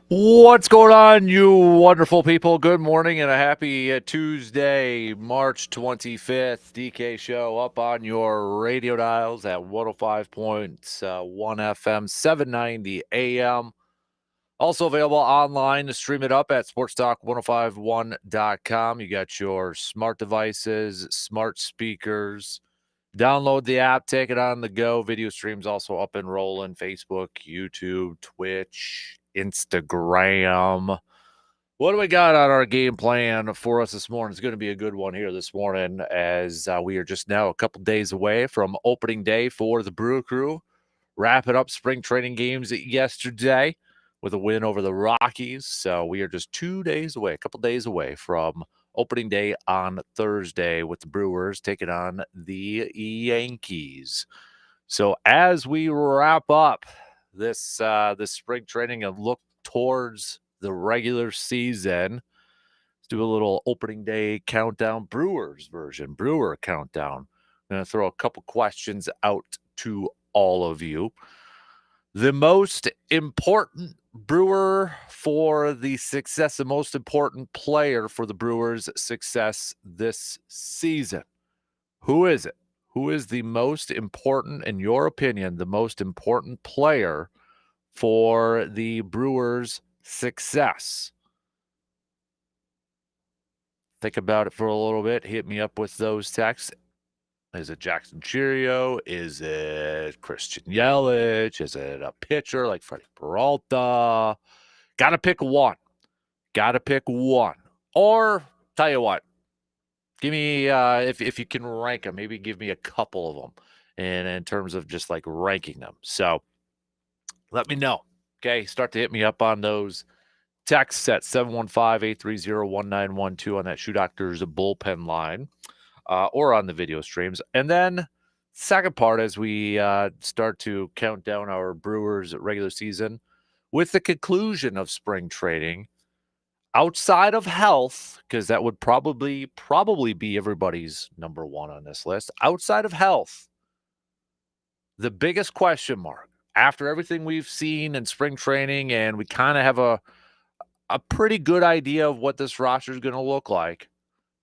What's going on, you wonderful people? Good morning and a happy Tuesday, March 25th. DK Show up on your radio dials at 105.1 FM, 790 AM. Also available online to stream it up at sportstalk1051.com. You got your smart devices, smart speakers. Download the app, take it on the go. Video streams also up and rolling. Facebook, YouTube, Twitch, Instagram. What do we got on our game plan for us this morning? It's going to be a good one here this morning as we are just now a couple days away from opening day for the Brewer Crew. Wrapping up spring training games yesterday with a win over the Rockies. So we are just 2 days away, a couple days away from opening day on Thursday with the Brewers taking on the Yankees. So as we wrap up this spring training and look towards the regular season, let's do a little opening day countdown, Brewers version, Brewer countdown. I'm going to throw a couple questions out to all of you. The most important Brewer for the success, the most important player for the Brewers' success this season. Who is it? Who is the most important, in your opinion, the most important player for the Brewers' success? Think about it for a little bit. Hit me up with those texts. Is it Jackson Cheerio? Is it Christian Yelich? Is it a pitcher like Freddie Peralta? Got to pick one. Got to pick one. Or, tell you what, give me, if you can rank them, maybe give me a couple of them in terms of just like ranking them. So let me know. Okay. Start to hit me up on those texts at 715-830-1912 on that Shoe Doctors bullpen line. Or on the video streams. And then second part, as we start to count down our Brewers regular season with the conclusion of spring training, outside of health, because that would probably be everybody's number one on this list. Outside of health, the biggest question mark after everything we've seen in spring training, and we kind of have a pretty good idea of what this roster is going to look like.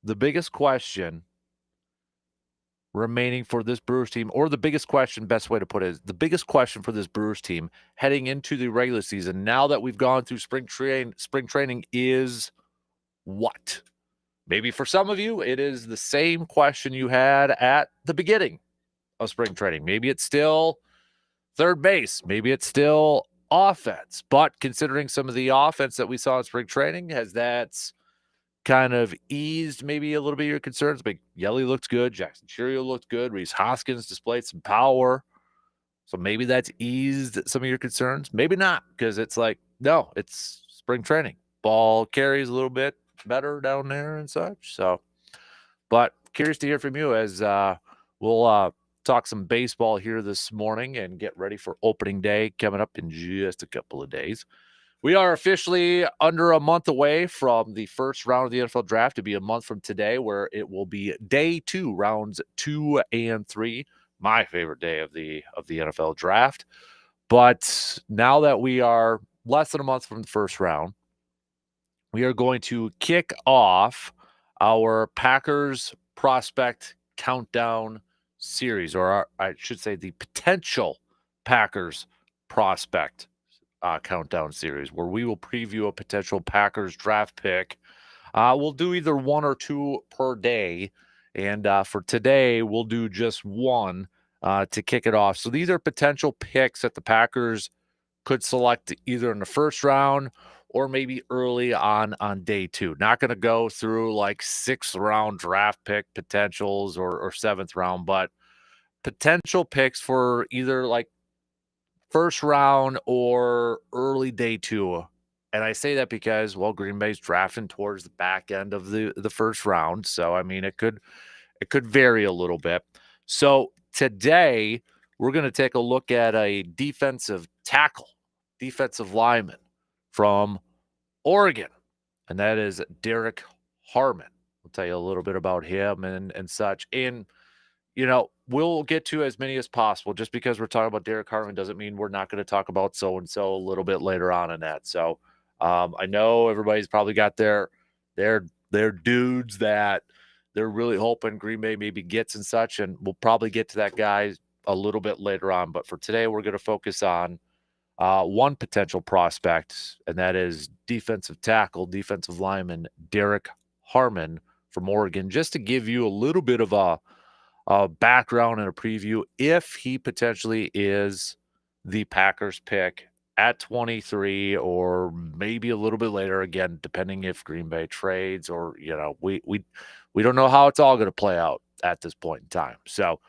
The biggest question remaining for this Brewers team, or the biggest question, best way to put it, is the biggest question for this Brewers team heading into the regular season, now that we've gone through spring training, is what? Maybe for some of you, it is the same question you had at the beginning of spring training. Maybe it's still third base. Maybe it's still offense. But considering some of the offense that we saw in spring training, has that kind of eased maybe a little bit of your concerns? But Yelly looked good. Jackson Cheerio looked good. Rhys Hoskins displayed some power. So maybe that's eased some of your concerns. Maybe not, because it's like, no, it's spring training. Ball carries a little bit better down there and such. So, but curious to hear from you as we'll talk some baseball here this morning and get ready for opening day coming up in just a couple of days. We are officially under a month away from the first round of the NFL draft, to be a month from today, where it will be day 2, rounds 2 and 3. My favorite day of the NFL draft. But now that we are less than a month from the first round, we are going to kick off our Packers prospect countdown series, or I should say the potential Packers prospect countdown series, where we will preview a potential Packers draft pick. We'll do either one or two per day. And for today, we'll do just one to kick it off. So these are potential picks that the Packers could select either in the first round or maybe early on day 2. Not going to go through like 6th round draft pick potentials or 7th round, but potential picks for either like first round or early day 2. And I say that because, well, Green Bay's drafting towards the back end of the first round. So, I mean, it could vary a little bit. So today we're going to take a look at a defensive tackle, defensive lineman from Oregon, and that is Derek Harmon. I'll tell you a little bit about him and such. And we'll get to as many as possible. Just because we're talking about Derek Harmon doesn't mean we're not going to talk about so-and-so a little bit later on in that. So I know everybody's probably got their dudes that they're really hoping Green Bay maybe gets and such, and we'll probably get to that guy a little bit later on. But for today, we're going to focus on one potential prospect, and that is defensive tackle, defensive lineman Derek Harmon from Oregon, just to give you a little bit of a background and a preview if he potentially is the Packers pick at 23 or maybe a little bit later, again, depending if Green Bay trades or, we don't know how it's all going to play out at this point in time. So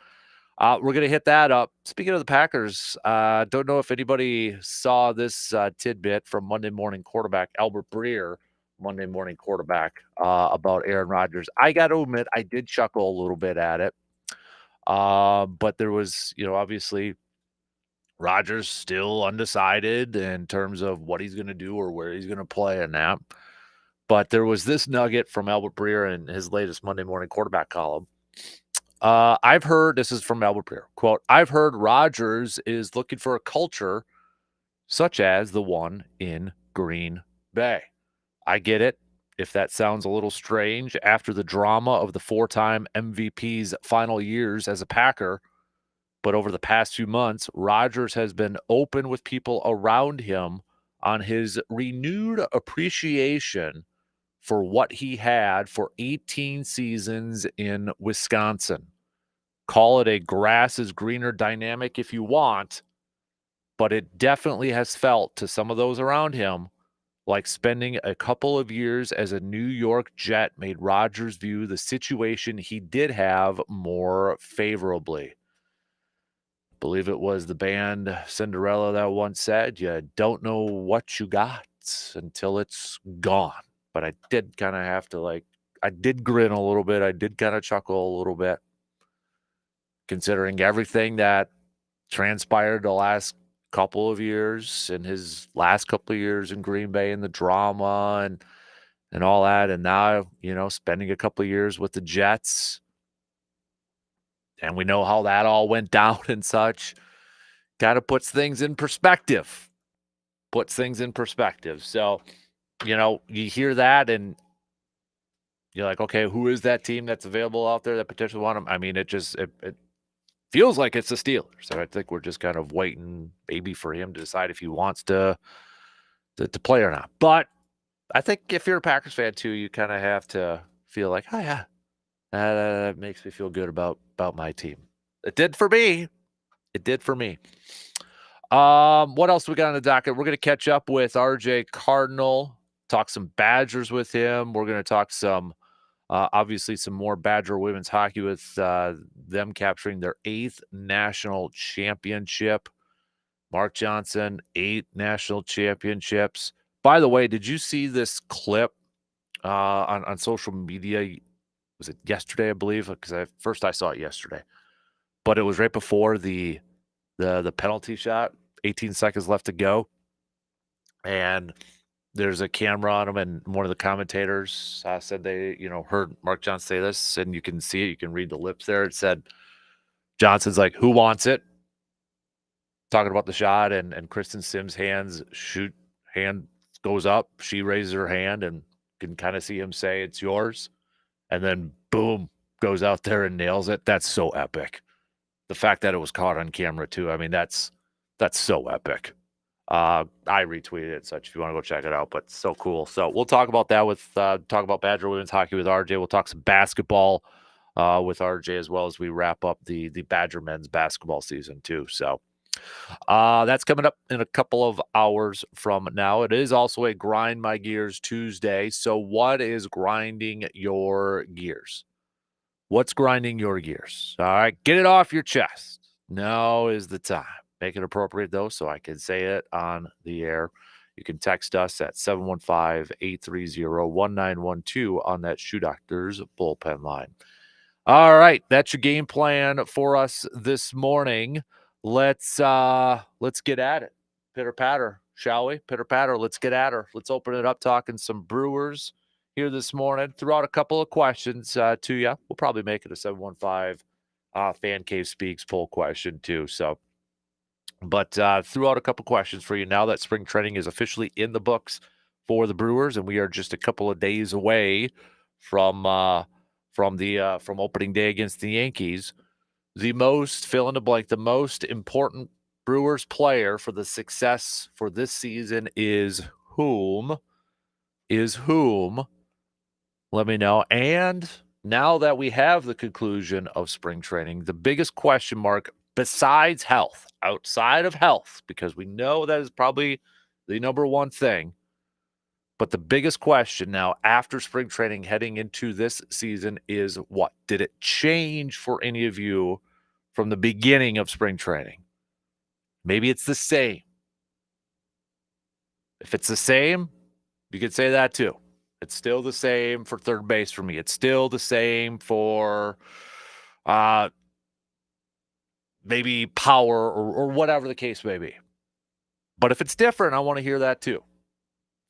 we're going to hit that up. Speaking of the Packers, don't know if anybody saw this tidbit from Monday Morning quarterback Albert Breer, Monday Morning quarterback, about Aaron Rodgers. I got to admit, I did chuckle a little bit at it. But there was, obviously Rodgers still undecided in terms of what he's going to do or where he's going to play in that. But there was this nugget from Albert Breer in his latest Monday Morning quarterback column. I've heard, this is from Albert Breer, quote, "I've heard Rodgers is looking for a culture such as the one in Green Bay. I get it. If that sounds a little strange after the drama of the four-time MVP's final years as a Packer, but over the past few months, Rodgers has been open with people around him on his renewed appreciation for what he had for 18 seasons in Wisconsin. Call it a grass is greener dynamic if you want, but it definitely has felt to some of those around him like spending a couple of years as a New York Jet made Rodgers view the situation he did have more favorably." I believe it was the band Cinderella that once said, "You don't know what you got until it's gone." But I did kind of have to I did grin a little bit. I did kind of chuckle a little bit, considering everything that transpired the last couple of years in his last couple of years in Green Bay and the drama and all that. And now, spending a couple of years with the Jets. And we know how that all went down and such. Kind of puts things in perspective. So, you hear that and you're like, okay, who is that team that's available out there that potentially want him? I mean, it feels like it's the Steelers. So I think we're just kind of waiting maybe for him to decide if he wants to play or not. But I think if you're a Packers fan too, you kind of have to feel like, oh yeah, that makes me feel good about my team. It did for me. What else we got on the docket? We're going to catch up with RJ Cardinal, talk some Badgers with him. We're going to talk some, obviously, some more Badger women's hockey with them capturing their 8th national championship. Mark Johnson, 8 national championships. By the way, did you see this clip on social media? Was it yesterday, I believe? Because first I saw it yesterday. But it was right before the penalty shot, 18 seconds left to go. And there's a camera on him, and one of the commentators said they, heard Mark Johnson say this, and you can see it. You can read the lips there. It said, Johnson's like, "Who wants it?" Talking about the shot, and Kristen Sims' hand goes up. She raises her hand, and can kind of see him say, "It's yours." And then, boom, goes out there and nails it. That's so epic. The fact that it was caught on camera too. I mean, that's so epic. I retweeted it, such if you want to go check it out, but so cool. So we'll talk about that talk about Badger women's hockey with RJ. We'll talk some basketball with RJ as well as we wrap up the Badger men's basketball season too. So that's coming up in a couple of hours from now. It is also a Grind My Gears Tuesday. So what is grinding your gears? What's grinding your gears? All right, get it off your chest. Now is the time. Make it appropriate, though, so I can say it on the air. You can text us at 715-830-1912 on that Shoe Doctors bullpen line. All right, that's your game plan for us this morning. Let's get at it. Pitter patter, shall we? Pitter patter. Let's get at her. Let's open it up talking some Brewers here this morning. Threw out a couple of questions to you. We'll probably make it a 715 Fan Cave Speaks poll question too. So, but threw out a couple questions for you now that spring training is officially in the books for the Brewers, and we are just a couple of days away from opening day against the Yankees. The most fill in the blank, the most important Brewers player for the success for this season is whom? Is whom? Let me know. And now that we have the conclusion of spring training, the biggest question mark besides health, outside of health, because we know that is probably the number one thing. But the biggest question now after spring training heading into this season is what? Did it change for any of you from the beginning of spring training? Maybe it's the same. If it's the same, you could say that too. It's still the same for third base for me. It's still the same for maybe power or whatever the case may be. But if it's different, I want to hear that too.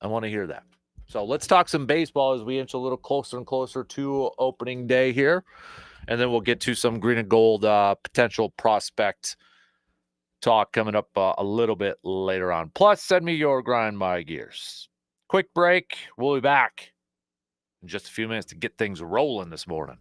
I want to hear that. So let's talk some baseball as we inch a little closer and closer to opening day here. And then we'll get to some green and gold potential prospect talk coming up a little bit later on. Plus, send me your grind my gears. Quick break. We'll be back in just a few minutes to get things rolling this morning.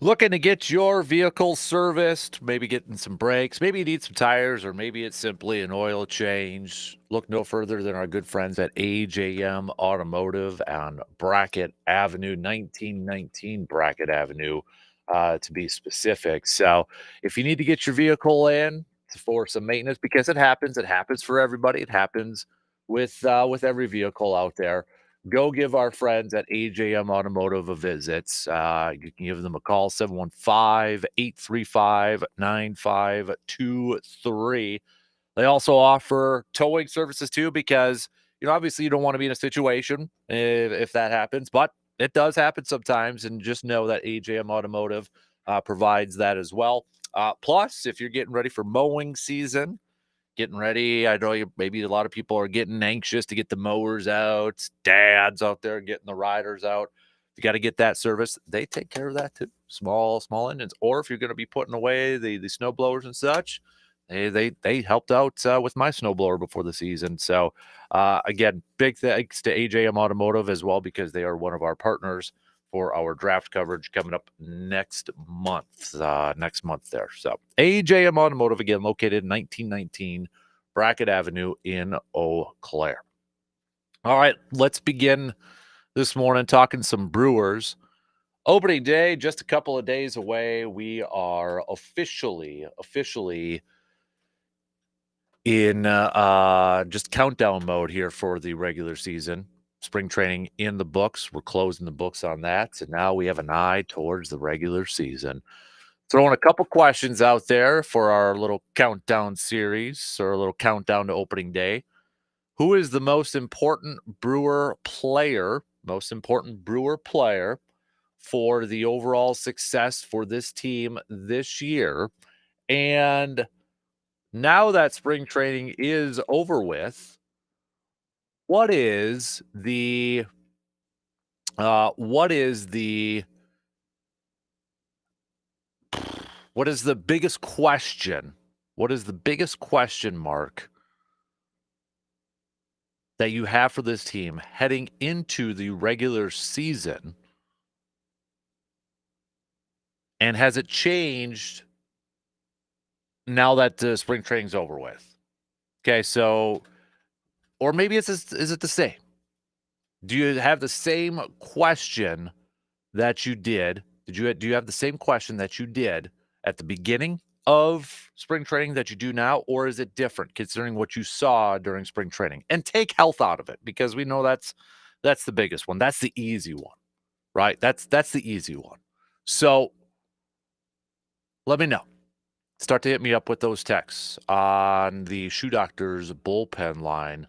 Looking to get your vehicle serviced, maybe getting some brakes, maybe you need some tires, or maybe it's simply an oil change. Look no further than our good friends at AJM Automotive on Brackett Avenue, 1919 Brackett Avenue, to be specific. So if you need to get your vehicle in for some maintenance, because it happens for everybody. It happens with every vehicle out there. Go give our friends at AJM Automotive a visit. You can give them a call, 715-835-9523. They also offer towing services too, because, obviously you don't want to be in a situation if that happens, but it does happen sometimes. And just know that AJM Automotive provides that as well. Plus, if you're getting ready for mowing season, getting ready. I know maybe a lot of people are getting anxious to get the mowers out. Dads out there getting the riders out. You got to get that service. They take care of that too. Small engines. Or if you're going to be putting away the snow blowers and such, they helped out with my snowblower before the season. So again, big thanks to AJM Automotive as well, because they are one of our partners for our draft coverage coming up next month there. So AJM Automotive, again, located in 1919 Brackett Avenue in Eau Claire. All right, let's begin this morning talking some Brewers. Opening day, just a couple of days away. We are officially in just countdown mode here for the regular season. Spring training in the books. We're closing the books on that. And now we have an eye towards the regular season. Throwing a couple questions out there for our little countdown series, or a little countdown to opening day. Who is the most important Brewer player for the overall success for this team this year? And now that spring training is over with, what is the biggest question? What is the biggest question mark that you have for this team heading into the regular season? And has it changed now that the spring training's over with? Okay, so, or maybe is it the same? Do you have the same question that you did? Do you have the same question that you did at the beginning of spring training that you do now, or is it different considering what you saw during spring training? And take health out of it, because we know that's the biggest one. That's the easy one, right? That's the easy one. So let me know. Start to hit me up with those texts on the Shoe Doctor's bullpen line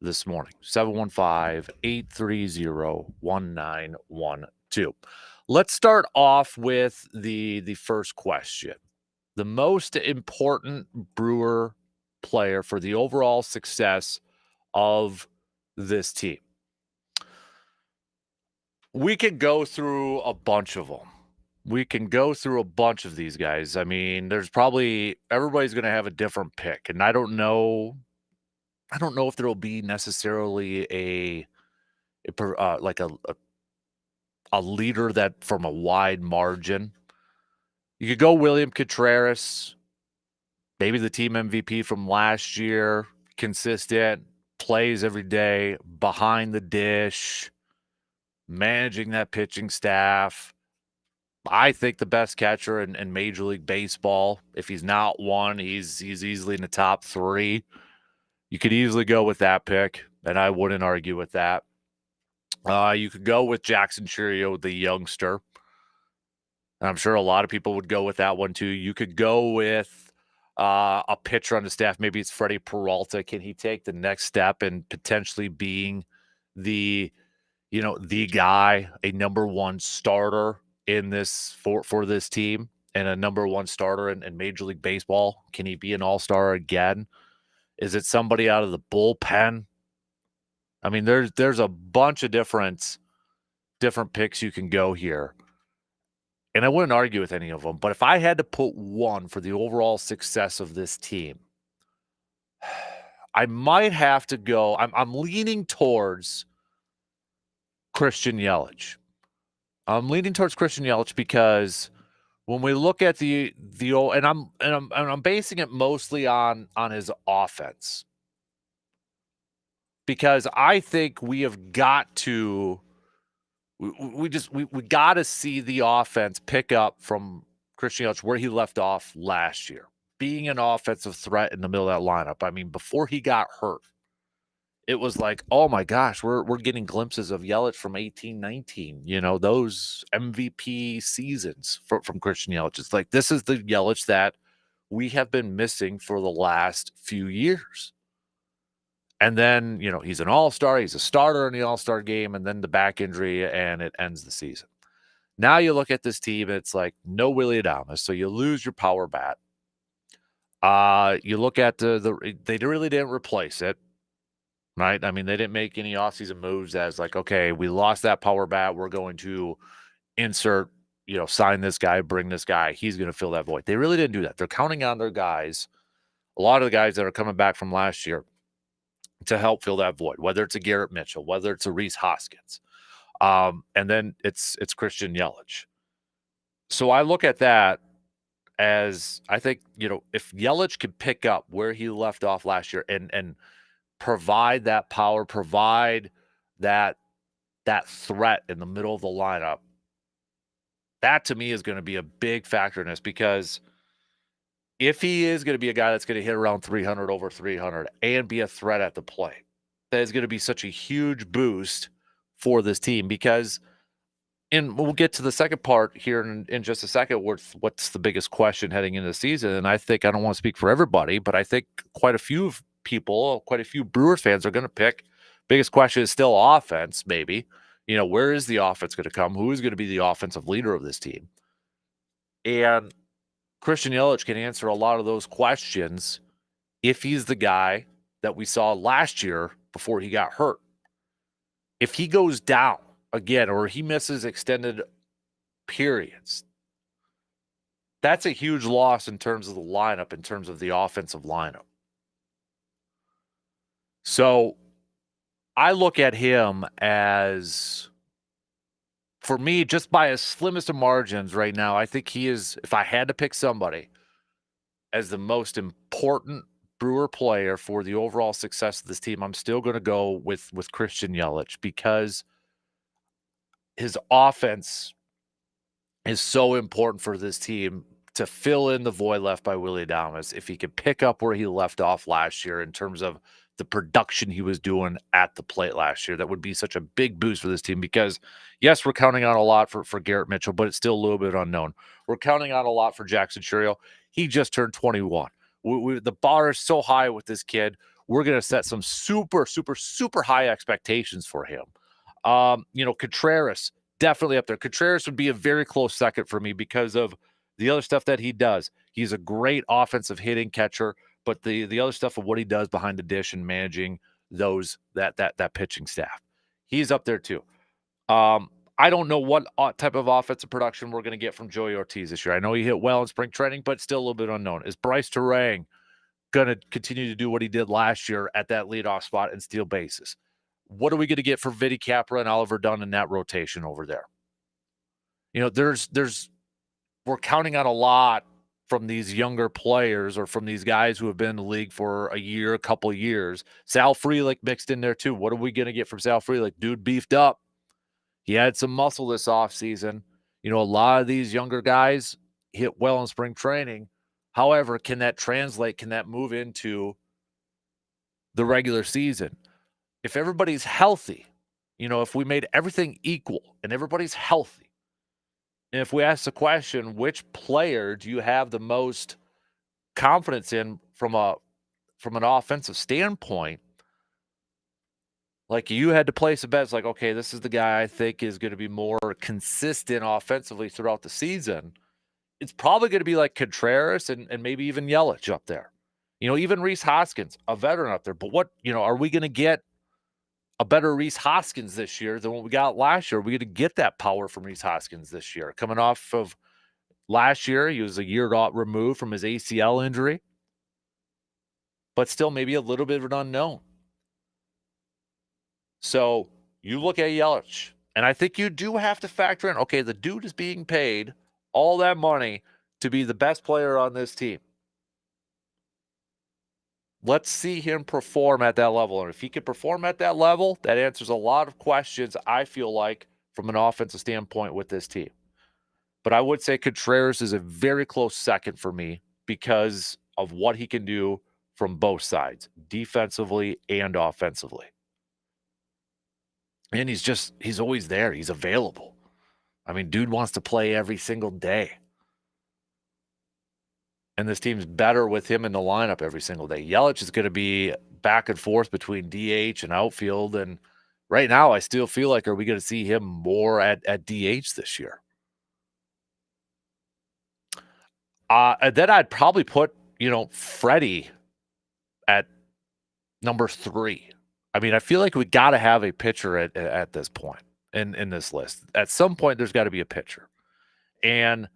this morning, 715-830-1912. Let's start off with the first question. The most important Brewer player for the overall success of this team. We could go through a bunch of them. We can go through a bunch of these guys. I mean, there's probably everybody's going to have a different pick, and I don't know if there will be necessarily like a leader that from a wide margin. You could go William Contreras, maybe the team MVP from last year, consistent, plays every day, behind the dish, managing that pitching staff. I think the best catcher in Major League Baseball. If he's not one, he's easily in the top 3. You could easily go with that pick, and I wouldn't argue with that. You could go with Jackson Chourio, the youngster. And I'm sure a lot of people would go with that one too. You could go with a pitcher on the staff. Maybe it's Freddie Peralta. Can he take the next step and potentially being the guy, a number 1 starter in this for this team, and a number 1 starter in Major League Baseball? Can he be an all-star again? Is it somebody out of the bullpen? I mean, there's a bunch of different picks you can go here. And I wouldn't argue with any of them, but if I had to put one for the overall success of this team, I might have to go. I'm leaning towards Christian Yelich. I'm leaning towards Christian Yelich because when we look at the and I'm basing it mostly on his offense, because I think we have got to we got to see the offense pick up from Christian Yelich where he left off last year, being an offensive threat in the middle of that lineup. I mean, before he got hurt, it was like, oh my gosh, we're getting glimpses of Yelich from 18-19, those MVP seasons from Christian Yelich. It's like, this is the Yelich that we have been missing for the last few years. And then, he's an all-star, he's a starter in the all-star game, and then the back injury, and it ends the season. Now you look at this team, and it's like, no Willie Adames, so you lose your power bat. You look at they really didn't replace it. Right? I mean, they didn't make any offseason moves as like, okay, we lost that power bat. We're going to insert, sign this guy, bring this guy. He's going to fill that void. They really didn't do that. They're counting on their guys, a lot of the guys that are coming back from last year, to help fill that void, whether it's a Garrett Mitchell, whether it's a Rhys Hoskins. And then it's Christian Yelich. So I look at that as, I think, if Yelich could pick up where he left off last year and provide that power, provide that threat in the middle of the lineup, that to me is going to be a big factor in this, because if he is going to be a guy that's going to hit around 300, over 300, and be a threat at the plate, that is going to be such a huge boost for this team. Because, and we'll get to the second part here in just a second, what's the biggest question heading into the season. And I think, I don't want to speak for everybody, but I think quite a few people, quite a few Brewers fans are going to pick, biggest question is still offense, maybe. Where is the offense going to come? Who is going to be the offensive leader of this team? And Christian Yelich can answer a lot of those questions if he's the guy that we saw last year before he got hurt. If he goes down again, or he misses extended periods, that's a huge loss in terms of the lineup, in terms of the offensive lineup. So I look at him as, for me, just by as slimmest of margins right now, I think he is, if I had to pick somebody as the most important Brewer player for the overall success of this team, I'm still going to go with Christian Yelich, because his offense is so important for this team to fill in the void left by Willie Adames. If he could pick up where he left off last year in terms of the production he was doing at the plate last year, that would be such a big boost for this team. Because yes, we're counting on a lot for Garrett Mitchell, but it's still a little bit unknown. We're counting on a lot for Jackson Chourio. He just turned 21. The bar is so high with this kid. We're going to set some super, super, super high expectations for him. Contreras, definitely up there. Contreras would be a very close second for me because of the other stuff that he does. He's a great offensive hitting catcher, but the other stuff of what he does behind the dish and managing that pitching staff, he's up there too. I don't know what type of offensive production we're going to get from Joey Ortiz this year. I know he hit well in spring training, but still a little bit unknown. Is Bryce Terang going to continue to do what he did last year at that leadoff spot and steal bases? What are we going to get for Vinny Capra and Oliver Dunn in that rotation over there? We're counting on a lot from these younger players, or from these guys who have been in the league for a year, a couple of years. Sal Frelick mixed in there too. What are we going to get from Sal Frelick? Dude beefed up. He had some muscle this offseason. A lot of these younger guys hit well in spring training. However, can that translate? Can that move into the regular season? If everybody's healthy, if we made everything equal and everybody's healthy, and if we ask the question, which player do you have the most confidence in from an offensive standpoint? Like, you had to place a bet. It's like, okay, this is the guy I think is going to be more consistent offensively throughout the season. It's probably going to be like Contreras and maybe even Yelich up there. Even Rhys Hoskins, a veteran up there. But are we going to get a better Rhys Hoskins this year than what we got last year? Are we going to get that power from Rhys Hoskins this year? Coming off of last year, he was a year removed from his ACL injury, but still maybe a little bit of an unknown. So you look at Yelich, and I think you do have to factor in, okay, the dude is being paid all that money to be the best player on this team. Let's see him perform at that level. And if he can perform at that level, that answers a lot of questions, I feel like, from an offensive standpoint with this team. But I would say Contreras is a very close second for me because of what he can do from both sides, defensively and offensively. And he's always there. He's available. I mean, dude wants to play every single day. And this team's better with him in the lineup every single day. Yelich is going to be back and forth between DH and outfield. And right now, I still feel like, are we going to see him more at DH this year? And then I'd probably put, Freddie at number 3. I mean, I feel like we got to have a pitcher at this point in this list. At some point, there's got to be a pitcher. And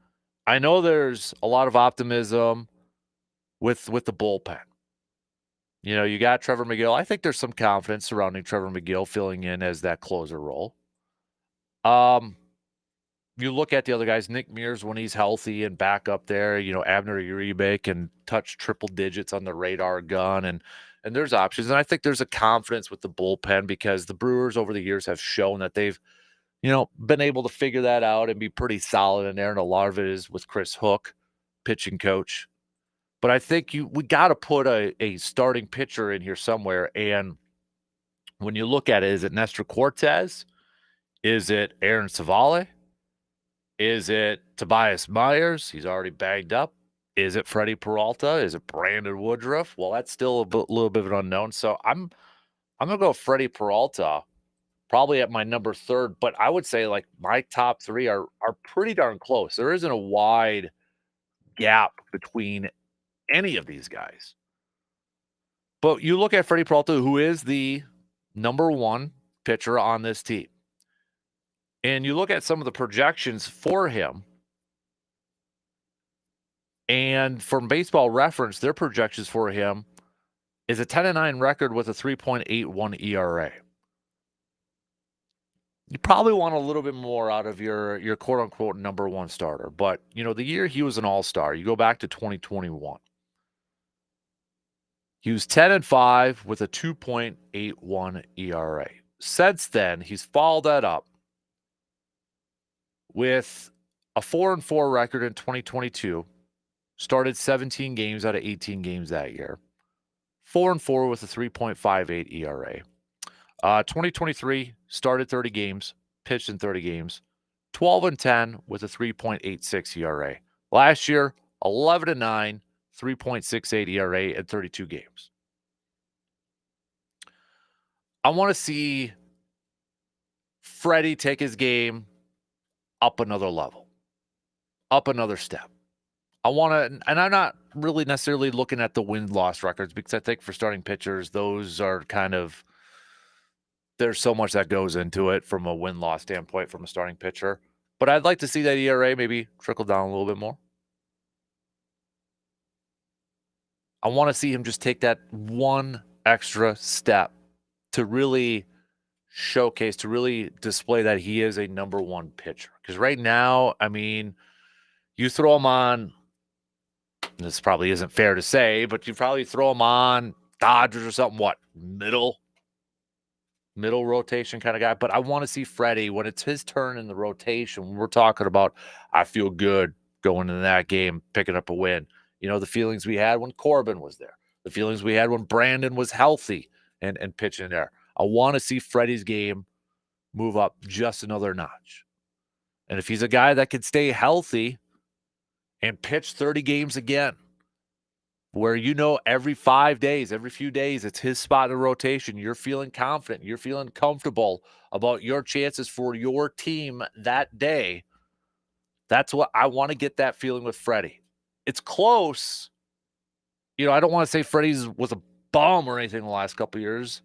I know there's a lot of optimism with the bullpen. You got Trevor McGill. I think there's some confidence surrounding Trevor McGill filling in as that closer role. You look at the other guys, Nick Mears, when he's healthy and back up there, Abner Uribe can touch triple digits on the radar gun, and there's options. And I think there's a confidence with the bullpen because the Brewers over the years have shown that they've, been able to figure that out and be pretty solid in there. And a lot of it is with Chris Hook, pitching coach. But I think we got to put a starting pitcher in here somewhere. And when you look at it, is it Nestor Cortez? Is it Aaron Savale? Is it Tobias Myers? He's already bagged up. Is it Freddie Peralta? Is it Brandon Woodruff? Well, that's still a little bit of an unknown. So I'm gonna go Freddie Peralta, probably at my number 3rd. But I would say like my top 3 are pretty darn close. There isn't a wide gap between any of these guys. But you look at Freddie Peralta, who is the number 1 pitcher on this team. And you look at some of the projections for him, and from Baseball Reference, their projections for him is a 10-9 record with a 3.81 ERA. You probably want a little bit more out of your quote-unquote number 1 starter. But, the year he was an all-star, you go back to 2021. He was 10-5 with a 2.81 ERA. Since then, he's followed that up with a 4-4 record in 2022, started 17 games out of 18 games that year. 4-4 with a 3.58 ERA. 2023 started 30 games, pitched in 30 games. 12-10 with a 3.86 ERA. Last year, 11-9, 3.68 ERA in 32 games. I want to see Freddie take his game up another level, up another step. I want to, and I'm not really necessarily looking at the win-loss records because I think for starting pitchers, those are kind of, there's so much that goes into it from a win-loss standpoint from a starting pitcher. But I'd like to see that ERA maybe trickle down a little bit more. I want to see him just take that one extra step to really showcase, to really display that he is a number 1 pitcher. Because right now, I mean, you throw him on, this probably isn't fair to say, but you probably throw him on Dodgers or something, middle rotation kind of guy. But I want to see Freddie when it's his turn in the rotation, when we're talking about, I feel good going into that game, picking up a win. The feelings we had when Corbin was there, the feelings we had when Brandon was healthy and pitching there. I want to see Freddie's game move up just another notch. And if he's a guy that can stay healthy and pitch 30 games again, where every 5 days, every few days, it's his spot in the rotation, you're feeling confident, you're feeling comfortable about your chances for your team that day, that's what I want to get that feeling with Freddie. It's close. I don't want to say Freddie's was a bum or anything the last couple of years,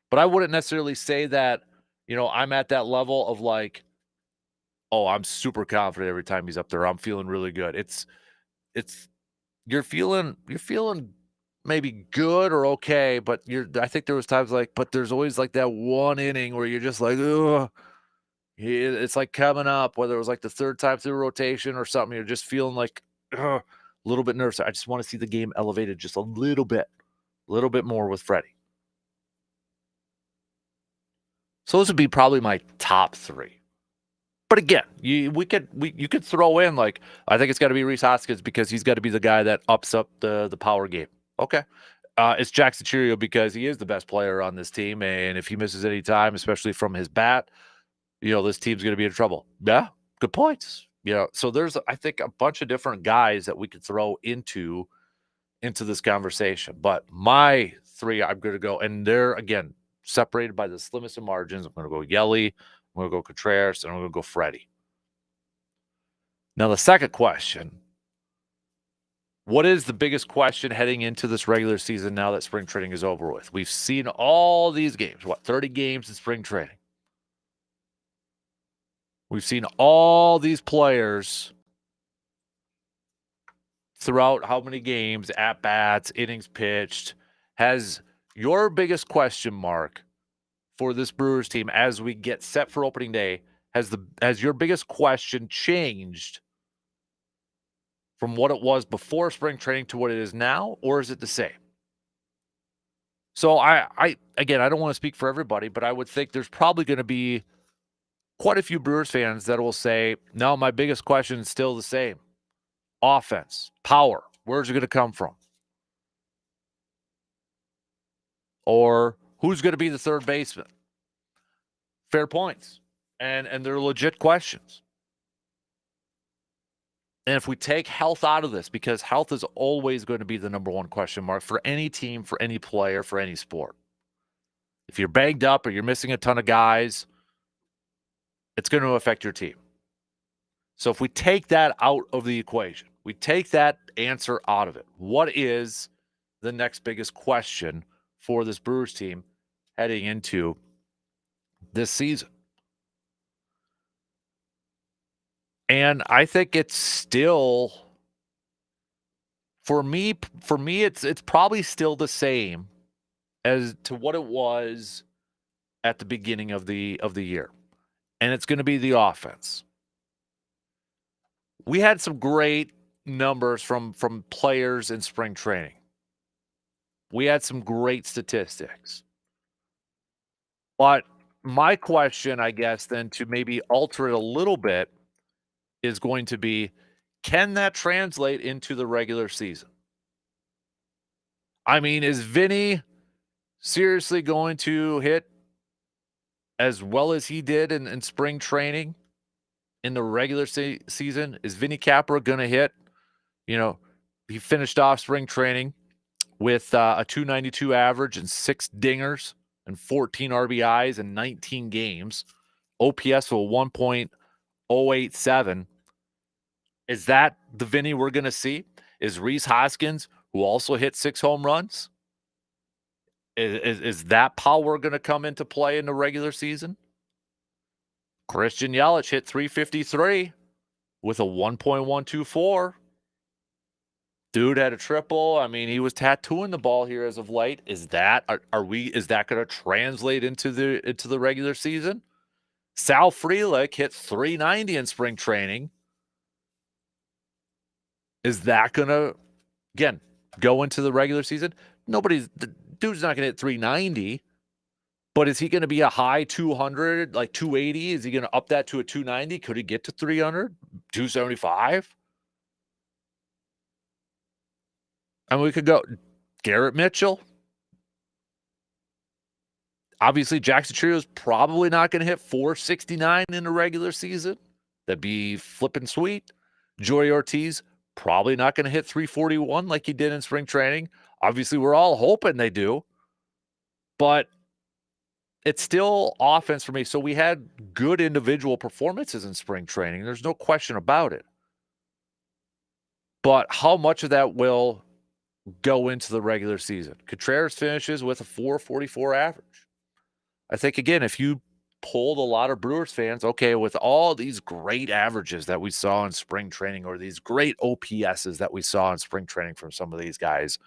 but I wouldn't necessarily say that, I'm at that level of like, oh, I'm super confident every time he's up there. I'm feeling really good. It's you're feeling maybe good or okay, but I think there was times but there's always like that one inning where you're just like, ugh, It's like coming up, whether it was like the third time through rotation or something, you're just feeling like a little bit nervous. I just want to see the game elevated just a little bit more with Freddie. So those would be probably my top 3. But again, you could throw in like, I think it's got to be Rhys Hoskins because he's got to be the guy that ups up the power game. Okay. It's Jackson Chourio because he is the best player on this team, and if he misses any time, especially from his bat, this team's going to be in trouble. Yeah, good points. So there's, I think, a bunch of different guys that we could throw into this conversation. But my 3, I'm going to go, and they're, again, separated by the slimmest of margins. I'm going to go Yelly, I'm going to go Contreras, and I'm going to go Freddie. Now, the second question, what is the biggest question heading into this regular season now that spring training is over with? We've seen all these games, 30 games in spring training. We've seen all these players throughout how many games, at-bats, innings pitched. Has your biggest question mark for this Brewers team as we get set for opening day, has your biggest question changed from what it was before spring training to what it is now, or is it the same? So I don't want to speak for everybody, but I would think there's probably going to be quite a few Brewers fans that will say, no, my biggest question is still the same. Offense, power, where's it going to come from? Or who's going to be the third baseman? Fair points. And they're legit questions. And if we take health out of this, because health is always going to be the number one question mark for any team, for any player, for any sport. If you're banged up or you're missing a ton of guys, it's going to affect your team. So if we take that out of the equation, we take that answer out of it, what is the next biggest question for this Brewers team heading into this season? And I think it's still, for me, it's probably still the same as to what it was at the beginning of the year. And it's going to be the offense. We had some great numbers from players in spring training. We had some great statistics. But my question, I guess, then to maybe alter it a little bit is going to be, can that translate into the regular season? I mean, is Vinny seriously going to hit as well as he did in spring training in the regular season? Is Vinny Capra going to hit? He finished off spring training with a 292 average and 6 dingers and 14 RBIs in 19 games. OPS of 1.087. Is that the Vinny we're going to see? Is Rhys Hoskins, who also hit 6 home runs, is that power going to come into play in the regular season? Christian Yelich hit 353 with a 1.124. Dude had a triple. I mean, he was tattooing the ball here as of late. Is that is that going to translate into the regular season? Sal Frelick hit 390 in spring training. Is that going to, again, go into the regular season? The dude's not going to hit 390, but is he going to be a high 200, like 280? Is he going to up that to a 290? Could he get to 300, 275? And we could go Garrett Mitchell. Obviously, Jackson Chourio is probably not going to hit 469 in the regular season. That'd be flipping sweet. Joey Ortiz, probably not going to hit 341 like he did in spring training. Obviously, we're all hoping they do. But it's still offense for me. So we had good individual performances in spring training. There's no question about it. But how much of that will go into the regular season? Contreras finishes with a 444 average. I think, again, if you polled a lot of Brewers fans, okay, with all these great averages that we saw in spring training or these great OPSs that we saw in spring training from some of these guys,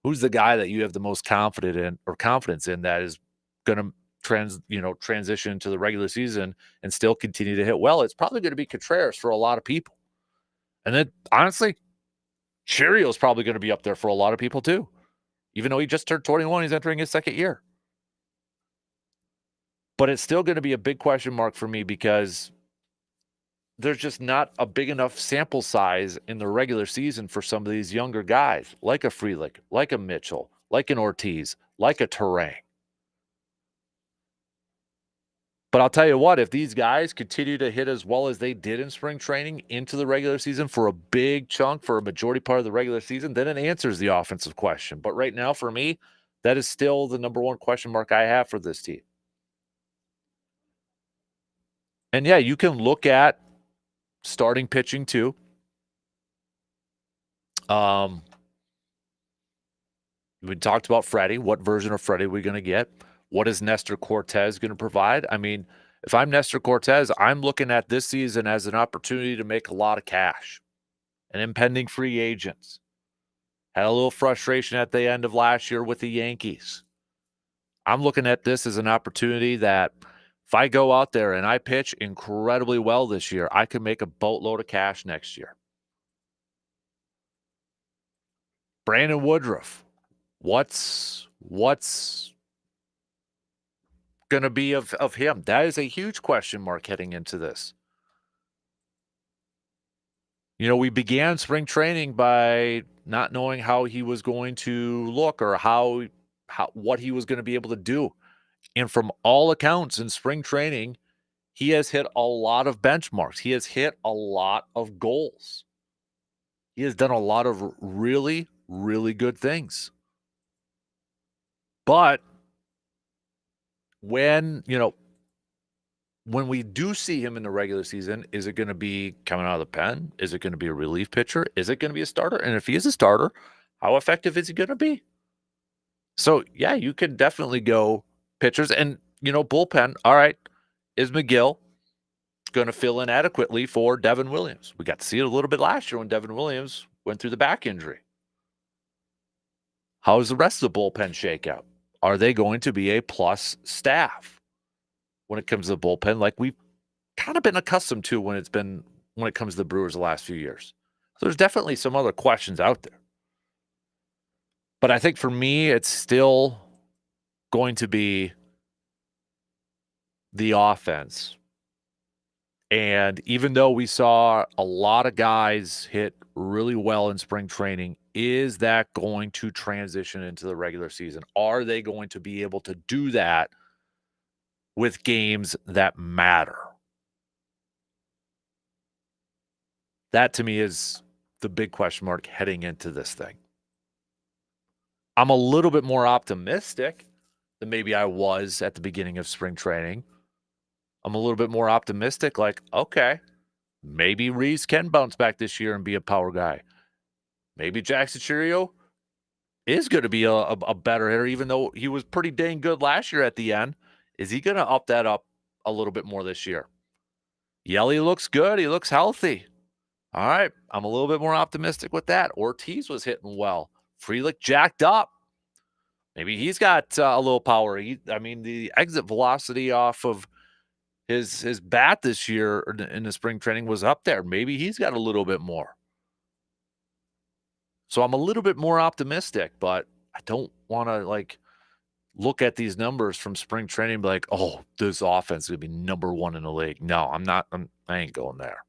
who's the guy that you have the most confidence in that is going to transition to the regular season and still continue to hit well, it's probably going to be Contreras for a lot of people. And then, honestly, Chirio's probably going to be up there for a lot of people too. Even though he just turned 21, he's entering his second year. But it's still going to be a big question mark for me because there's just not a big enough sample size in the regular season for some of these younger guys, like a Frelick, like a Mitchell, like an Ortiz, like a Terang. But I'll tell you what, if these guys continue to hit as well as they did in spring training into the regular season for a big chunk, for a majority part of the regular season, then it answers the offensive question. But right now, for me, that is still the number one question mark I have for this team. And yeah, you can look at starting pitching too. We talked about Freddie. What version of Freddie are we going to get? What is Nestor Cortez going to provide? I mean, if I'm Nestor Cortez, I'm looking at this season as an opportunity to make a lot of cash. And impending free agents. Had a little frustration at the end of last year with the Yankees. I'm looking at this as an opportunity that if I go out there and I pitch incredibly well this year, I could make a boatload of cash next year. Brandon Woodruff. What's going to be of him? That is a huge question mark heading into this. We began spring training by not knowing how he was going to look or what he was going to be able to do. And from all accounts in spring training, he has hit a lot of benchmarks. He has hit a lot of goals. He has done a lot of really, really good things. But when we do see him in the regular season, is it going to be coming out of the pen? Is it going to be a relief pitcher? Is it going to be a starter? And if he is a starter, how effective is he going to be? So, yeah, you can definitely go pitchers and, bullpen. All right, is McGill going to fill in adequately for Devin Williams? We got to see it a little bit last year when Devin Williams went through the back injury. How does the rest of the bullpen shake out? Are they going to be a plus staff when it comes to the bullpen like we've kind of been accustomed to when it comes to the Brewers the last few years? So there's definitely some other questions out there. But I think for me, it's still going to be the offense. And even though we saw a lot of guys hit really well in spring training, is that going to transition into the regular season? Are they going to be able to do that with games that matter? That to me is the big question mark heading into this thing. I'm a little bit more optimistic than maybe I was at the beginning of spring training. I'm a little bit more optimistic, like, okay, maybe Reese can bounce back this year and be a power guy. Maybe Jackson Chirio is going to be a better hitter, even though he was pretty dang good last year at the end. Is he going to up that up a little bit more this year? Yelly looks good. He looks healthy. All right, I'm a little bit more optimistic with that. Ortiz was hitting well. Frelick jacked up. Maybe he's got a little power. The exit velocity off of his bat this year in the spring training was up there. Maybe he's got a little bit more. So I'm a little bit more optimistic, but I don't want to look at these numbers from spring training and be like, oh, this offense is going to be number one in the league. No, I'm not. I ain't going there.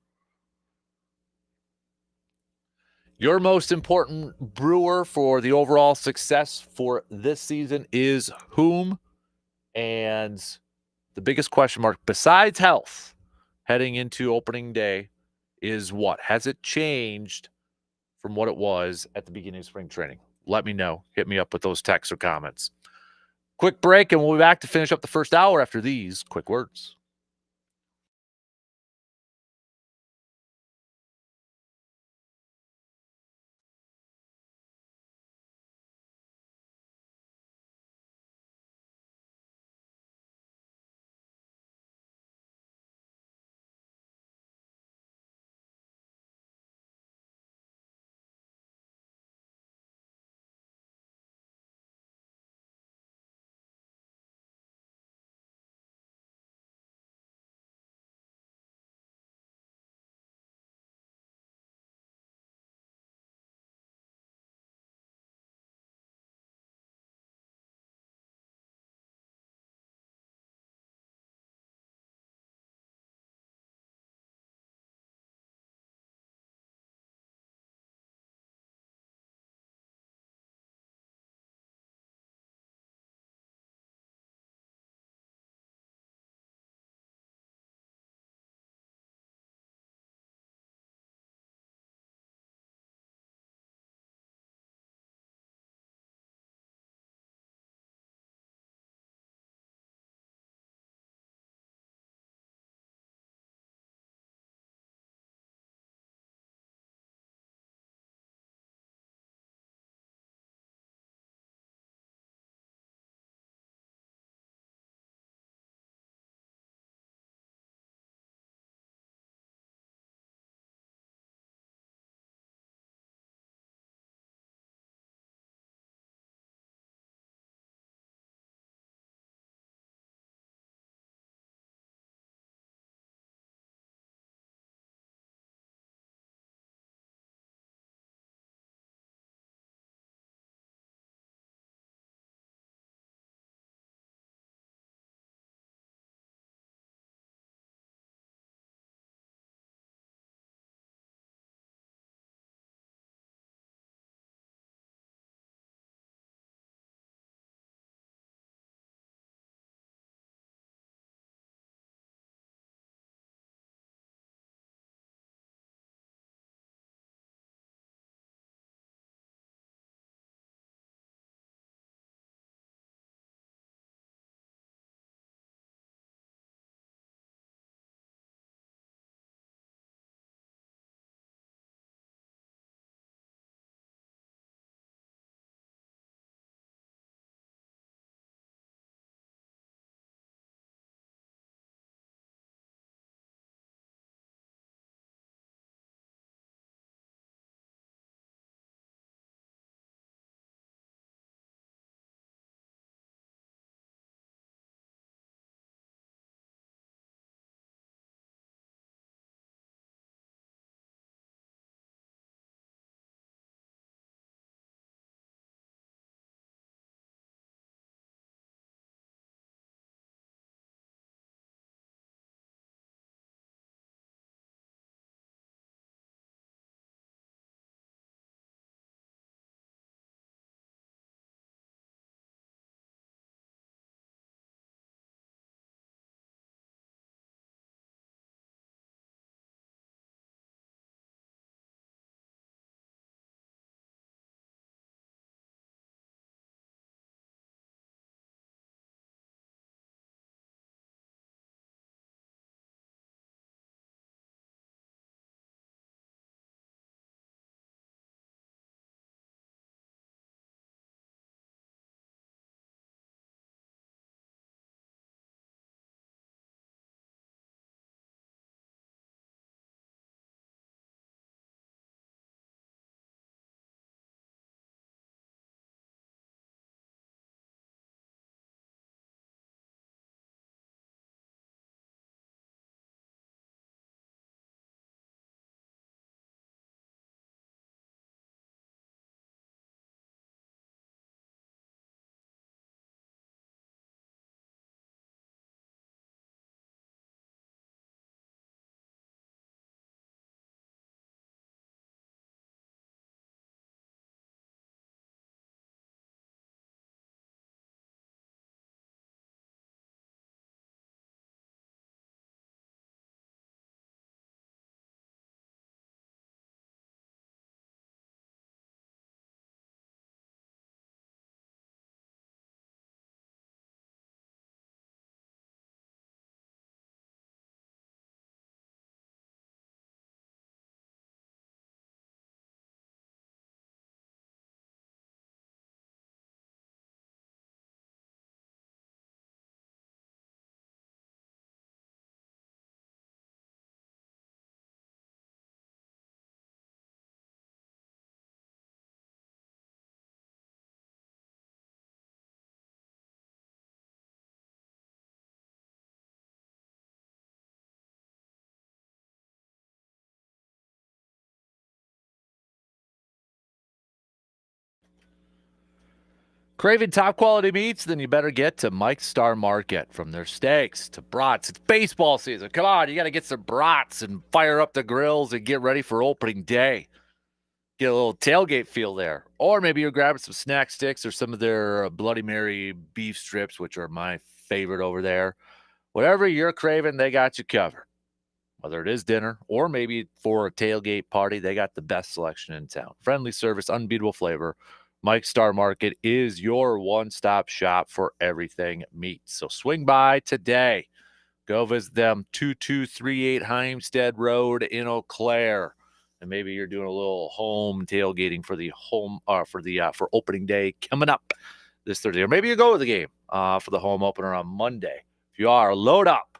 Your most important Brewer for the overall success for this season is whom? And the biggest question mark besides health heading into opening day is what? Has it changed from what it was at the beginning of spring training? Let me know. Hit me up with those texts or comments. Quick break, and we'll be back to finish up the first hour after these quick words. Craving top quality meats? Then you better get to Mike's Star Market. From their steaks to brats, it's baseball season. Come on, you got to get some brats and fire up the grills and get ready for opening day. Get a little tailgate feel there. Or maybe you're grabbing some snack sticks or some of their Bloody Mary beef strips, which are my favorite over there. Whatever you're craving, they got you covered. Whether it is dinner or maybe for a tailgate party, they got the best selection in town. Friendly service, unbeatable flavor. Mike's Star Market is your one-stop shop for everything meat. So swing by today. Go visit them, 2238 Heimstead Road in Eau Claire. And maybe you're doing a little home tailgating for the for opening day coming up this Thursday. Or maybe you go to the game for the home opener on Monday. If you are, load up.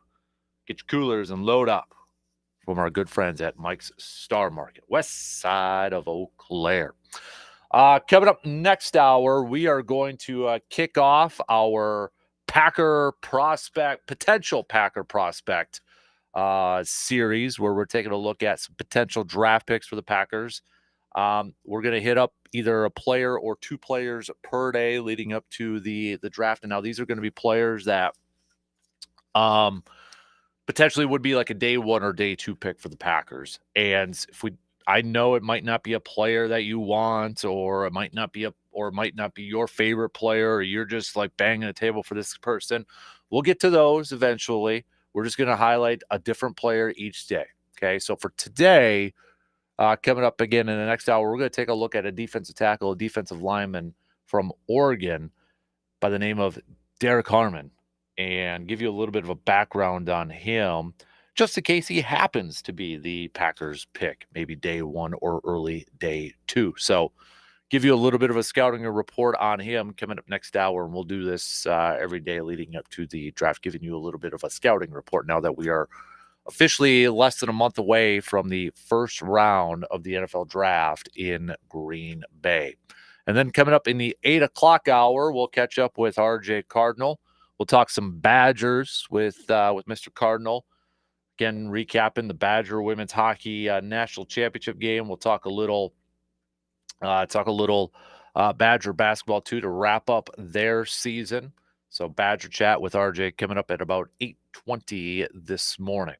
Get your coolers and load up from our good friends at Mike's Star Market, west side of Eau Claire. Coming up next hour, we are going to kick off our potential Packer prospect series, where we're taking a look at some potential draft picks for the Packers. We're going to hit up either a player or two players per day leading up to the draft. And now these are going to be players that potentially would be like a day one or day two pick for the Packers. And I know it might not be a player that you want, or it might not be your favorite player, or you're just like banging the table for this person. We'll get to those eventually. We're just going to highlight a different player each day. Okay. So for today, coming up again in the next hour, we're going to take a look at a defensive tackle, a defensive lineman from Oregon by the name of Derek Harmon, and give you a little bit of a background on him, just in case he happens to be the Packers pick, maybe day one or early day two. So give you a little bit of a scouting report on him coming up next hour, and we'll do this every day leading up to the draft, giving you a little bit of a scouting report now that we are officially less than a month away from the first round of the NFL draft in Green Bay. And then coming up in the 8 o'clock hour, we'll catch up with RJ Cardinal. We'll talk some Badgers with Mr. Cardinal. Again, recapping the Badger women's hockey national championship game. We'll talk a little Badger basketball too to wrap up their season. So Badger chat with RJ coming up at about 8:20 this morning.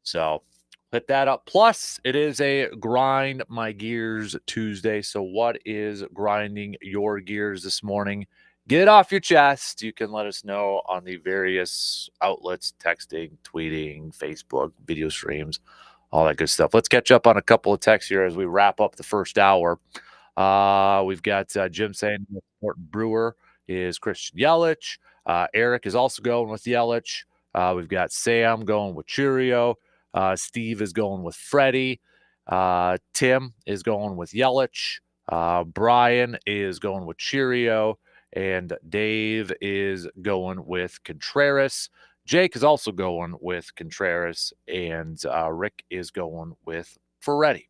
So hit that up. Plus, it is a Grind My Gears Tuesday. So what is grinding your gears this morning? Get it off your chest. You can let us know on the various outlets, texting, tweeting, Facebook, video streams, all that good stuff. Let's catch up on a couple of texts here as we wrap up the first hour. We've got Jim saying the important Brewer is Christian Yelich. Eric is also going with Yelich. We've got Sam going with Churio. Steve is going with Freddie. Tim is going with Yelich. Brian is going with Cheerio. And Dave is going with Contreras. Jake is also going with Contreras. And Rick is going with Ferretti.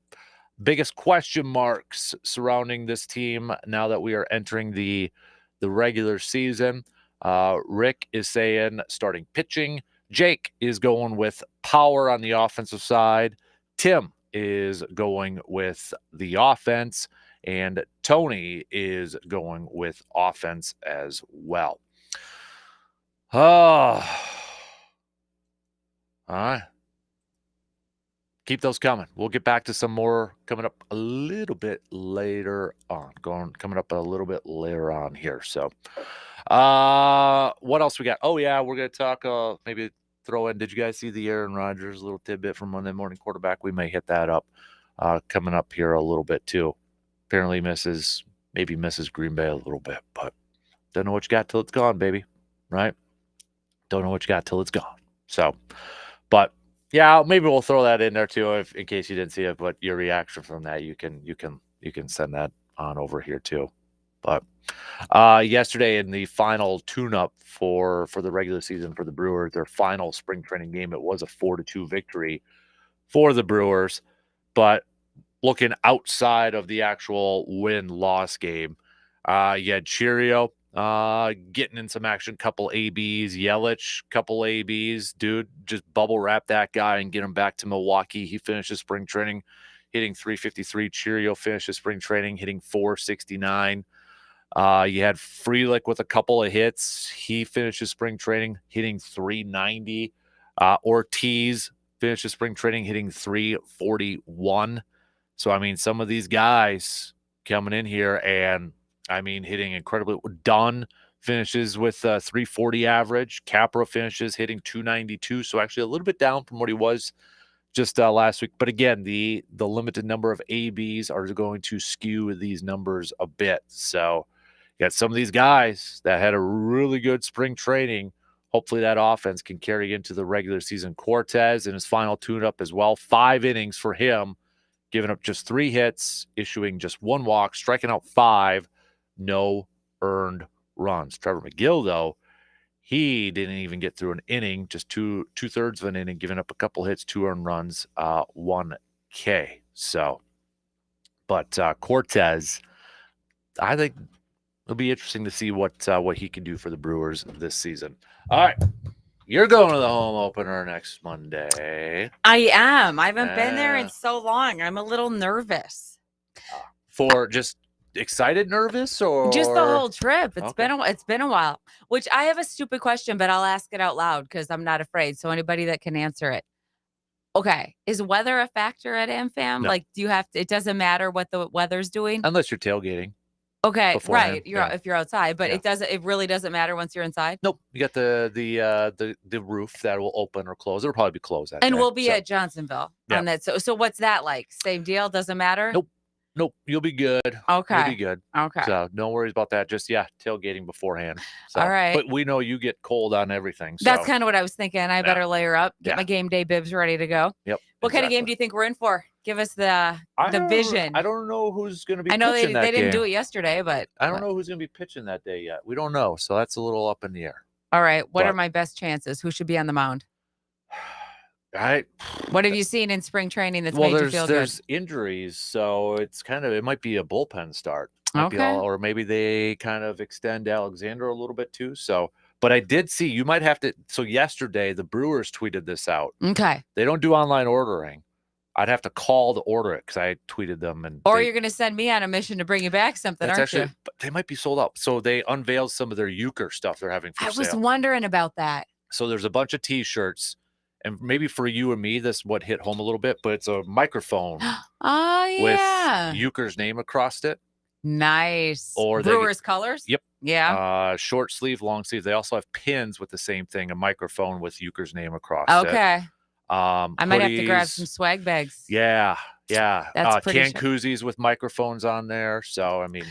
Biggest question marks surrounding this team now that we are entering the regular season. Rick is saying starting pitching. Jake is going with power on the offensive side. Tim is going with the offense. And Tony is going with offense as well. All right. Keep those coming. We'll get back to some more coming up a little bit later on. Coming up a little bit later on here. So, what else we got? Oh yeah, we're gonna talk. Maybe throw in. Did you guys see the Aaron Rodgers little tidbit from Monday Morning Quarterback? We may hit that up coming up here a little bit too. Apparently misses Green Bay a little bit, but don't know what you got till it's gone, baby. Right? Don't know what you got till it's gone. So, but. Yeah, maybe we'll throw that in there too, in case you didn't see it. But your reaction from that, you can send that on over here too. But yesterday in the final tune-up for the regular season for the Brewers, their final spring training game, it was a 4-2 victory for the Brewers. But looking outside of the actual win-loss game, you had Cheerio getting in some action, couple ABs, Yelich, couple ABs, dude, just bubble wrap that guy and get him back to Milwaukee. He finishes spring training hitting 353. Cheerio finishes spring training hitting 469. You had Frelick with a couple of hits. He finishes spring training hitting 390. Ortiz finishes spring training hitting 341. So, I mean, some of these guys coming in here and, I mean, hitting incredibly. Dunn finishes with a 340 average. Capra finishes hitting 292. So, actually, a little bit down from what he was just last week. But again, the limited number of ABs are going to skew these numbers a bit. So, you got some of these guys that had a really good spring training. Hopefully that offense can carry into the regular season. Cortez in his final tune-up as well. 5 innings for him, giving up just 3 hits, issuing just 1 walk, striking out 5, no earned runs. Trevor McGill, though, he didn't even get through an inning, just two-thirds of an inning, giving up a couple hits, 2 earned runs, 1 K. So, but Cortez, I think it'll be interesting to see what he can do for the Brewers this season. All right. You're going to the home opener next Monday. I am. I haven't been there in so long. I'm a little nervous. For just excited, nervous, or just the whole trip? It's been a while. Which I have a stupid question, but I'll ask it out loud because I'm not afraid. So anybody that can answer it. Okay, is weather a factor at AmFam? No. Like, do you have to? It doesn't matter what the weather's doing, unless you're tailgating. Okay, beforehand. right. If you're outside, but it really doesn't matter once you're inside. Nope. You got the roof that will open or close. It'll probably be closed that and day. we'll be at Johnsonville on that. So what's that like? Same deal? Doesn't matter? Nope. You'll be good. Okay. You'll be good. Okay. So no worries about that. Just tailgating beforehand. So, all right. But we know you get cold on everything. So. That's kind of what I was thinking. I better layer up, get my game day bibs ready to go. Yep. What kind of game do you think we're in for? Give us the vision. I don't know who's going to be pitching that game. I know they didn't do it yesterday, but I don't know who's going to be pitching that day yet. We don't know. So that's a little up in the air. All right. What are my best chances? Who should be on the mound? What have you seen in spring training that's made you feel good? There's injuries, so it's it might be a bullpen start. Or maybe they kind of extend Alexander a little bit too. So, but I did see you might have to. So yesterday, the Brewers tweeted this out. Okay. They don't do online ordering. I'd have to call to order it because I tweeted them. You're going to send me on a mission to bring you back something, aren't you? But they might be sold out. So they unveiled some of their euchre stuff they're having for sale. I was wondering about that. So there's a bunch of T-shirts. And maybe for you and me, this what hit home a little bit, but it's a microphone. With Euchre's name across it. Nice. Or Brewers colors? Yep. Yeah. Short sleeve, long sleeve. They also have pins with the same thing, a microphone with Euchre's name across it. Okay. I might have to grab some swag bags. Yeah. That's pretty koozies with microphones on there. So, I mean,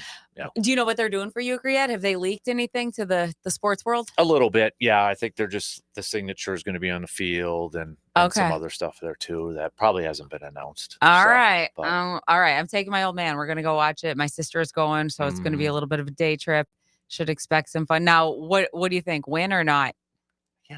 Do you know what they're doing for Euchre yet? Have they leaked anything to the sports world? A little bit. Yeah. I think they're just, the signature is going to be on the field and some other stuff there too that probably hasn't been announced. All right. I'm taking my old man. We're going to go watch it. My sister is going, so it's going to be a little bit of a day trip. Should expect some fun. Now, what do you think? Win or not?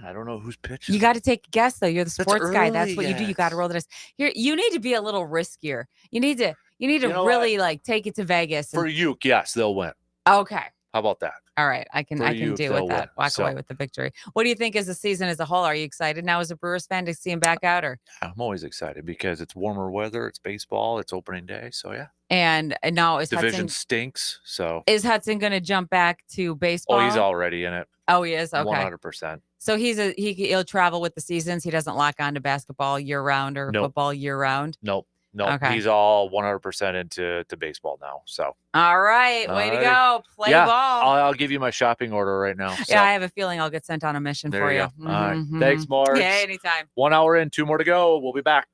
I don't know who's pitching. You got to take a guess, though. You're the sports guy. That's what you do. You got to roll the dice. You need to be a little riskier. You need to really take it to Vegas. For Uke, yes, they'll win. Okay. How about that? All right. I can deal with that. Walk away with the victory. What do you think is the season as a whole? Are you excited now as a Brewers fan to see him back out? Or I'm always excited because it's warmer weather, it's baseball, it's opening day. So yeah. And now is division stinks. So is Hudson going to jump back to baseball? Oh, he's already in it. Oh, he is. Okay. 100%. So he'll travel with the seasons. He doesn't lock on to basketball year round or football year round. Nope. Okay. He's all 100% into baseball now. So all right, way to go, play ball. I'll give you my shopping order right now. So. Yeah, I have a feeling I'll get sent on a mission for you. All right, thanks, Mark. Yeah, anytime. 1 hour in, 2 more to go. We'll be back.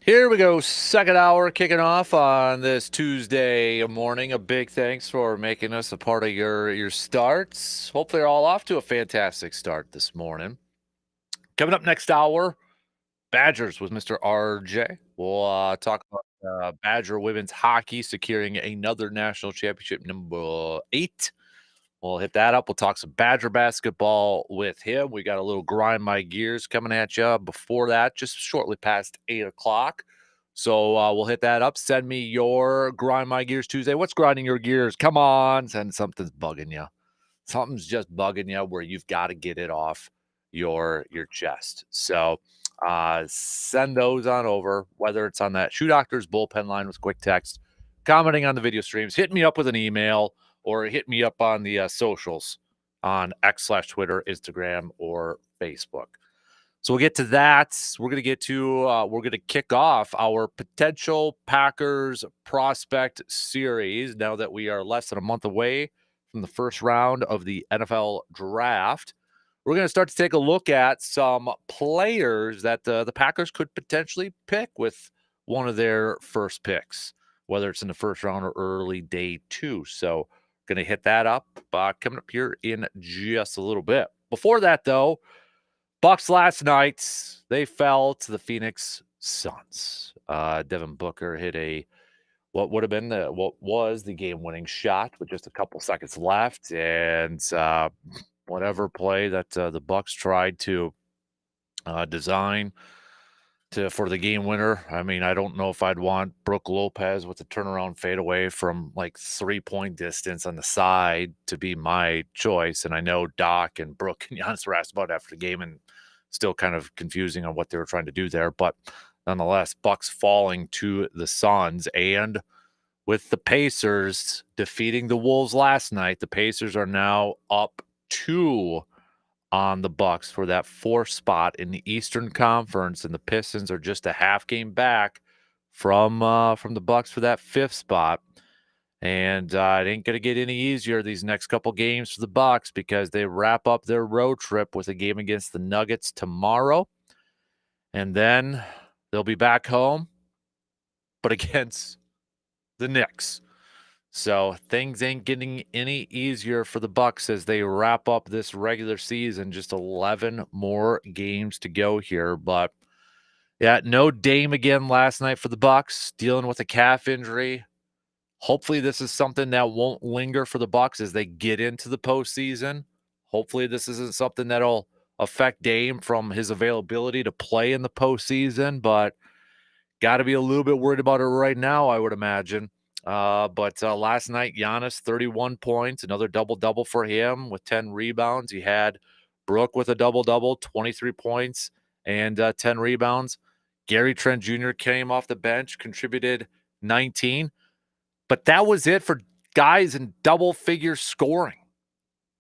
Here we go, second hour kicking off on this Tuesday morning. A big thanks for making us a part of your starts. Hopefully you're all off to a fantastic start this morning. Coming up next hour, Badgers with Mr. RJ. We'll talk about Badger women's hockey securing another national championship, number 8. We'll hit that up. We'll talk some Badger basketball with him. We got a little grind my gears coming at you before that, just shortly past 8 o'clock. So we'll hit that up. Send me your grind my gears Tuesday. What's grinding your gears? Come on, send something's bugging you. Something's just bugging you where you've got to get it off your chest. So send those on over, whether it's on that Shoe Doctors bullpen line with quick text, commenting on the video streams, hit me up with an email, or hit me up on the socials on X/Twitter, Instagram, or Facebook. So we'll get to that. We're going to kick off our potential Packers prospect series now that we are less than a month away from the first round of the NFL draft. We're going to start to take a look at some players that the Packers could potentially pick with one of their first picks, whether it's in the first round or early day 2. So going to hit that up coming up here in just a little bit. Before that, though, Bucks last night, they fell to the Phoenix Suns. Devin Booker hit what was the game-winning shot with just a couple seconds left, and whatever play that the Bucks tried to design for the game winner. I mean, I don't know if I'd want Brook Lopez with a turnaround fadeaway from like 3-point distance on the side to be my choice. And I know Doc and Brook and Giannis were asked about it after the game, and still kind of confusing on what they were trying to do there. But nonetheless, Bucks falling to the Suns, and with the Pacers defeating the Wolves last night, the Pacers are now up 2 on the Bucks for that 4th spot in the Eastern Conference, and the Pistons are just a half game back from the Bucks for that 5th spot. And it ain't going to get any easier these next couple games for the Bucks, because they wrap up their road trip with a game against the Nuggets tomorrow, and then they'll be back home, but against the Knicks. So things ain't getting any easier for the Bucks as they wrap up this regular season. Just 11 more games to go here. But yeah, no Dame again last night for the Bucks, dealing with a calf injury. Hopefully this is something that won't linger for the Bucks as they get into the postseason. Hopefully this isn't something that'll affect Dame from his availability to play in the postseason, but got to be a little bit worried about it right now, I would imagine. But last night, Giannis, 31 points, another double-double for him with 10 rebounds. He had Brook with a double-double, 23 points and 10 rebounds. Gary Trent Jr. came off the bench, contributed 19. But that was it for guys in double-figure scoring.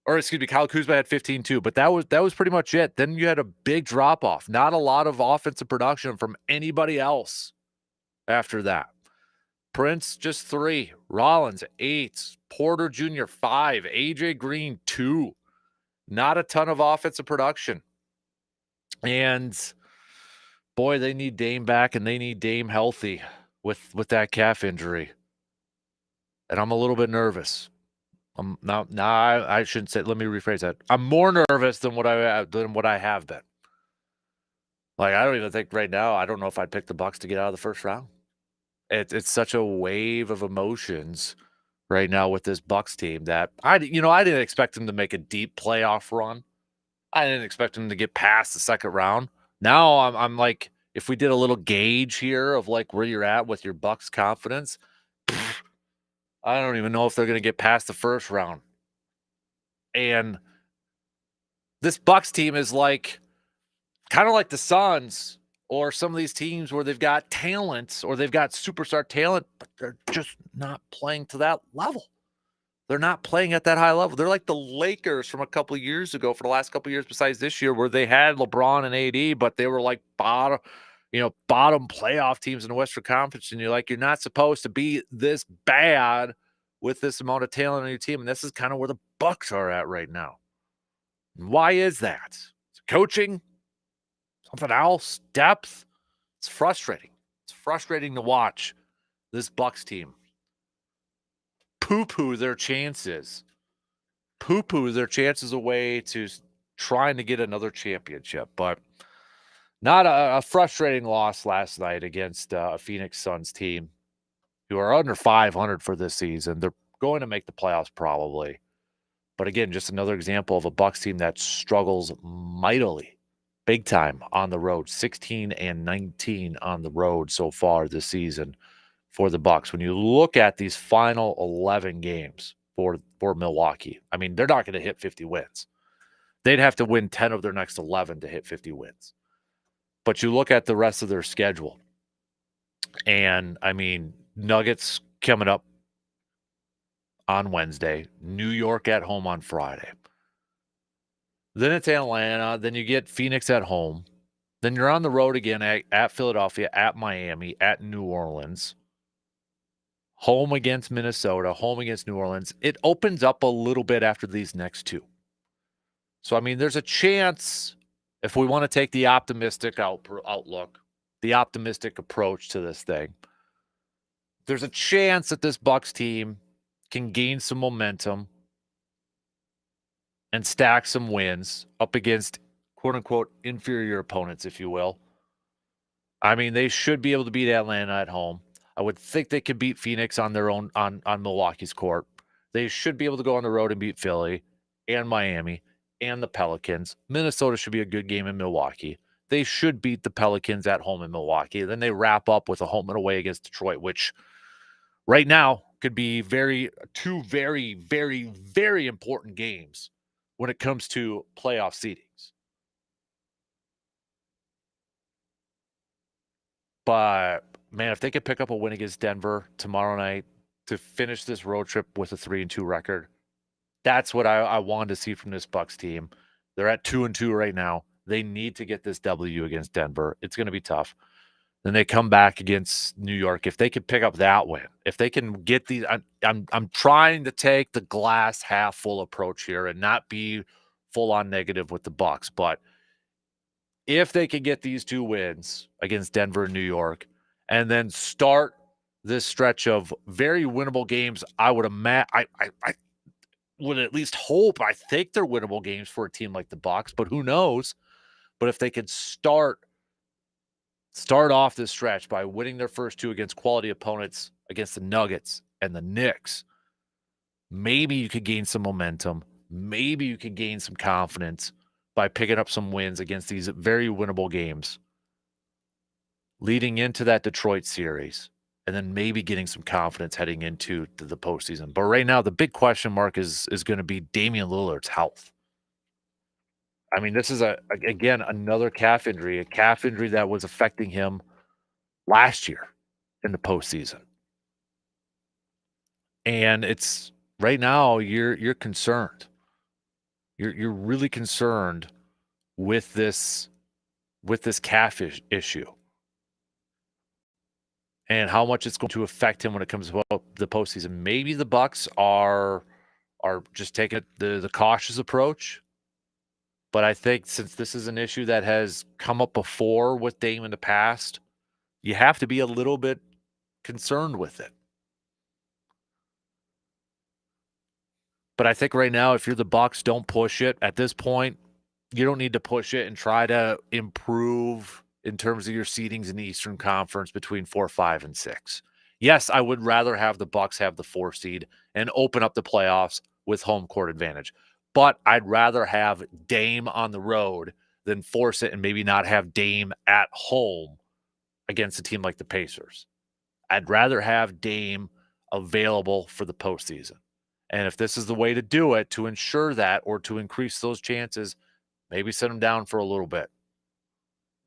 Or excuse me, Kyle Kuzma had 15 too, but that was pretty much it. Then you had a big drop-off. Not a lot of offensive production from anybody else after that. Prince, just 3. Rollins, 8. Porter Jr., 5. AJ Green, 2. Not a ton of offensive production. And boy, they need Dame back, and they need Dame healthy with that calf injury. And I'm a little bit nervous. I shouldn't say. Let me rephrase that. I'm more nervous than what I have been. Like, I don't even think right now. I don't know if I'd pick the Bucks to get out of the first round. It's such a wave of emotions right now with this Bucks team that I didn't expect them to make a deep playoff run. I didn't expect them to get past the second round. Now I'm like, if we did a little gauge here of like where you're at with your Bucks confidence, I don't even know if they're going to get past the first round. And this Bucks team is like kind of like the Suns or some of these teams where they've got talent or they've got superstar talent, but they're just not playing to that level. They're not playing at that high level. They're like the Lakers from a couple of years ago, for the last couple of years besides this year, where they had LeBron and AD, but they were like bottom playoff teams in the Western Conference. And you're not supposed to be this bad with this amount of talent on your team. And this is kind of where the Bucks are at right now. Why is that? Coaching? Something else? Depth? It's frustrating. It's frustrating to watch this Bucks team poo-poo their chances. Poo-poo their chances away to trying to get another championship. But not a frustrating loss last night against a Phoenix Suns team who are under 500 for this season. They're going to make the playoffs probably. But again, just another example of a Bucks team that struggles mightily, big time on the road. 16-19 on the road so far this season for the Bucks. When you look at these final 11 games for Milwaukee, I mean, they're not going to hit 50 wins. They'd have to win 10 of their next 11 to hit 50 wins. But you look at the rest of their schedule, and I mean, Nuggets coming up on Wednesday, New York at home on Friday. Then it's Atlanta. Then you get Phoenix at home. Then you're on the road again at Philadelphia, at Miami, at New Orleans. Home against Minnesota, home against New Orleans. It opens up a little bit after these next two. So, I mean, there's a chance, if we want to take the optimistic outlook, the optimistic approach to this thing, there's a chance that this Bucks team can gain some momentum and stack some wins up against quote-unquote inferior opponents, if you will. I mean, they should be able to beat Atlanta at home. I would think they could beat Phoenix on their own on Milwaukee's court. They should be able to go on the road and beat Philly and Miami and the Pelicans. Minnesota should be a good game in Milwaukee. They should beat the Pelicans at home in Milwaukee. Then they wrap up with a home and away against Detroit, which right now could be two very, very, very important games when it comes to playoff seedings. But, man, if they could pick up a win against Denver tomorrow night to finish this road trip with a 3-2 record, that's what I wanted to see from this Bucks team. They're at 2-2 right now. They need to get this W against Denver. It's going to be tough. Then they come back against New York. If they can pick up that win, if they can get these, I'm trying to take the glass half full approach here and not be full on negative with the Bucks. But if they can get these two wins against Denver and New York, and then start this stretch of very winnable games, I would imagine, I would at least hope, I think they're winnable games for a team like the Bucks, but who knows? But if they could start off this stretch by winning their first two against quality opponents, against the Nuggets and the Knicks, maybe you could gain some momentum. Maybe you could gain some confidence by picking up some wins against these very winnable games leading into that Detroit series, and then maybe getting some confidence heading into the postseason. But right now, the big question mark is going to be Damian Lillard's health. I mean, this is, again, another calf injury, a calf injury that was affecting him last year in the postseason. And it's right now you're concerned. You're really concerned with this calf issue and how much it's going to affect him when it comes to the postseason. Maybe the Bucks are just taking the cautious approach. But I think since this is an issue that has come up before with Dame in the past, you have to be a little bit concerned with it. But I think right now, if you're the Bucks, don't push it. At this point, you don't need to push it and try to improve in terms of your seedings in the Eastern Conference between 4, 5, and 6. Yes, I would rather have the Bucks have the 4 seed and open up the playoffs with home court advantage. But I'd rather have Dame on the road than force it and maybe not have Dame at home against a team like the Pacers. I'd rather have Dame available for the postseason. And if this is the way to do it, to ensure that or to increase those chances, maybe set him down for a little bit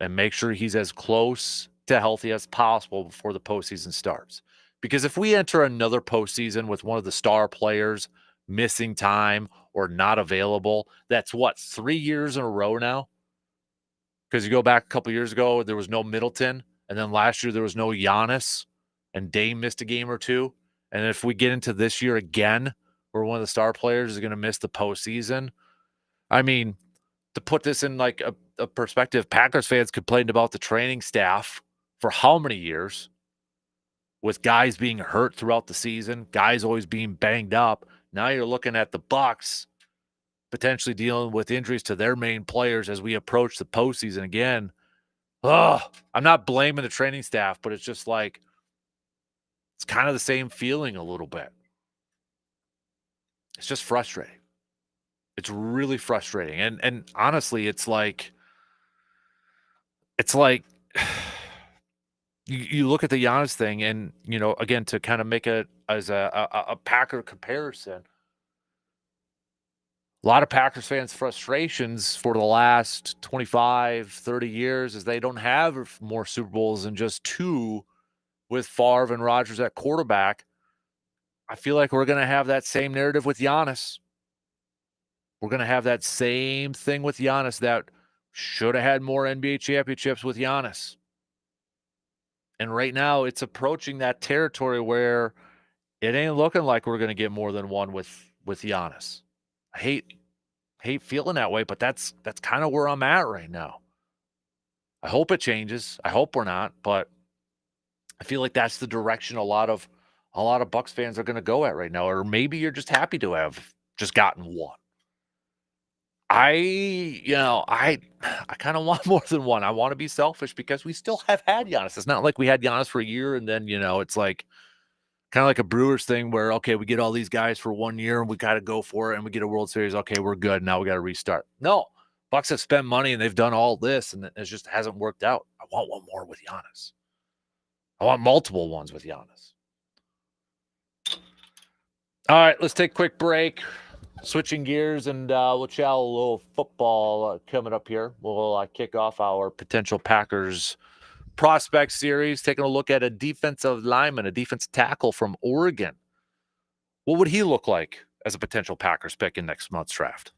and make sure he's as close to healthy as possible before the postseason starts. Because if we enter another postseason with one of the star players missing time or not available, that's 3 years in a row now? Because you go back a couple years ago, there was no Middleton, and then last year there was no Giannis, and Dame missed a game or two. And if we get into this year again, where one of the star players is going to miss the postseason, I mean, to put this in like a perspective, Packers fans complained about the training staff for how many years with guys being hurt throughout the season, guys always being banged up. Now you're looking at the Bucks potentially dealing with injuries to their main players as we approach the postseason again. Oh, I'm not blaming the training staff, but it's just like it's kind of the same feeling a little bit. It's just frustrating. It's really frustrating. And honestly, it's like you look at the Giannis thing and, again, to kind of make it as a Packer comparison, a lot of Packers fans' frustrations for the last 25, 30 years is they don't have more Super Bowls than just 2 with Favre and Rodgers at quarterback. I feel like we're going to have that same narrative with Giannis. We're going to have that same thing with Giannis that should have had more NBA championships with Giannis. And right now it's approaching that territory where it ain't looking like we're going to get more than one with Giannis. I hate feeling that way, but that's kind of where I'm at right now. I hope it changes. I hope we're not, but I feel like that's the direction a lot of Bucks fans are going to go at right now. Or maybe you're just happy to have just gotten one. I kind of want more than one. I want to be selfish because we still have had Giannis. It's not like we had Giannis for a year and then, it's like kind of like a Brewers thing where, okay, we get all these guys for 1 year and we got to go for it and we get a World Series. Okay, we're good. Now we got to restart. No, Bucks have spent money and they've done all this and it just hasn't worked out. I want one more with Giannis. I want multiple ones with Giannis. All right, let's take a quick break. Switching gears, and we'll chat a little football coming up here. We'll kick off our potential Packers prospect series, taking a look at a defensive lineman, a defensive tackle from Oregon. What would he look like as a potential Packers pick in next month's draft?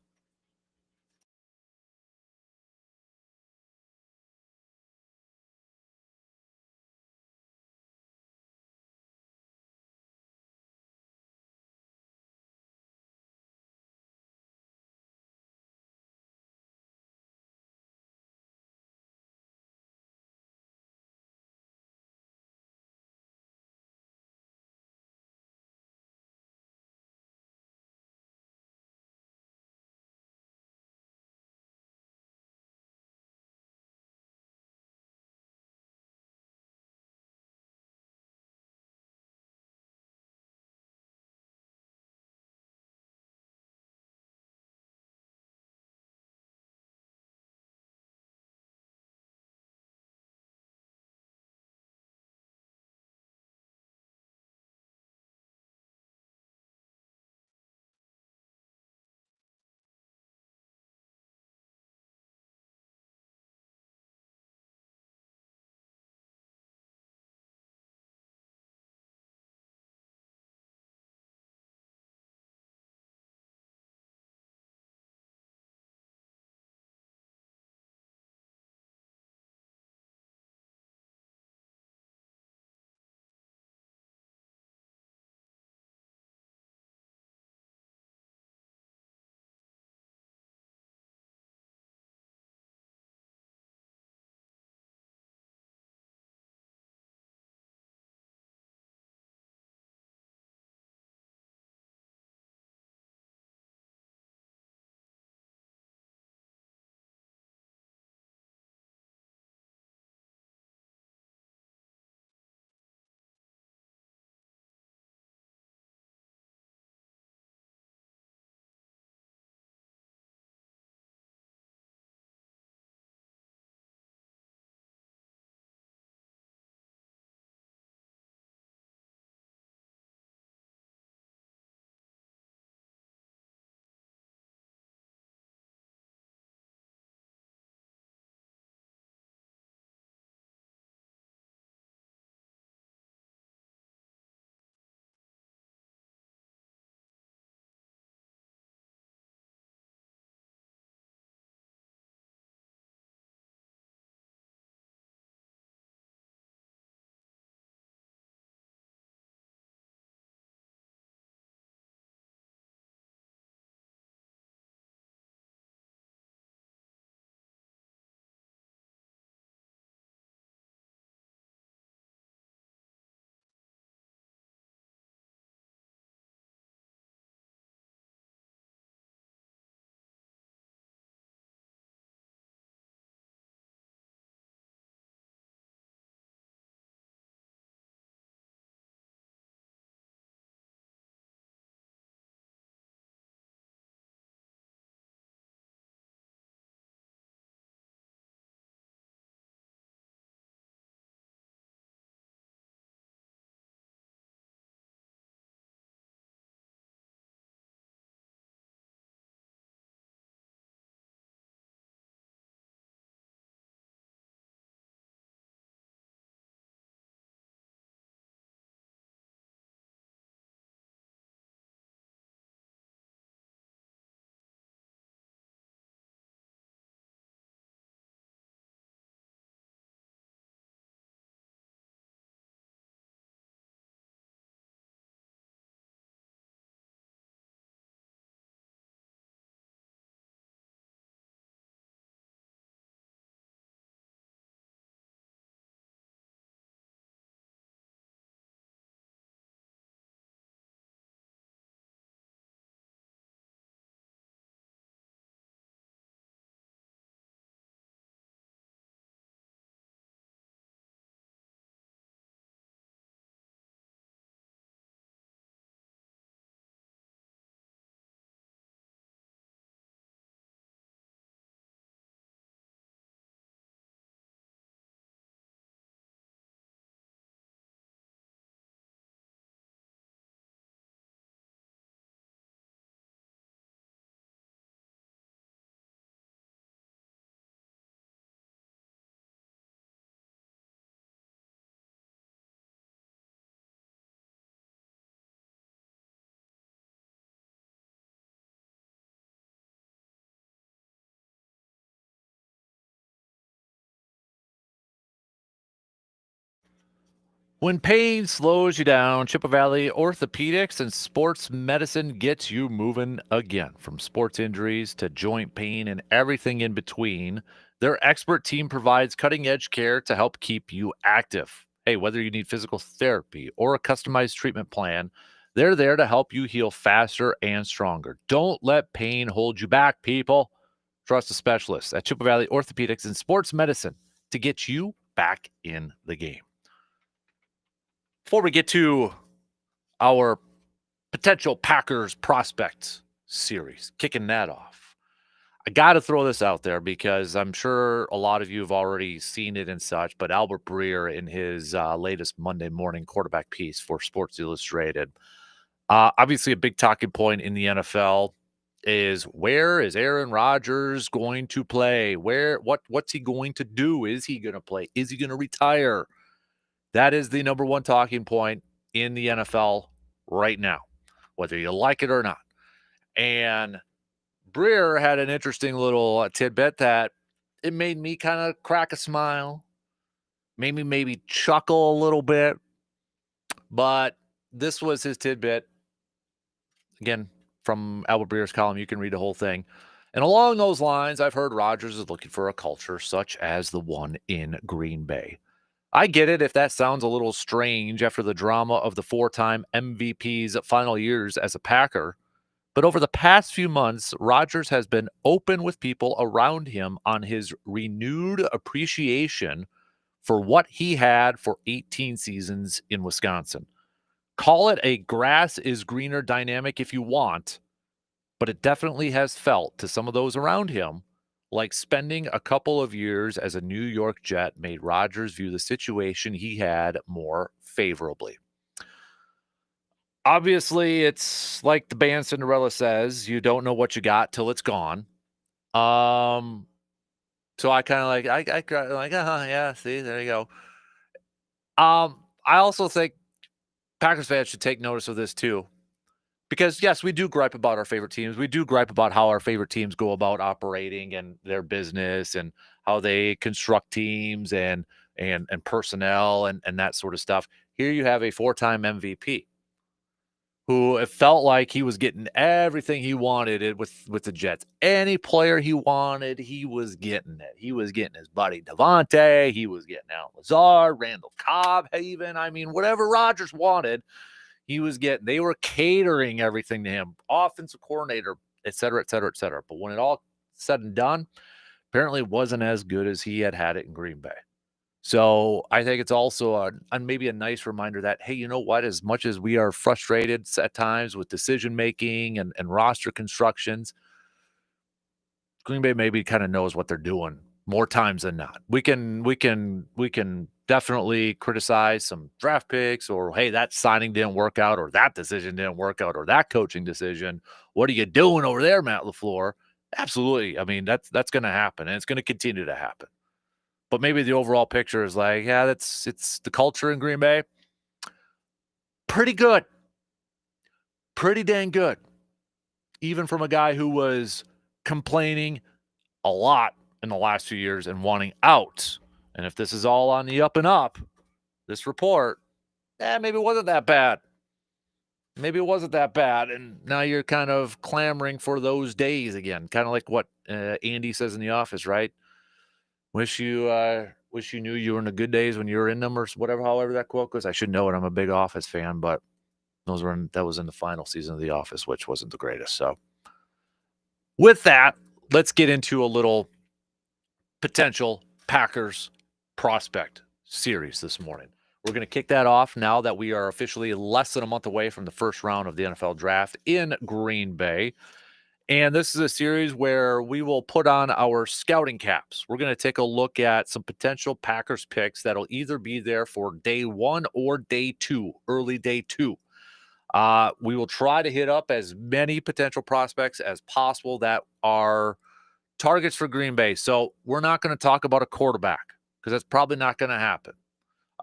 When pain slows you down, Chippewa Valley Orthopedics and Sports Medicine gets you moving again. From sports injuries to joint pain and everything in between, their expert team provides cutting-edge care to help keep you active. Hey, whether you need physical therapy or a customized treatment plan, they're there to help you heal faster and stronger. Don't let pain hold you back, people. Trust a specialist at Chippewa Valley Orthopedics and Sports Medicine to get you back in the game. Before we get to our potential Packers prospect series, kicking that off, I got to throw this out there because I'm sure a lot of you have already seen it and such, but Albert Breer in his latest Monday morning quarterback piece for Sports Illustrated, obviously a big talking point in the NFL is where is Aaron Rodgers going to play? What's he going to do? Is he going to play? Is he going to retire? That is the number one talking point in the NFL right now, whether you like it or not. And Breer had an interesting little tidbit that it made me kind of crack a smile, made me maybe chuckle a little bit. But this was his tidbit. Again, from Albert Breer's column, you can read the whole thing. And along those lines, I've heard Rodgers is looking for a culture such as the one in Green Bay. I get it if that sounds a little strange after the drama of the four-time MVP's final years as a Packer, but over the past few months, Rodgers has been open with people around him on his renewed appreciation for what he had for 18 seasons in Wisconsin. Call it a grass is greener dynamic if you want, but it definitely has felt to some of those around him like spending a couple of years as a New York Jet made Rodgers view the situation he had more favorably. Obviously, it's like the band Cinderella says, you don't know what you got till it's gone. So I kind of like, yeah, see, there you go. I also think Packers fans should take notice of this too. Because, yes, we do gripe about our favorite teams. We do gripe about how our favorite teams go about operating and their business and how they construct teams and personnel and that sort of stuff. Here you have a four-time MVP who it felt like he was getting everything he wanted with the Jets. Any player he wanted, he was getting it. He was getting his buddy Devontae. He was getting Allen Lazard, Randall Cobb, even. I mean, whatever Rodgers wanted, he was getting. They were catering everything to him, offensive coordinator, et cetera, et cetera, et cetera. But when it all said and done, apparently it wasn't as good as he had it in Green Bay. So I think it's also maybe a nice reminder that, hey, you know what? As much as we are frustrated at times with decision making and roster constructions, Green Bay maybe kind of knows what they're doing more times than not. We can definitely criticize some draft picks or, hey, that signing didn't work out or that decision didn't work out or that coaching decision. What are you doing over there, Matt LaFleur? Absolutely. I mean, that's going to happen and it's going to continue to happen. But maybe the overall picture is like, yeah, it's the culture in Green Bay. Pretty good. Pretty dang good. Even from a guy who was complaining a lot in the last few years and wanting out. And if this is all on the up and up, this report, maybe it wasn't that bad. Maybe it wasn't that bad. And now you're kind of clamoring for those days again. Kind of like what Andy says in The Office, right? Wish you knew you were in the good days when you were in them or whatever, however that quote goes. I should know it. I'm a big Office fan, but that was in the final season of The Office, which wasn't the greatest. So with that, let's get into a little potential Packers prospect series this morning. We're going to kick that off now that we are officially less than a month away from the first round of the NFL draft in Green Bay. And this is a series where we will put on our scouting caps. We're going to take a look at some potential Packers picks that'll either be there for day one or day two, early day two. We will try to hit up as many potential prospects as possible that are targets for Green Bay. So we're not going to talk about a quarterback because that's probably not going to happen.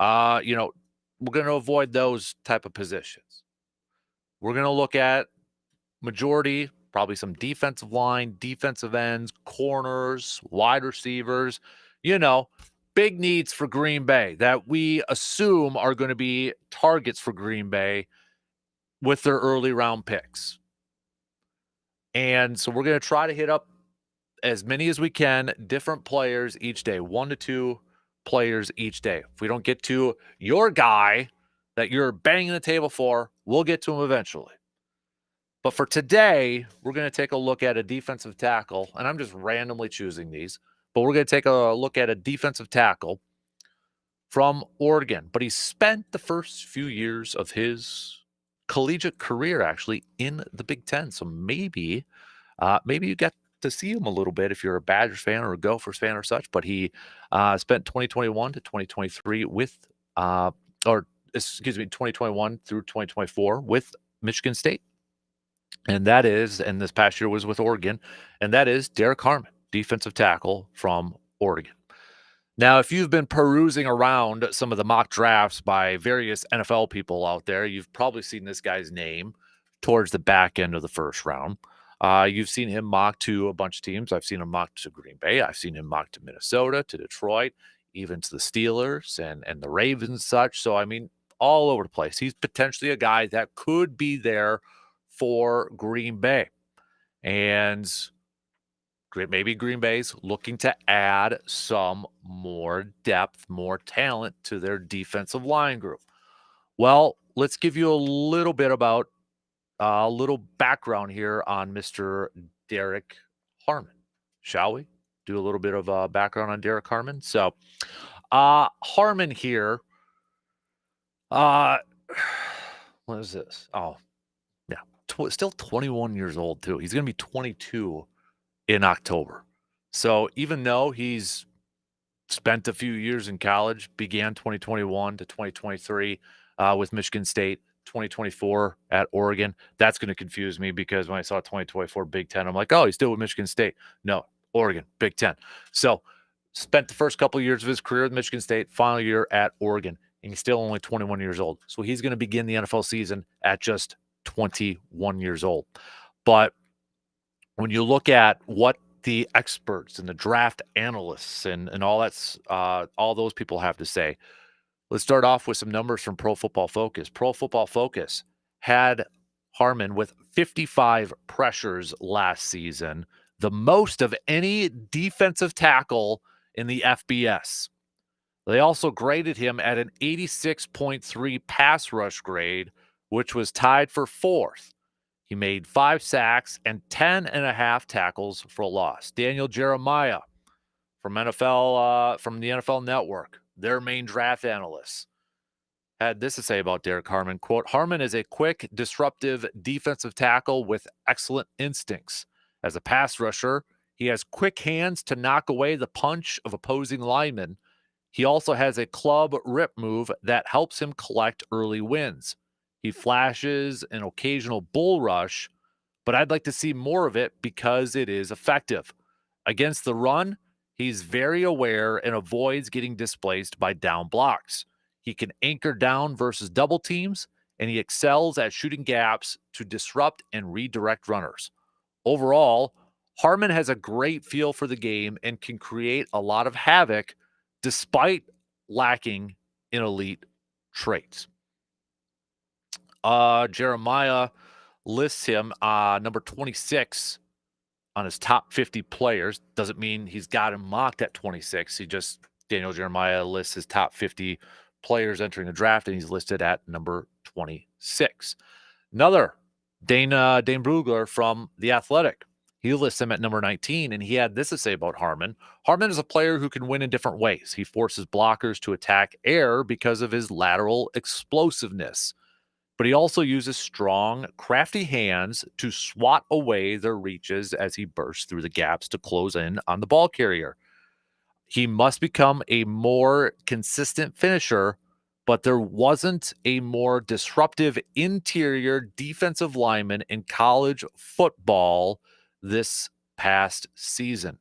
We're going to avoid those type of positions. We're going to look at majority, probably some defensive line, defensive ends, corners, wide receivers, big needs for Green Bay that we assume are going to be targets for Green Bay with their early round picks. And so we're going to try to hit up as many as we can, different players each day, 1 to 2 players each day. If we don't get to your guy that you're banging the table for, we'll get to him eventually. But for today, we're going to take a look at a defensive tackle, and I'm just randomly choosing these, but we're going to take a look at a defensive tackle from Oregon. But he spent the first few years of his collegiate career actually in the Big Ten. So maybe you get to see him a little bit if you're a Badgers fan or a Gophers fan or such. But he spent 2021 to 2023 with, 2021 through 2024 with Michigan State. And this past year was with Oregon, and that is Derek Harmon, defensive tackle from Oregon. Now, if you've been perusing around some of the mock drafts by various NFL people out there, you've probably seen this guy's name towards the back end of the first round. You've seen him mocked to a bunch of teams. I've seen him mocked to Green Bay. I've seen him mocked to Minnesota, to Detroit, even to the Steelers and the Ravens and such. So, I mean, all over the place. He's potentially a guy that could be there for Green Bay. And maybe Green Bay's looking to add some more depth, more talent to their defensive line group. Well, let's give you a little bit about a little background here on Mr. Derek Harmon, shall we? Do a little bit of background on Derek Harmon. So, Harmon here, what is this? Oh, yeah, still 21 years old, too. He's going to be 22 in October. So even though he's spent a few years in college, began 2021 to 2023 with Michigan State, 2024 at Oregon, that's going to confuse me because when I saw 2024 Big Ten, I'm like, oh, he's still with Michigan State. No, Oregon, Big Ten. So spent the first couple of years of his career at Michigan State, final year at Oregon, and he's still only 21 years old. So he's going to begin the NFL season at just 21 years old. But when you look at what the experts and the draft analysts and all that's all those people have to say, let's start off with some numbers from Pro Football Focus. Pro Football Focus had Harmon with 55 pressures last season, the most of any defensive tackle in the FBS. They also graded him at an 86.3 pass rush grade, which was tied for fourth. He made 5 sacks and 10.5 tackles for a loss. Daniel Jeremiah from the NFL Network, their main draft analyst, had this to say about Derek Harmon. Quote, Harmon is a quick, disruptive defensive tackle with excellent instincts. As a pass rusher, he has quick hands to knock away the punch of opposing linemen. He also has a club rip move that helps him collect early wins. He flashes an occasional bull rush, but I'd like to see more of it because it is effective. Against the run, he's very aware and avoids getting displaced by down blocks. He can anchor down versus double teams, and he excels at shooting gaps to disrupt and redirect runners. Overall, Harmon has a great feel for the game and can create a lot of havoc despite lacking in elite traits. Jeremiah lists him number 26 on his top 50 players. Doesn't mean he's got him mocked at 26. Daniel Jeremiah lists his top 50 players entering the draft, and he's listed at number 26. Another, Dane Brugler from The Athletic. He lists him at number 19, and he had this to say about Harmon. Harmon is a player who can win in different ways. He forces blockers to attack air because of his lateral explosiveness. But he also uses strong, crafty hands to swat away their reaches as he bursts through the gaps to close in on the ball carrier. He must become a more consistent finisher, but there wasn't a more disruptive interior defensive lineman in college football this past season.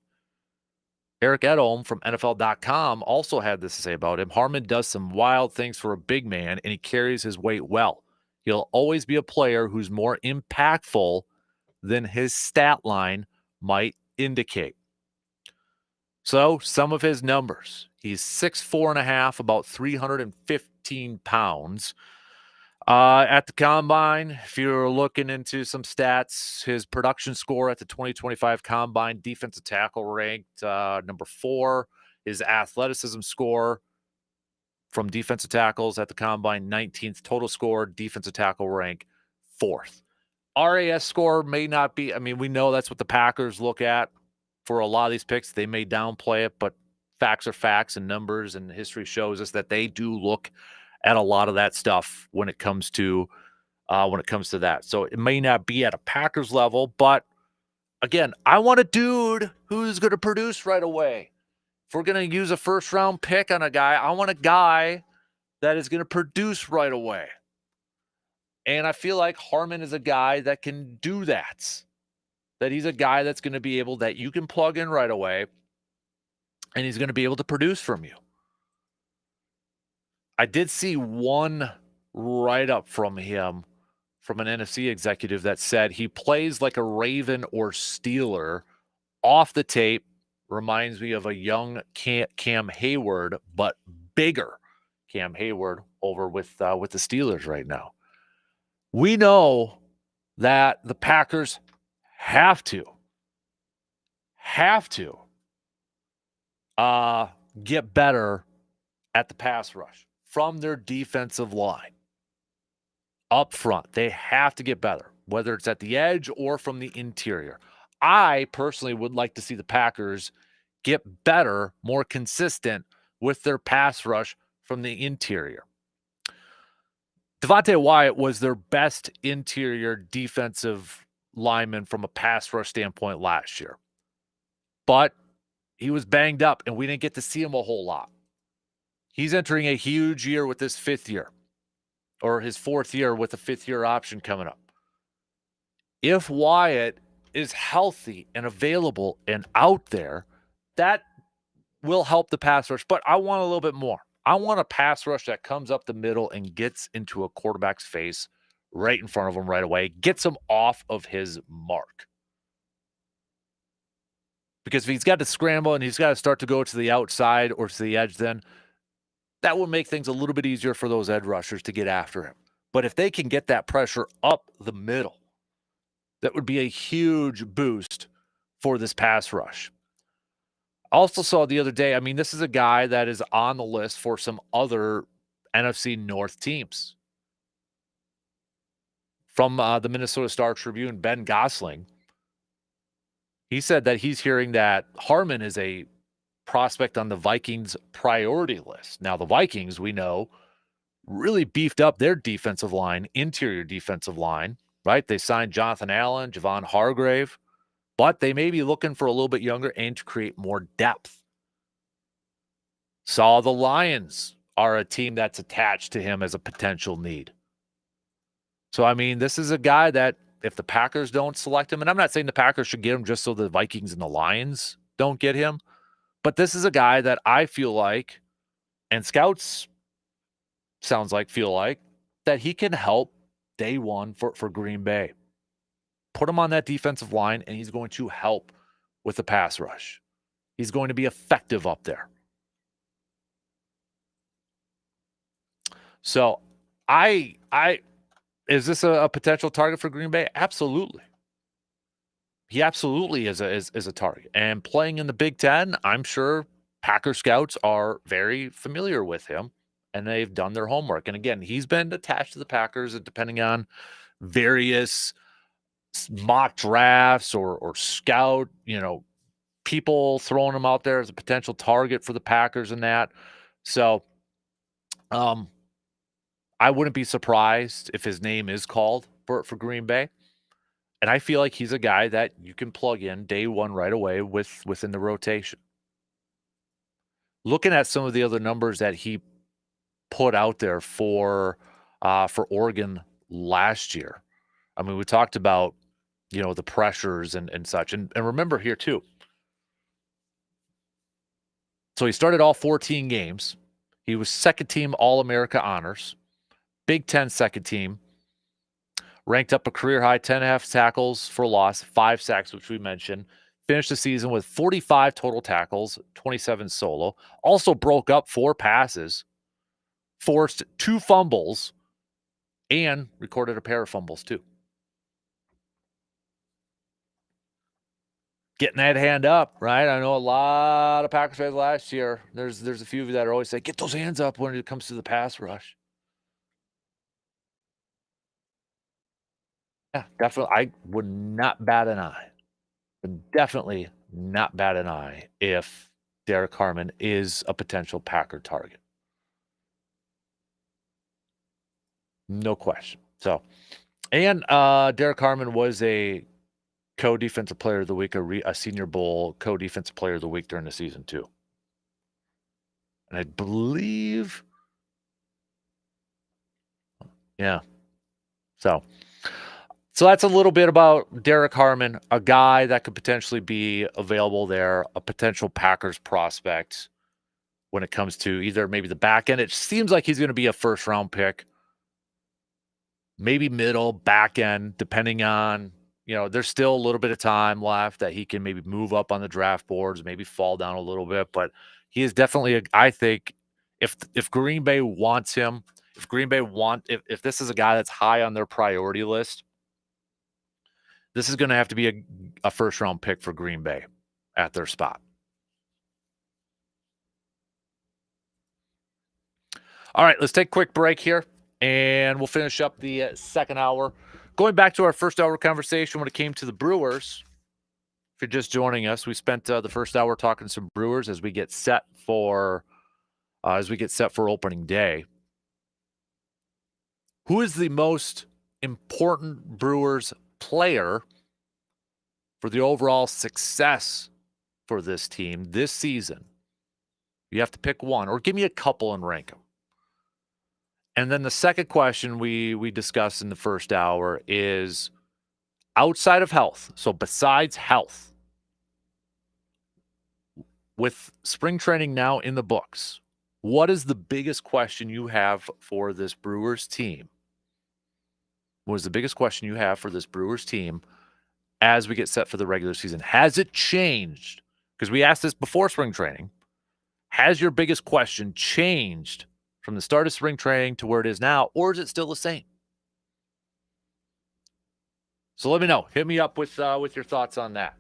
Eric Edholm from NFL.com also had this to say about him. Harmon does some wild things for a big man, and he carries his weight well. He'll always be a player who's more impactful than his stat line might indicate. So, some of his numbers. He's 6'4.5", about 315 pounds. At the combine, if you're looking into some stats, his production score at the 2025 combine, defensive tackle ranked number 4. His athleticism score from defensive tackles at the combine, 19th. Total score, defensive tackle rank 4th. RAS score may not be, I mean, we know that's what the Packers look at for a lot of these picks. They may downplay it, but facts are facts, and numbers and history shows us that they do look at a lot of that stuff when it comes to that. So it may not be at a Packers level, but again, I want a dude who's going to produce right away. If we're going to use a first round pick on a guy, I want a guy that is going to produce right away. And I feel like Harmon is a guy that can do that. That he's a guy that's going to be able, that you can plug in right away, and he's going to be able to produce from you. I did see one write-up from him, from an NFC executive, that said he plays like a Raven or Steeler. Off the tape, reminds me of a young Cam Hayward, but bigger Cam Hayward over with the Steelers right now. We know that the Packers have to get better at the pass rush from their defensive line. Up front, they have to get better, whether it's at the edge or from the interior. I personally would like to see the Packers get better, more consistent with their pass rush from the interior. Devontae Wyatt was their best interior defensive lineman from a pass rush standpoint last year. But he was banged up, and we didn't get to see him a whole lot. He's entering a huge year with this 5th year, or his 4th year with a 5th-year option coming up. If Wyatt is healthy and available and out there, that will help the pass rush. But I want a little bit more. I want a pass rush that comes up the middle and gets into a quarterback's face right in front of him right away, gets him off of his mark. Because if he's got to scramble and he's got to start to go to the outside or to the edge, then that will make things a little bit easier for those edge rushers to get after him. But if they can get that pressure up the middle, that would be a huge boost for this pass rush. I also saw the other day, I mean, this is a guy that is on the list for some other NFC North teams. From the Minnesota Star Tribune, Ben Gosling, he said that he's hearing that Harmon is a prospect on the Vikings priority list. Now, the Vikings, we know, really beefed up their defensive line, interior defensive line, right? They signed Jonathan Allen, Javon Hargrave, but they may be looking for a little bit younger and to create more depth. Saw the Lions are a team that's attached to him as a potential need. So, I mean, this is a guy that if the Packers don't select him, and I'm not saying the Packers should get him just so the Vikings and the Lions don't get him, but this is a guy that I feel like, and scouts sounds like feel like, that he can help day one for Green Bay. Put him on that defensive line, and he's going to help with the pass rush. He's going to be effective up there. So, is this a potential target for Green Bay? Absolutely. He absolutely is a target. And playing in the Big Ten, I'm sure Packer scouts are very familiar with him, and they've done their homework. And again, he's been attached to the Packers, and depending on various mock drafts or scout, people throwing him out there as a potential target for the Packers and that. So, I wouldn't be surprised if his name is called for Green Bay. And I feel like he's a guy that you can plug in day one right away within the rotation. Looking at some of the other numbers that he put out there for Oregon last year. I mean, we talked about, the pressures and such. And remember here too. So he started all 14 games. He was second team All-America honors. Big Ten second team. Ranked up a career high 10.5 tackles for loss, 5 sacks, which we mentioned. Finished the season with 45 total tackles, 27 solo. Also broke up 4 passes, forced 2 fumbles, and recorded a pair of fumbles too. Getting that hand up, right? I know a lot of Packers fans last year. There's a few of you that are always saying, get those hands up when it comes to the pass rush. Yeah, definitely. I would not bat an eye. Would definitely not bat an eye if Derek Harmon is a potential Packer target. No question. So, and Derek Harmon was a co-defensive player of the week, a Senior Bowl co-defensive player of the week during the season too. And I believe, yeah. So that's a little bit about Derek Harmon, a guy that could potentially be available there, a potential Packers prospect when it comes to either maybe the back end. It seems like he's going to be a first-round pick, maybe middle, back end, depending on, there's still a little bit of time left that he can maybe move up on the draft boards, maybe fall down a little bit. But he is definitely, I think, if Green Bay wants him, if this is a guy that's high on their priority list, this is going to have to be a first-round pick for Green Bay at their spot. All right, let's take a quick break here, and we'll finish up the second hour. Going back to our first hour conversation when it came to the Brewers, if you're just joining us, we spent the first hour talking some Brewers as we get set for opening day. Who is the most important Brewers player for the overall success for this team this season? You have to pick one, or give me a couple and rank them. And then the second question we discussed in the first hour is outside of health. So besides health, with spring training now in the books, what is the biggest question you have for this Brewers team? What is the biggest question you have for this Brewers team as we get set for the regular season? Has it changed? Because we asked this before spring training. Has your biggest question changed from the start of spring training to where it is now, or is it still the same? So let me know. Hit me up with your thoughts on that.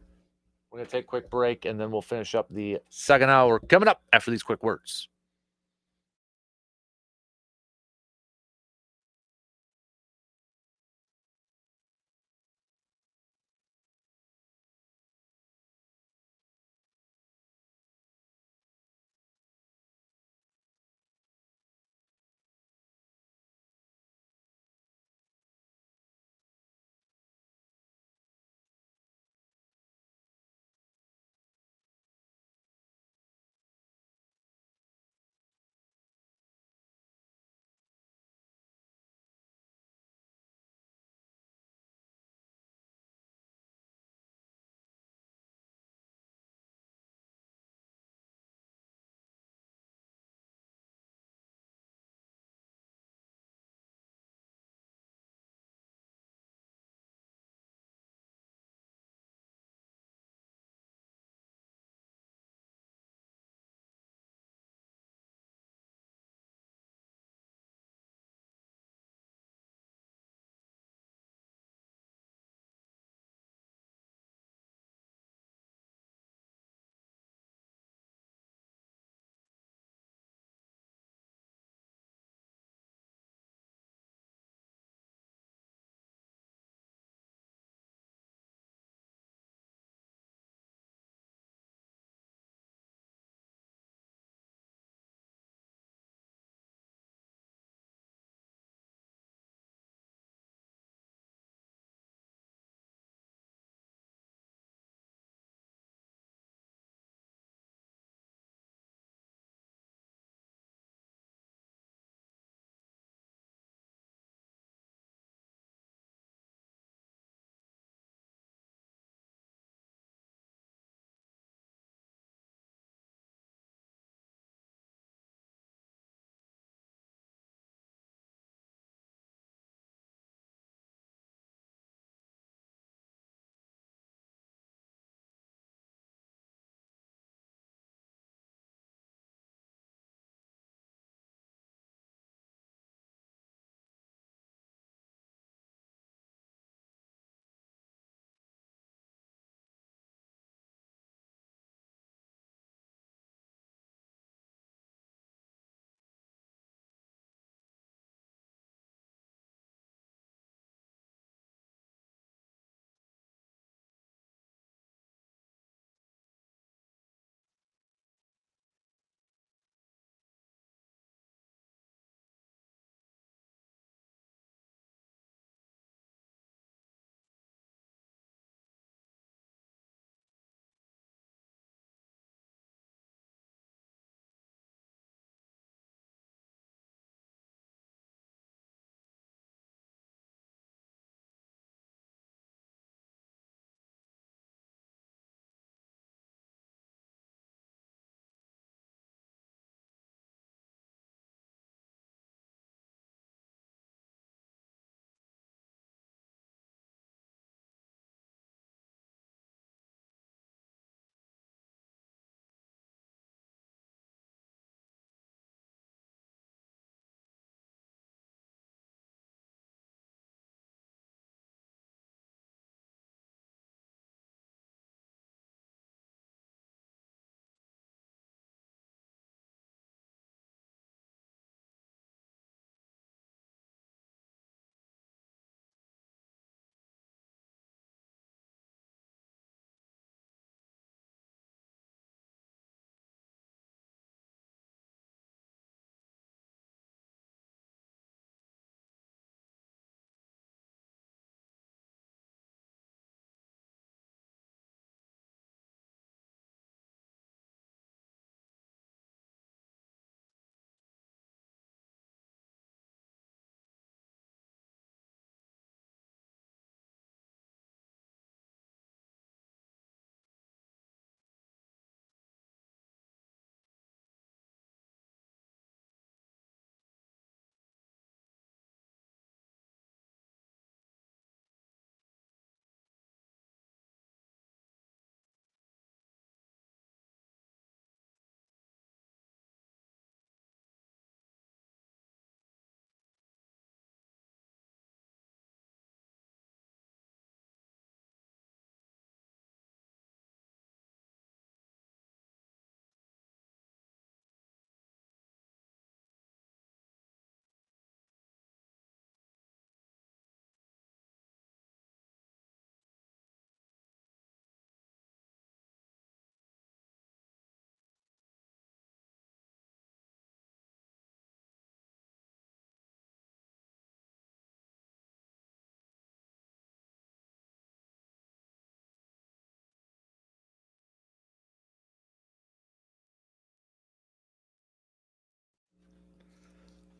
We're going to take a quick break, and then we'll finish up the second hour coming up after these quick words.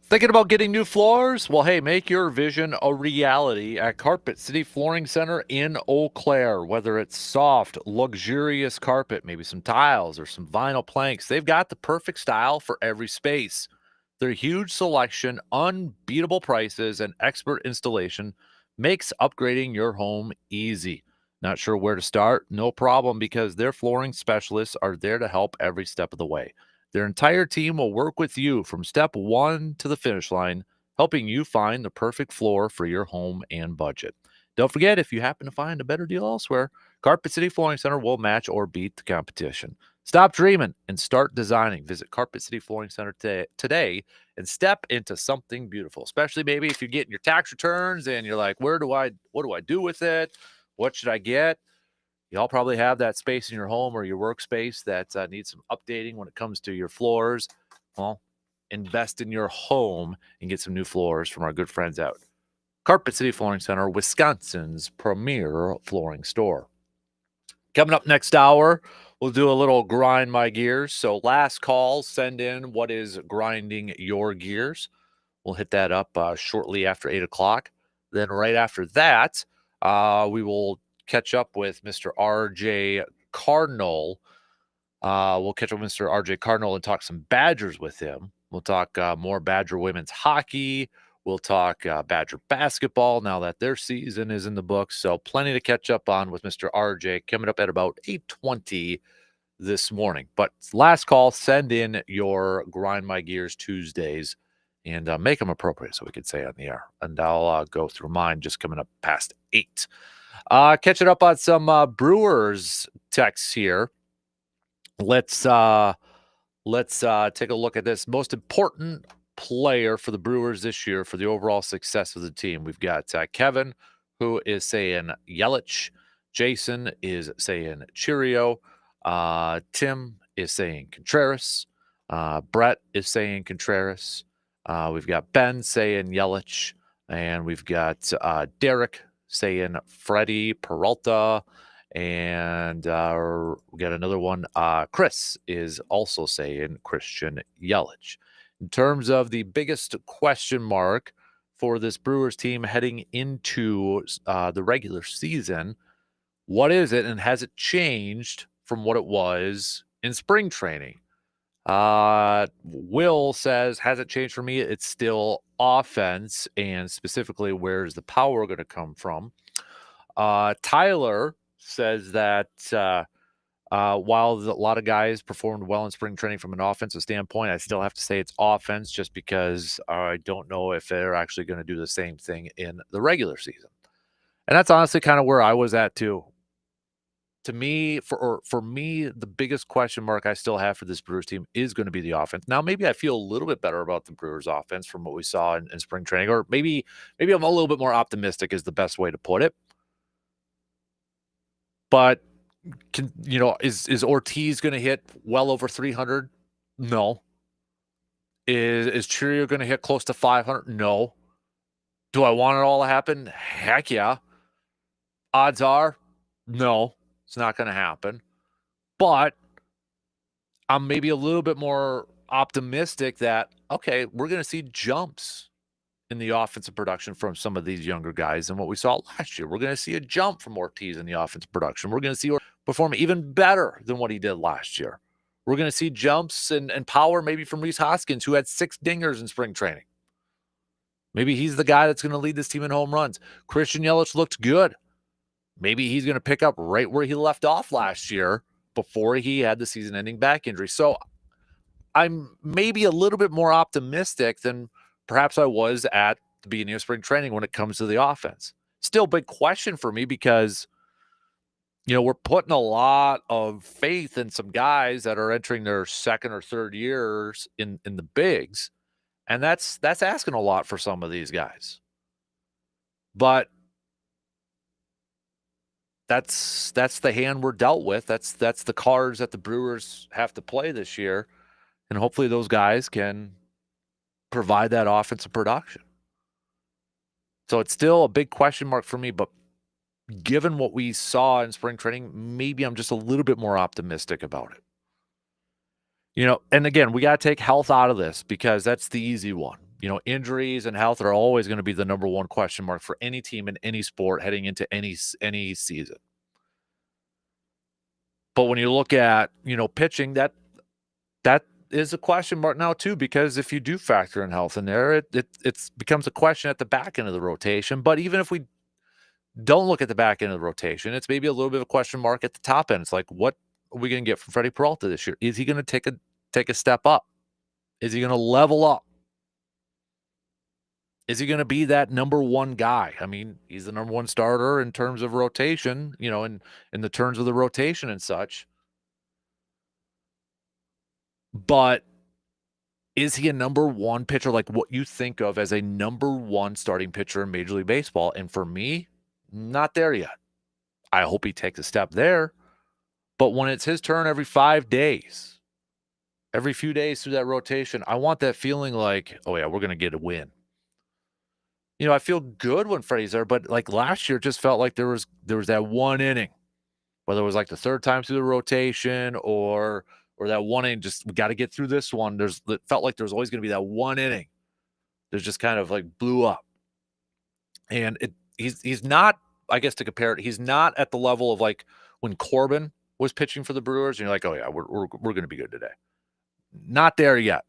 Thinking about getting new floors? Well, hey, make your vision a reality at Carpet City Flooring Center in Eau Claire. Whether it's soft, luxurious carpet, maybe some tiles or some vinyl planks, they've got the perfect style for every space. Their huge selection, unbeatable prices, and expert installation makes upgrading your home easy. Not sure where to start? No problem, because their flooring specialists are there to help every step of the way. Their entire team will work with you from step one to the finish line, helping you find the perfect floor for your home and budget. Don't forget, if you happen to find a better deal elsewhere, Carpet City Flooring Center will match or beat the competition. Stop dreaming and start designing. Visit Carpet City Flooring Center today and step into something beautiful. Especially maybe if you're getting your tax returns and you're like, what do I do with it? What should I get? Y'all probably have that space in your home or your workspace that needs some updating when it comes to your floors. Well, invest in your home and get some new floors from our good friends out. Carpet City Flooring Center, Wisconsin's premier flooring store. Coming up next hour, we'll do a little grind my gears. So last call, send in what is grinding your gears. We'll hit that up shortly after 8 o'clock. Then right after that, we will catch up with Mr. RJ Cardinal. We'll catch up with Mr. RJ Cardinal and talk some Badgers with him. We'll talk more Badger women's hockey. We'll talk Badger basketball now that their season is in the books. So plenty to catch up on with Mr. RJ coming up at about 8:20 this morning. But last call, send in your Grind My Gears Tuesdays and make them appropriate so we could say on the air. And I'll go through mine just coming up past 8. Catching up on some Brewers texts here. Let's take a look at this. Most important player for the Brewers this year for the overall success of the team. We've got Kevin, who is saying Yelich. Jason is saying Cheerio. Tim is saying Contreras. Brett is saying Contreras. We've got Ben saying Yelich. And we've got Derek saying Freddie Peralta. And we got another one. Chris is also saying Christian Yelich. In terms of the biggest question mark for this Brewers team heading into the regular season, what is it, and has it changed from what it was in spring training? Will says, has it changed for me? It's still offense, and specifically, where's the power going to come from? Tyler says that while a lot of guys performed well in spring training from an offensive standpoint, I still have to say it's offense just because I don't know if they're actually going to do the same thing in the regular season. And that's honestly kind of where I was at too. To me, for me, the biggest question mark I still have for this Brewers team is going to be the offense. Now, maybe I feel a little bit better about the Brewers offense from what we saw in spring training, or maybe I'm a little bit more optimistic is the best way to put it. But is Ortiz going to hit well over 300? No. Is Cheerio going to hit close to 500? No. Do I want it all to happen? Heck yeah. Odds are, no, it's not going to happen. But I'm maybe a little bit more optimistic that, okay, we're going to see jumps in the offensive production from some of these younger guys than what we saw last year. We're going to see a jump from Ortiz in the offensive production. We're going to see Ortiz perform even better than what he did last year. We're going to see jumps and power maybe from Rhys Hoskins, who had 6 dingers in spring training. Maybe he's the guy that's going to lead this team in home runs. Christian Yelich looked good. Maybe he's going to pick up right where he left off last year before he had the season-ending back injury. So I'm maybe a little bit more optimistic than perhaps I was at the beginning of spring training when it comes to the offense. Still a big question for me because, we're putting a lot of faith in some guys that are entering their second or third years in the bigs. And that's asking a lot for some of these guys. But that's the hand we're dealt with. That's the cards that the Brewers have to play this year. And hopefully those guys can provide that offensive production. So it's still a big question mark for me, but given what we saw in spring training, maybe I'm just a little bit more optimistic about it. And again, we got to take health out of this because that's the easy one. injuries and health are always going to be the number one question mark for any team in any sport heading into any season. But when you look at, pitching, that is a question mark now too, because if you do factor in health in there, it becomes a question at the back end of the rotation. But even if we don't look at the back end of the rotation, it's maybe a little bit of a question mark at the top end. It's like, what are we going to get from Freddie Peralta this year? Is he going to take a step up? Is he going to level up? Is he going to be that number one guy? I mean, he's the number one starter in terms of rotation, in the terms of the rotation and such. But is he a number one pitcher, like what you think of as a number one starting pitcher in Major League Baseball? And for me, not there yet. I hope he takes a step there. But when it's his turn every 5 days, every few days through that rotation, I want that feeling like, oh yeah, we're going to get a win. I feel good when Freddie's there, but like last year, it just felt like there was that one inning, whether it was like the third time through the rotation or that one inning, just we got to get through this one. It felt like there was always going to be that one inning. There's just kind of like blew up, and he's not. I guess to compare it, he's not at the level of like when Corbin was pitching for the Brewers, and you're like, oh yeah, we're going to be good today. Not there yet,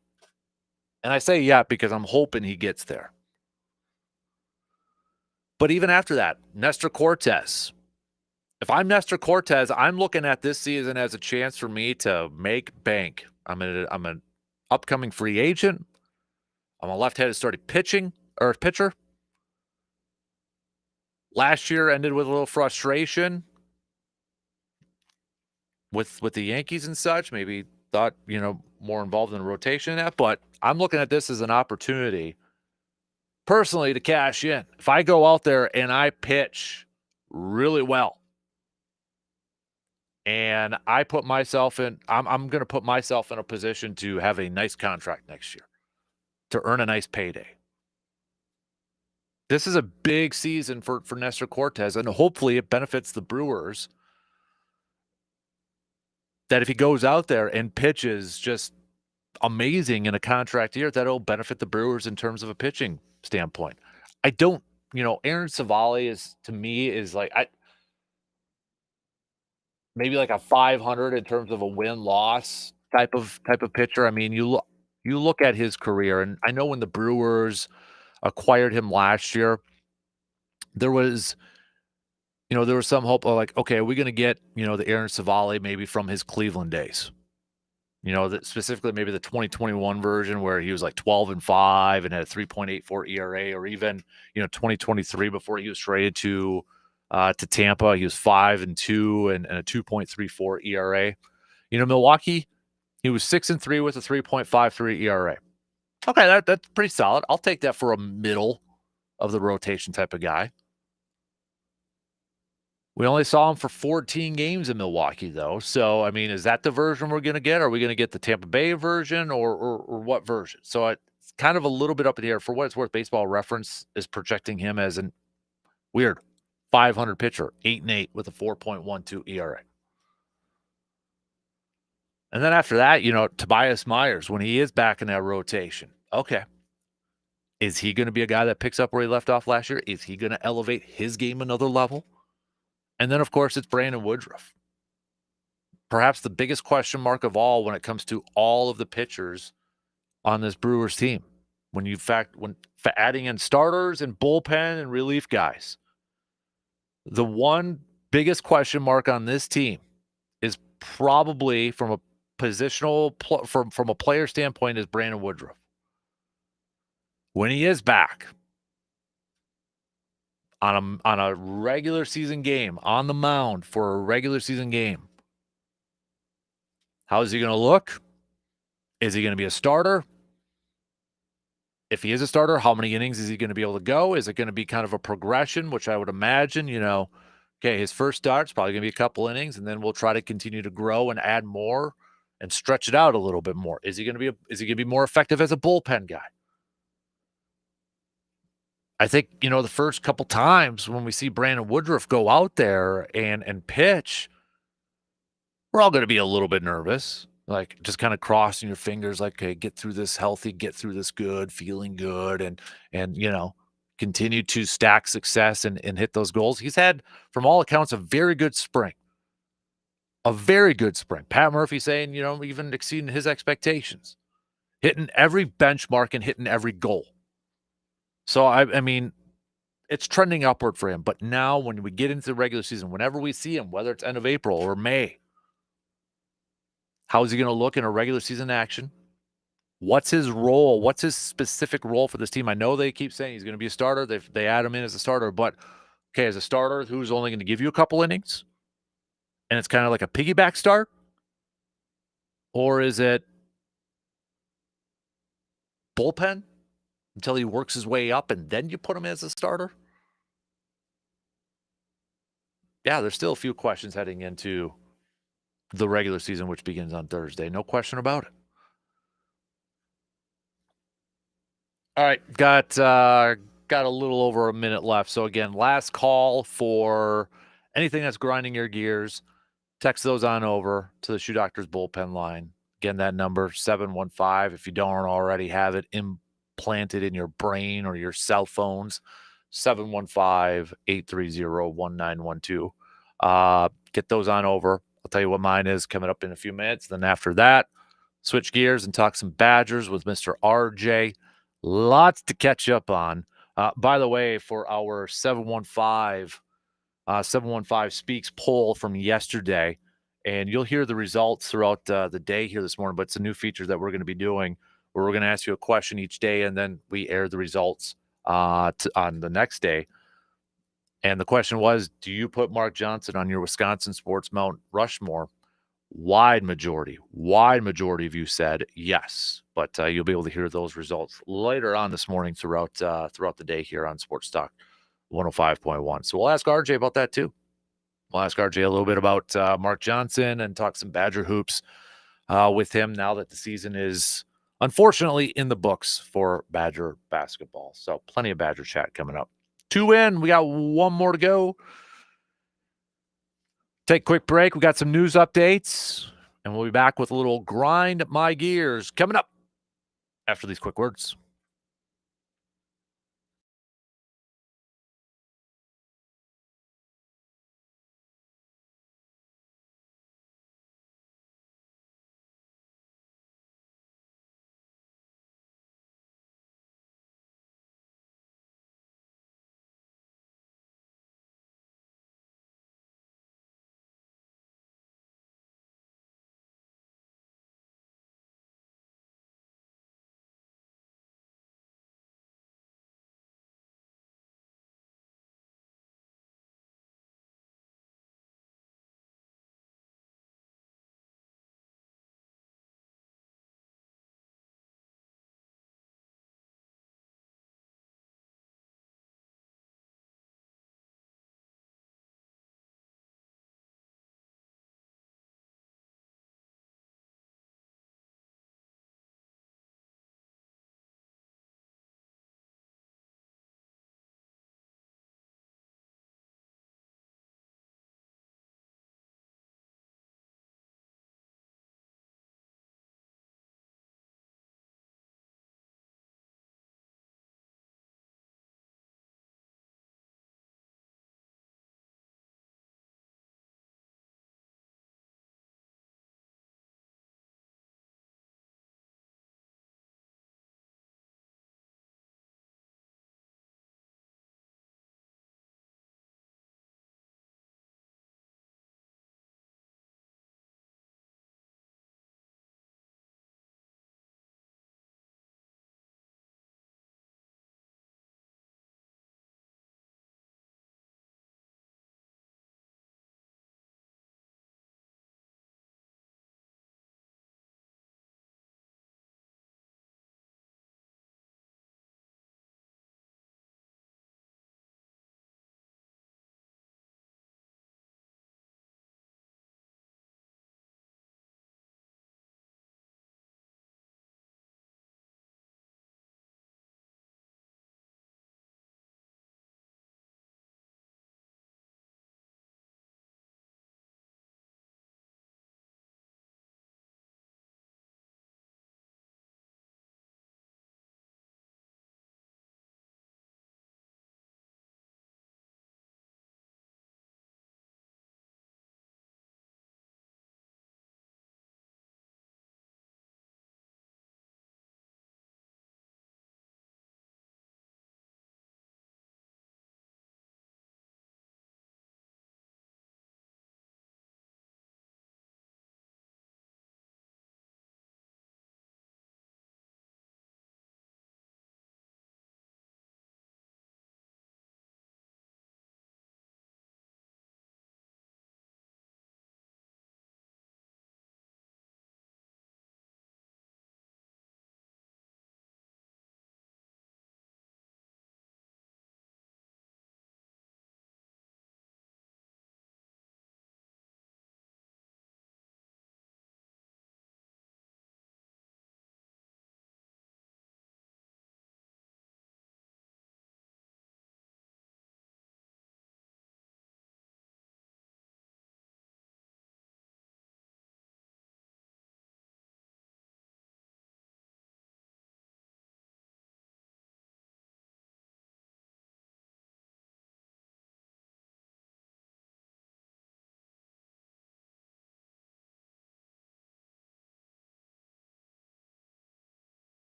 and I say yet because I'm hoping he gets there. But even after that, Nestor Cortes. If I'm Nestor Cortes, I'm looking at this season as a chance for me to make bank. I'm an upcoming free agent. I'm a left-handed starting pitcher. Last year ended with a little frustration with the Yankees and such. Maybe thought, more involved in the rotation in that. But I'm looking at this as an opportunity personally to cash in. If I go out there and I pitch really well and I put myself in, I'm going to put myself in a position to have a nice contract next year, to earn a nice payday. This is a big season for Nestor Cortes, and hopefully it benefits the Brewers that if he goes out there and pitches just amazing in a contract year, that'll benefit the Brewers in terms of a pitching standpoint. I don't, Aaron Savali is like, maybe like a 500 in terms of a win-loss type of pitcher. I mean, you look at his career, and I know when the Brewers acquired him last year, there was some hope of like, okay, are we going to get, the Aaron Savali maybe from his Cleveland days? That specifically maybe the 2021 version where he was like 12-5 and had a 3.84 ERA, or even, 2023 before he was traded to Tampa, he was 5-2 and a 2.34 ERA. Milwaukee, he was 6-3 with a 3.53 ERA. Okay, that's pretty solid. I'll take that for a middle of the rotation type of guy. We only saw him for 14 games in Milwaukee, though. So, I mean, is that the version we're going to get? Are we going to get the Tampa Bay version or what version? So it's kind of a little bit up in the air. For what it's worth, Baseball Reference is projecting him as an weird 500 pitcher, 8-8 with a 4.12 ERA. And then after that, Tobias Myers, when he is back in that rotation, okay. Is he going to be a guy that picks up where he left off last year? Is he going to elevate his game another level? And then, of course, it's Brandon Woodruff. Perhaps the biggest question mark of all when it comes to all of the pitchers on this Brewers team. When adding in starters and bullpen and relief guys, the one biggest question mark on this team is probably from a positional, from a player standpoint, is Brandon Woodruff. When he is back on a regular season game, on the mound for a regular season game, how is he going to look? Is he going to be a starter? If he is a starter, how many innings is he going to be able to go? Is it going to be kind of a progression, which I would imagine, okay, his first start's probably going to be a couple innings, and then we'll try to continue to grow and add more and stretch it out a little bit more. Is he going to be more effective as a bullpen guy? I think, the first couple times when we see Brandon Woodruff go out there and pitch, we're all going to be a little bit nervous. Like, just kinda crossing your fingers, like, "Okay, get through this healthy, get through this good, feeling good, and, continue to stack success and hit those goals." He's had, from all accounts, a very good spring. A very good spring. Pat Murphy saying, even exceeding his expectations. Hitting every benchmark and hitting every goal. So, I mean, it's trending upward for him, but now when we get into the regular season, whenever we see him, whether it's end of April or May, how is he gonna look in a regular season action? What's his role? What's his specific role for this team? I know they keep saying he's gonna be a starter. They add him in as a starter, but okay, as a starter, who's only gonna give you a couple innings? And it's kinda like a piggyback start? Or is it bullpen until he works his way up and then you put him as a starter? Yeah, there's still a few questions heading into the regular season, which begins on Thursday. No question about it. All right, got a little over a minute left. So again, last call for anything that's grinding your gears. Text those on over to the Shoe Doctors bullpen line. Again, that number 715. If you don't already have it implanted in your brain or your cell phones, 715-830-1912. Get those on over. I'll tell you what mine is coming up in a few minutes. Then after that, switch gears and talk some Badgers with Mr. RJ. Lots to catch up on. By the way, for our 715 Speaks poll from yesterday, and you'll hear the results throughout the day here this morning, but it's a new feature that we're going to be doing where we're going to ask you a question each day, and then we air the results on the next day. And the question was, do you put Mark Johnson on your Wisconsin Sports Mount Rushmore? Wide majority of you said yes, but you'll be able to hear those results later on this morning throughout the day here on Sports Talk 105.1. So we'll ask RJ about that too. We'll ask RJ a little bit about Mark Johnson and talk some Badger hoops with him now that the season is unfortunately in the books for Badger basketball. So plenty of Badger chat coming up. 2 in, we got one more to go. Take a quick break. We got some news updates, and we'll be back with a little grind my gears coming up after these quick words.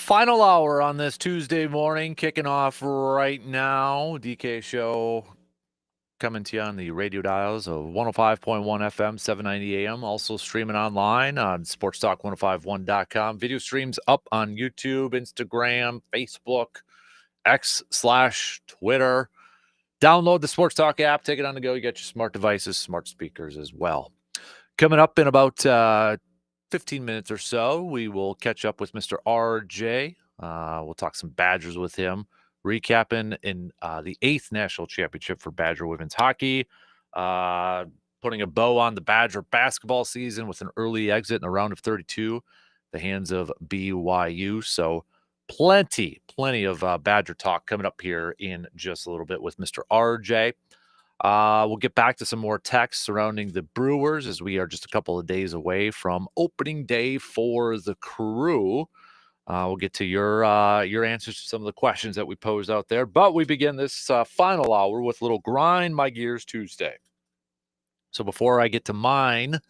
Final hour on this Tuesday morning, kicking off right now. DK Show coming to you on the radio dials of 105.1 FM, 790 AM. Also streaming online on sportstalk1051.com. Video streams up on YouTube, Instagram, Facebook, X/Twitter. Download the Sports Talk app. Take it on the go. You get your smart devices, smart speakers as well. Coming up in about 15 minutes or so, we will catch up with Mr. RJ. We'll talk some Badgers with him, recapping in the 8th national championship for Badger women's hockey, putting a bow on the Badger basketball season with an early exit in the round of 32, the hands of BYU. So plenty of Badger talk coming up here in just a little bit with Mr. RJ. We'll get back to some more texts surrounding the Brewers as we are just a couple of days away from opening day for the Crew. We'll get to your answers to some of the questions that we posed out there. But we begin this final hour with a little Grind My Gears Tuesday. So before I get to mine,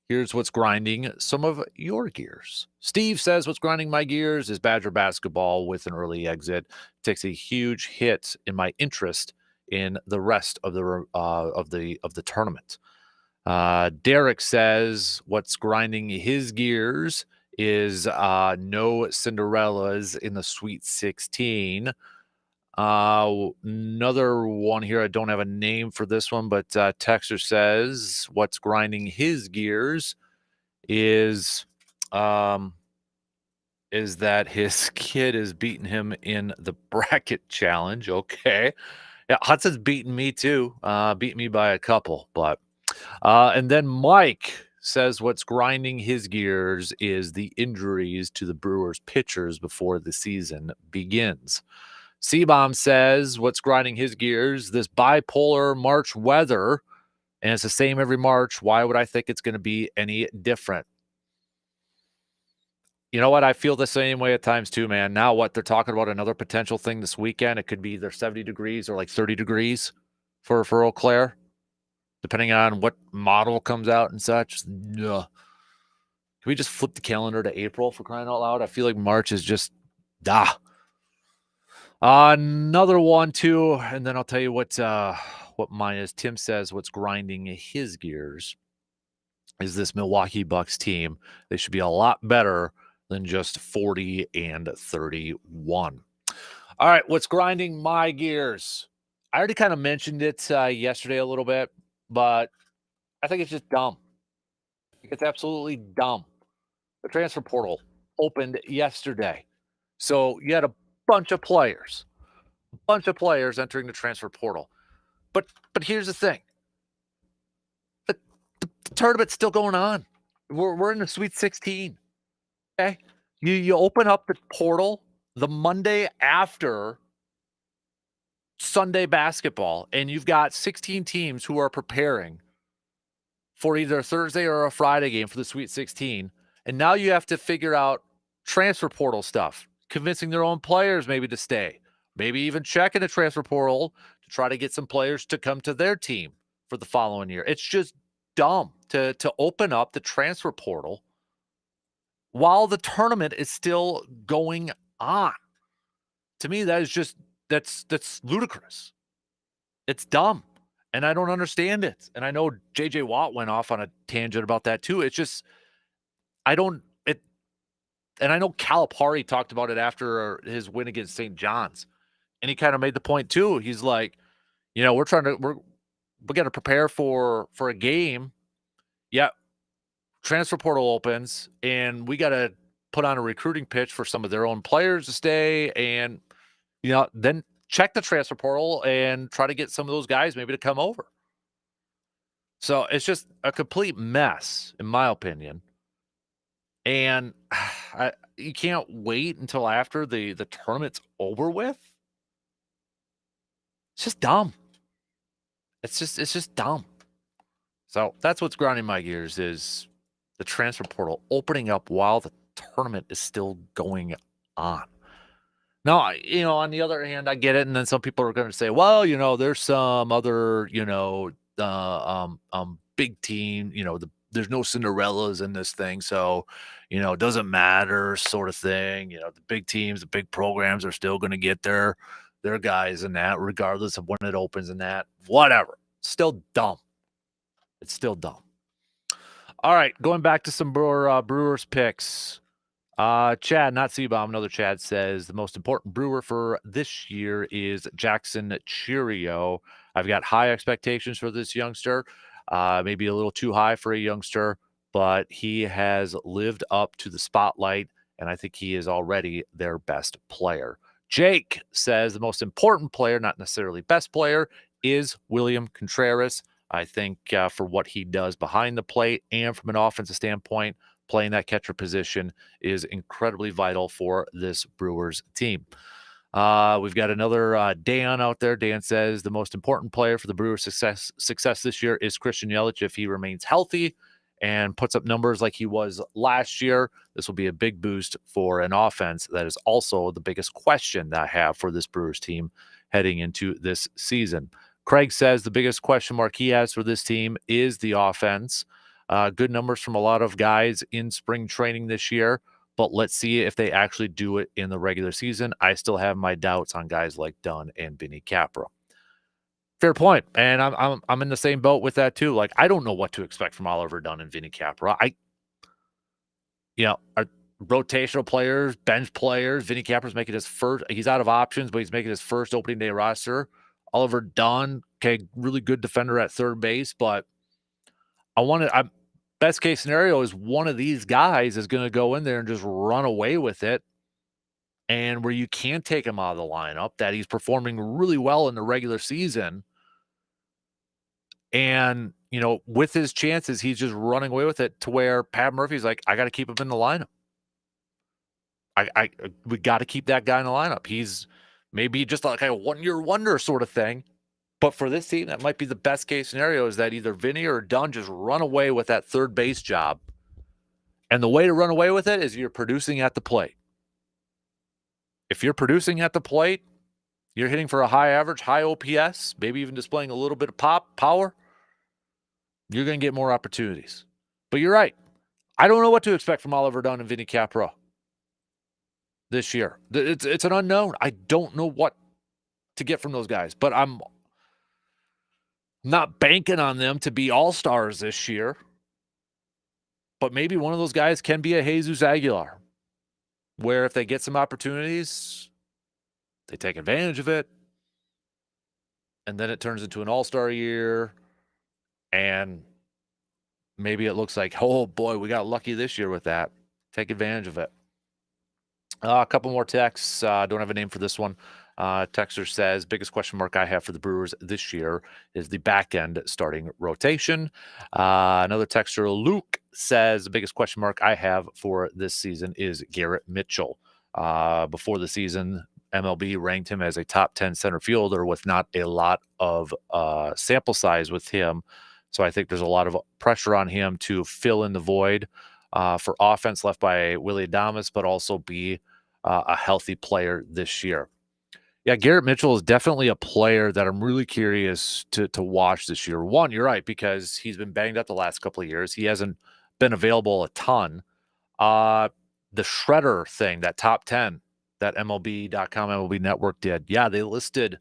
here's what's grinding some of your gears. Steve says what's grinding my gears is Badger basketball with an early exit. Takes a huge hit in my interest in the rest of the tournament. Derek says what's grinding his gears is no Cinderellas in the Sweet 16. Another one here, I don't have a name for this one, but Texter says what's grinding his gears is that his kid is beating him in the bracket challenge. Okay. Yeah, Hudson's beating me too. Beat me by a couple, but and then Mike says what's grinding his gears is the injuries to the Brewers pitchers before the season begins. C-Bomb says what's grinding his gears, this bipolar March weather, and it's the same every March. Why would I think it's going to be any different? You know what? I feel the same way at times too, man. Now what? They're talking about another potential thing this weekend. It could be either 70 degrees or like 30 degrees for Eau Claire, depending on what model comes out and such. Ugh. Can we just flip the calendar to April for crying out loud? I feel like March is just, another one too, and then I'll tell you what mine is. Tim says what's grinding his gears is this Milwaukee Bucks team. They should be a lot better than just 40-31. All right, what's grinding my gears? I already kind of mentioned it yesterday a little bit, but I think it's just dumb. It's absolutely dumb. The transfer portal opened yesterday. So you had a bunch of players entering the transfer portal. But here's the thing. The tournament's still going on. We're in the Sweet 16. Okay? You open up the portal the Monday after Sunday basketball, and you've got 16 teams who are preparing for either a Thursday or a Friday game for the Sweet 16. And now you have to figure out transfer portal stuff, convincing their own players maybe to stay, maybe even checking the transfer portal to try to get some players to come to their team for the following year. It's just dumb to open up the transfer portal while the tournament is still going on. To me, that is just that's ludicrous. It's dumb. And I don't understand it. And I know JJ Watt went off on a tangent about that too. It's just and I know Calipari talked about it after his win against St. John's. And he kind of made the point too. He's like, we're going to prepare for a game. Yeah. Transfer portal opens and we got to put on a recruiting pitch for some of their own players to stay and, then check the transfer portal and try to get some of those guys maybe to come over. So it's just a complete mess, in my opinion. And you can't wait until after the tournament's over with. It's just dumb. It's just dumb. So that's what's grinding my gears is the transfer portal opening up while the tournament is still going on. Now, on the other hand, I get it. And then some people are going to say, well, there's some other, big team, there's no Cinderellas in this thing, so it doesn't matter, sort of thing. The big teams, the big programs are still going to get their guys in that, regardless of when it opens and that. Whatever. Still dumb. It's still dumb. All right, going back to some Brewers picks. Chad, not Seabaum, another Chad says the most important Brewer for this year is Jackson Cheerio. I've got high expectations for this youngster. Maybe a little too high for a youngster, but he has lived up to the spotlight, and I think he is already their best player. Jake says the most important player, not necessarily best player, is William Contreras. I think for what he does behind the plate and from an offensive standpoint, playing that catcher position is incredibly vital for this Brewers team. We've got another Dan out there. Dan says the most important player for the Brewers' success this year is Christian Yelich. If he remains healthy and puts up numbers like he was last year, this will be a big boost for an offense. That is also the biggest question that I have for this Brewers team heading into this season. Craig says the biggest question mark he has for this team is the offense. Good numbers from a lot of guys in spring training this year, but let's see if they actually do it in the regular season. I still have my doubts on guys like Dunn and Vinny Capra. Fair point, and I'm in the same boat with that too. Like, I don't know what to expect from Oliver Dunn and Vinny Capra. Are rotational players, bench players. Vinny Capra's making his first. He's out of options, but he's making his first opening day roster. Oliver Dunn, okay, really good defender at third base, but best case scenario is one of these guys is going to go in there and just run away with it. And where you can't take him out of the lineup, that he's performing really well in the regular season. And, with his chances, he's just running away with it to where Pat Murphy's like, I got to keep him in the lineup. We got to keep that guy in the lineup. He's maybe just like a one-year wonder sort of thing. But for this team, that might be the best case scenario, is that either Vinny or Dunn just run away with that third base job. And the way to run away with it is you're producing at the plate. If you're producing at the plate, you're hitting for a high average, high OPS, maybe even displaying a little bit of power, you're going to get more opportunities. But you're right. I don't know what to expect from Oliver Dunn and Vinny Capra this year. It's an unknown. I don't know what to get from those guys, but I'm not banking on them to be all-stars this year. But maybe one of those guys can be a Jesus Aguilar, where if they get some opportunities, they take advantage of it, and then it turns into an all-star year, and maybe it looks like, oh boy, we got lucky this year with that. Take advantage of it. A couple more texts. Don't have a name for this one. Texter says, biggest question mark I have for the Brewers this year is the back end starting rotation. Another texter, Luke, says the biggest question mark I have for this season is Garrett Mitchell. Before the season, MLB ranked him as a top 10 center fielder with not a lot of sample size with him. So I think there's a lot of pressure on him to fill in the void for offense left by Willy Adames, but also be a healthy player this year. Yeah, Garrett Mitchell is definitely a player that I'm really curious to watch this year. One, you're right, because he's been banged up the last couple of years. He hasn't been available a ton. The Shredder thing, that top 10 that MLB.com, MLB Network did, yeah, they listed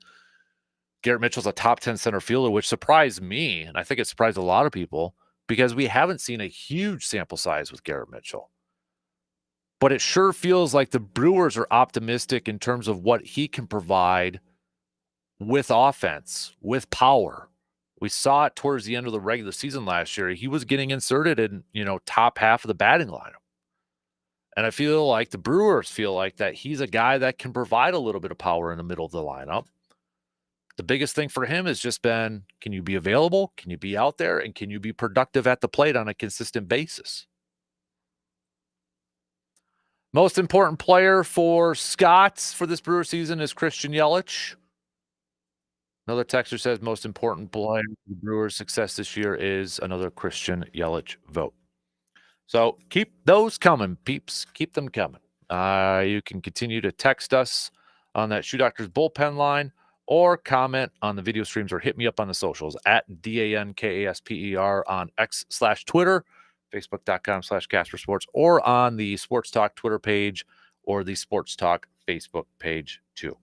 Garrett Mitchell as a top 10 center fielder, which surprised me, and I think it surprised a lot of people, because we haven't seen a huge sample size with Garrett Mitchell. But it sure feels like the Brewers are optimistic in terms of what he can provide with offense, with power. We saw it towards the end of the regular season last year. He was getting inserted in, top half of the batting lineup. And I feel like the Brewers feel like that he's a guy that can provide a little bit of power in the middle of the lineup. The biggest thing for him has just been, can you be available? Can you be out there? And can you be productive at the plate on a consistent basis? Most important player for Scots for this Brewer season is Christian Yelich. Another texter says most important player for the Brewers' success this year is another Christian Yelich vote. So keep those coming, peeps. Keep them coming. You can continue to text us on that Shoe Doctors bullpen line, or comment on the video streams, or hit me up on the socials at DANKASPER on X/Twitter. Facebook.com/Kasper Sports, or on the Sports Talk Twitter page or the Sports Talk Facebook page too.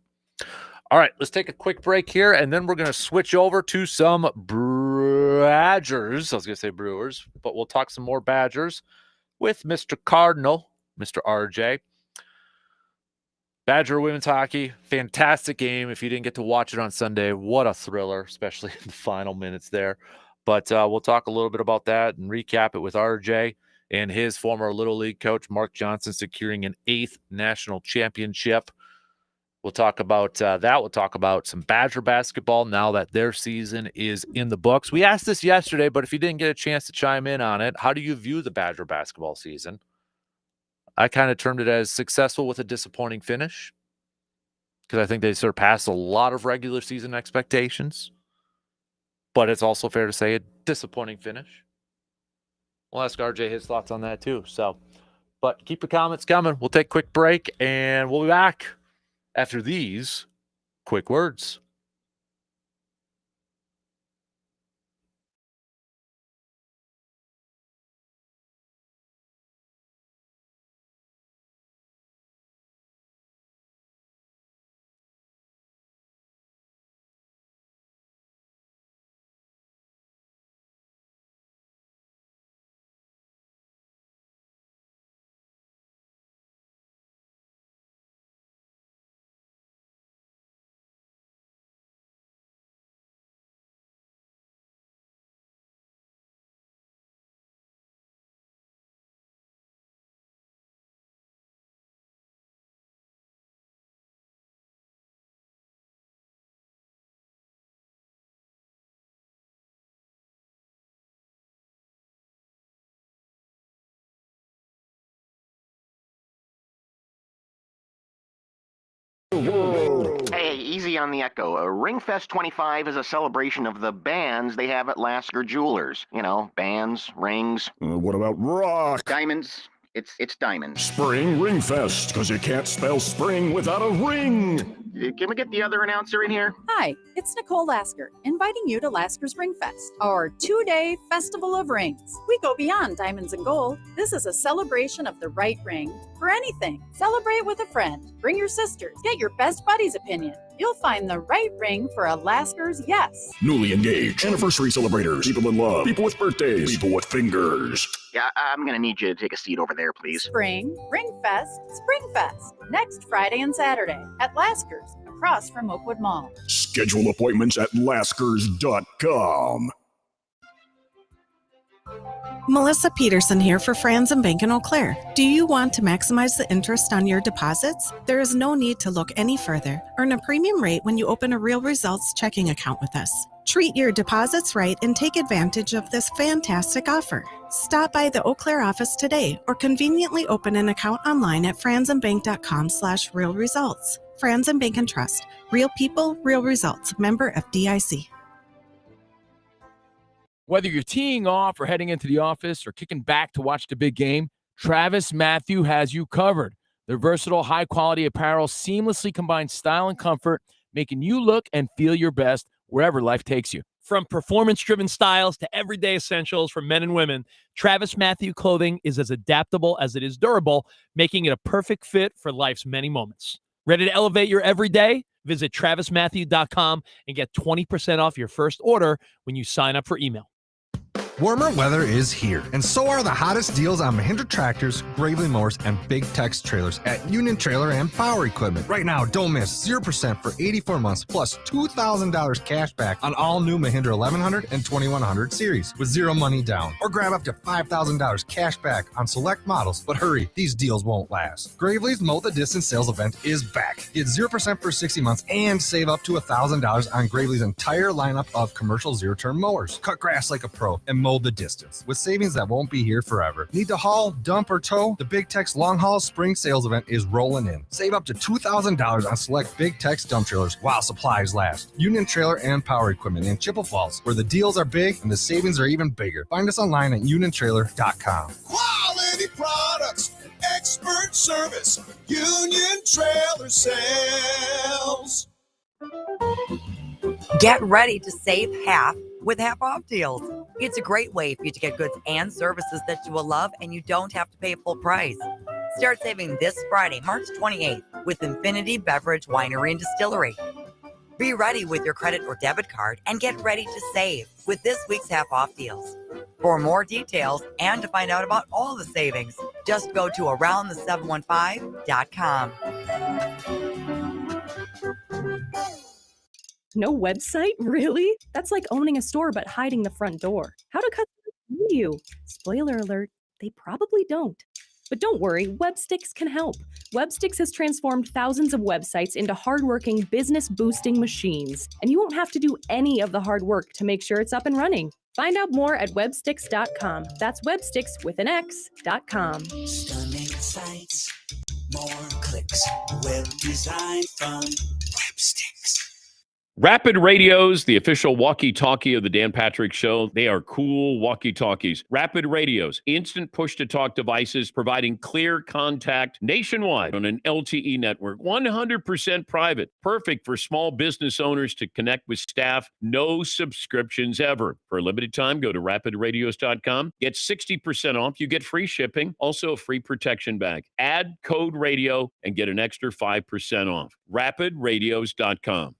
All right, let's take a quick break here, and then we're going to switch over to some Badgers. I was going to say Brewers, but we'll talk some more Badgers with Mr. Cardinal, Mr. RJ. Badger women's hockey, fantastic game. If you didn't get to watch it on Sunday, what a thriller, especially in the final minutes there. But we'll talk a little bit about that and recap it with RJ and his former Little League coach, Mark Johnson, securing an 8th national championship. We'll talk about that. We'll talk about some Badger basketball now that their season is in the books. We asked this yesterday, but if you didn't get a chance to chime in on it, how do you view the Badger basketball season? I kind of termed it as successful with a disappointing finish because I think they surpassed a lot of regular season expectations. But it's also fair to say a disappointing finish. We'll ask RJ his thoughts on that too. But keep your comments coming. We'll take a quick break, and we'll be back after these quick words. Hey, easy on the echo. Ringfest 25 is a celebration of the bands they have at Lasker Jewelers. You know, bands, rings. What about rock? Diamonds. It's diamonds. Spring Ringfest, because you can't spell spring without a ring. Can we get the other announcer in here? Hi, it's Nicole Lasker, inviting you to Lasker's Ringfest, our 2-day festival of rings. We go beyond diamonds and gold. This is a celebration of the right ring for anything. Celebrate with a friend. Bring your sisters. Get your best buddy's opinion. You'll find the right ring for a Lasker's yes. Newly engaged, anniversary celebrators, people in love, people with birthdays, people with fingers. Yeah, I'm gonna need you to take a seat over there, please. Spring, Ringfest, Springfest. Next Friday and Saturday at Lasker's, across from Oakwood Mall. Schedule appointments at laskers.com. Melissa Peterson here for Franz and Bank in Eau Claire. Do you want to maximize the interest on your deposits? There is no need to look any further. Earn a premium rate when you open a Real Results checking account with us. Treat your deposits right and take advantage of this fantastic offer. Stop by the Eau Claire office today or conveniently open an account online at franzandbank.com/realresults. Franz and Bank and Trust. Real people, real results. Member FDIC. Whether you're teeing off or heading into the office or kicking back to watch the big game, Travis Matthew has you covered. Their versatile, high-quality apparel seamlessly combines style and comfort, making you look and feel your best wherever life takes you. From performance-driven styles to everyday essentials for men and women, Travis Matthew clothing is as adaptable as it is durable, making it a perfect fit for life's many moments. Ready to elevate your everyday? Visit travismatthew.com and get 20% off your first order when you sign up for email. Warmer weather is here, and so are the hottest deals on Mahindra tractors, Gravely mowers, and Big Tex trailers at Union Trailer and Power Equipment. Right now, don't miss 0% for 84 months plus $2,000 cash back on all new Mahindra 1100 and 2100 series with zero money down. Or grab up to $5,000 cash back on select models. But hurry, these deals won't last. Gravely's Mow the Distance sales event is back. Get 0% for 60 months and save up to $1,000 on Gravely's entire lineup of commercial zero-turn mowers. Cut grass like a pro and mow the distance with savings that won't be here forever. Need to haul, dump, or tow? The Big Tex Long Haul Spring Sales Event is rolling in. Save up to $2,000 on select Big Tex dump trailers while supplies last. Union Trailer and Power Equipment in Chippewa Falls, where the deals are big and the savings are even bigger. Find us online at uniontrailer.com. Quality products, expert service, Union Trailer Sales. Get ready to save half with half off deals. It's a great way for you to get goods and services that you will love, and you don't have to pay full price. Start saving this Friday, March 28th, with Infinity Beverage Winery and Distillery. Be ready with your credit or debit card and get ready to save with this week's half-off deals. For more details and to find out about all the savings, just go to aroundthe715.com. No website? Really? That's like owning a store but hiding the front door. How do customers find you? Spoiler alert, they probably don't. But don't worry, Websticks can help. Websticks has transformed thousands of websites into hardworking, business-boosting machines. And you won't have to do any of the hard work to make sure it's up and running. Find out more at websticks.com. That's websticks with an X.com. Stunning sights, more clicks, web design from Websticks. Rapid Radios, the official walkie-talkie of the Dan Patrick Show. They are cool walkie-talkies. Rapid Radios, instant push-to-talk devices providing clear contact nationwide on an LTE network. 100% private. Perfect for small business owners to connect with staff. No subscriptions ever. For a limited time, go to rapidradios.com. Get 60% off. You get free shipping. Also a free protection bag. Add code radio and get an extra 5% off. rapidradios.com.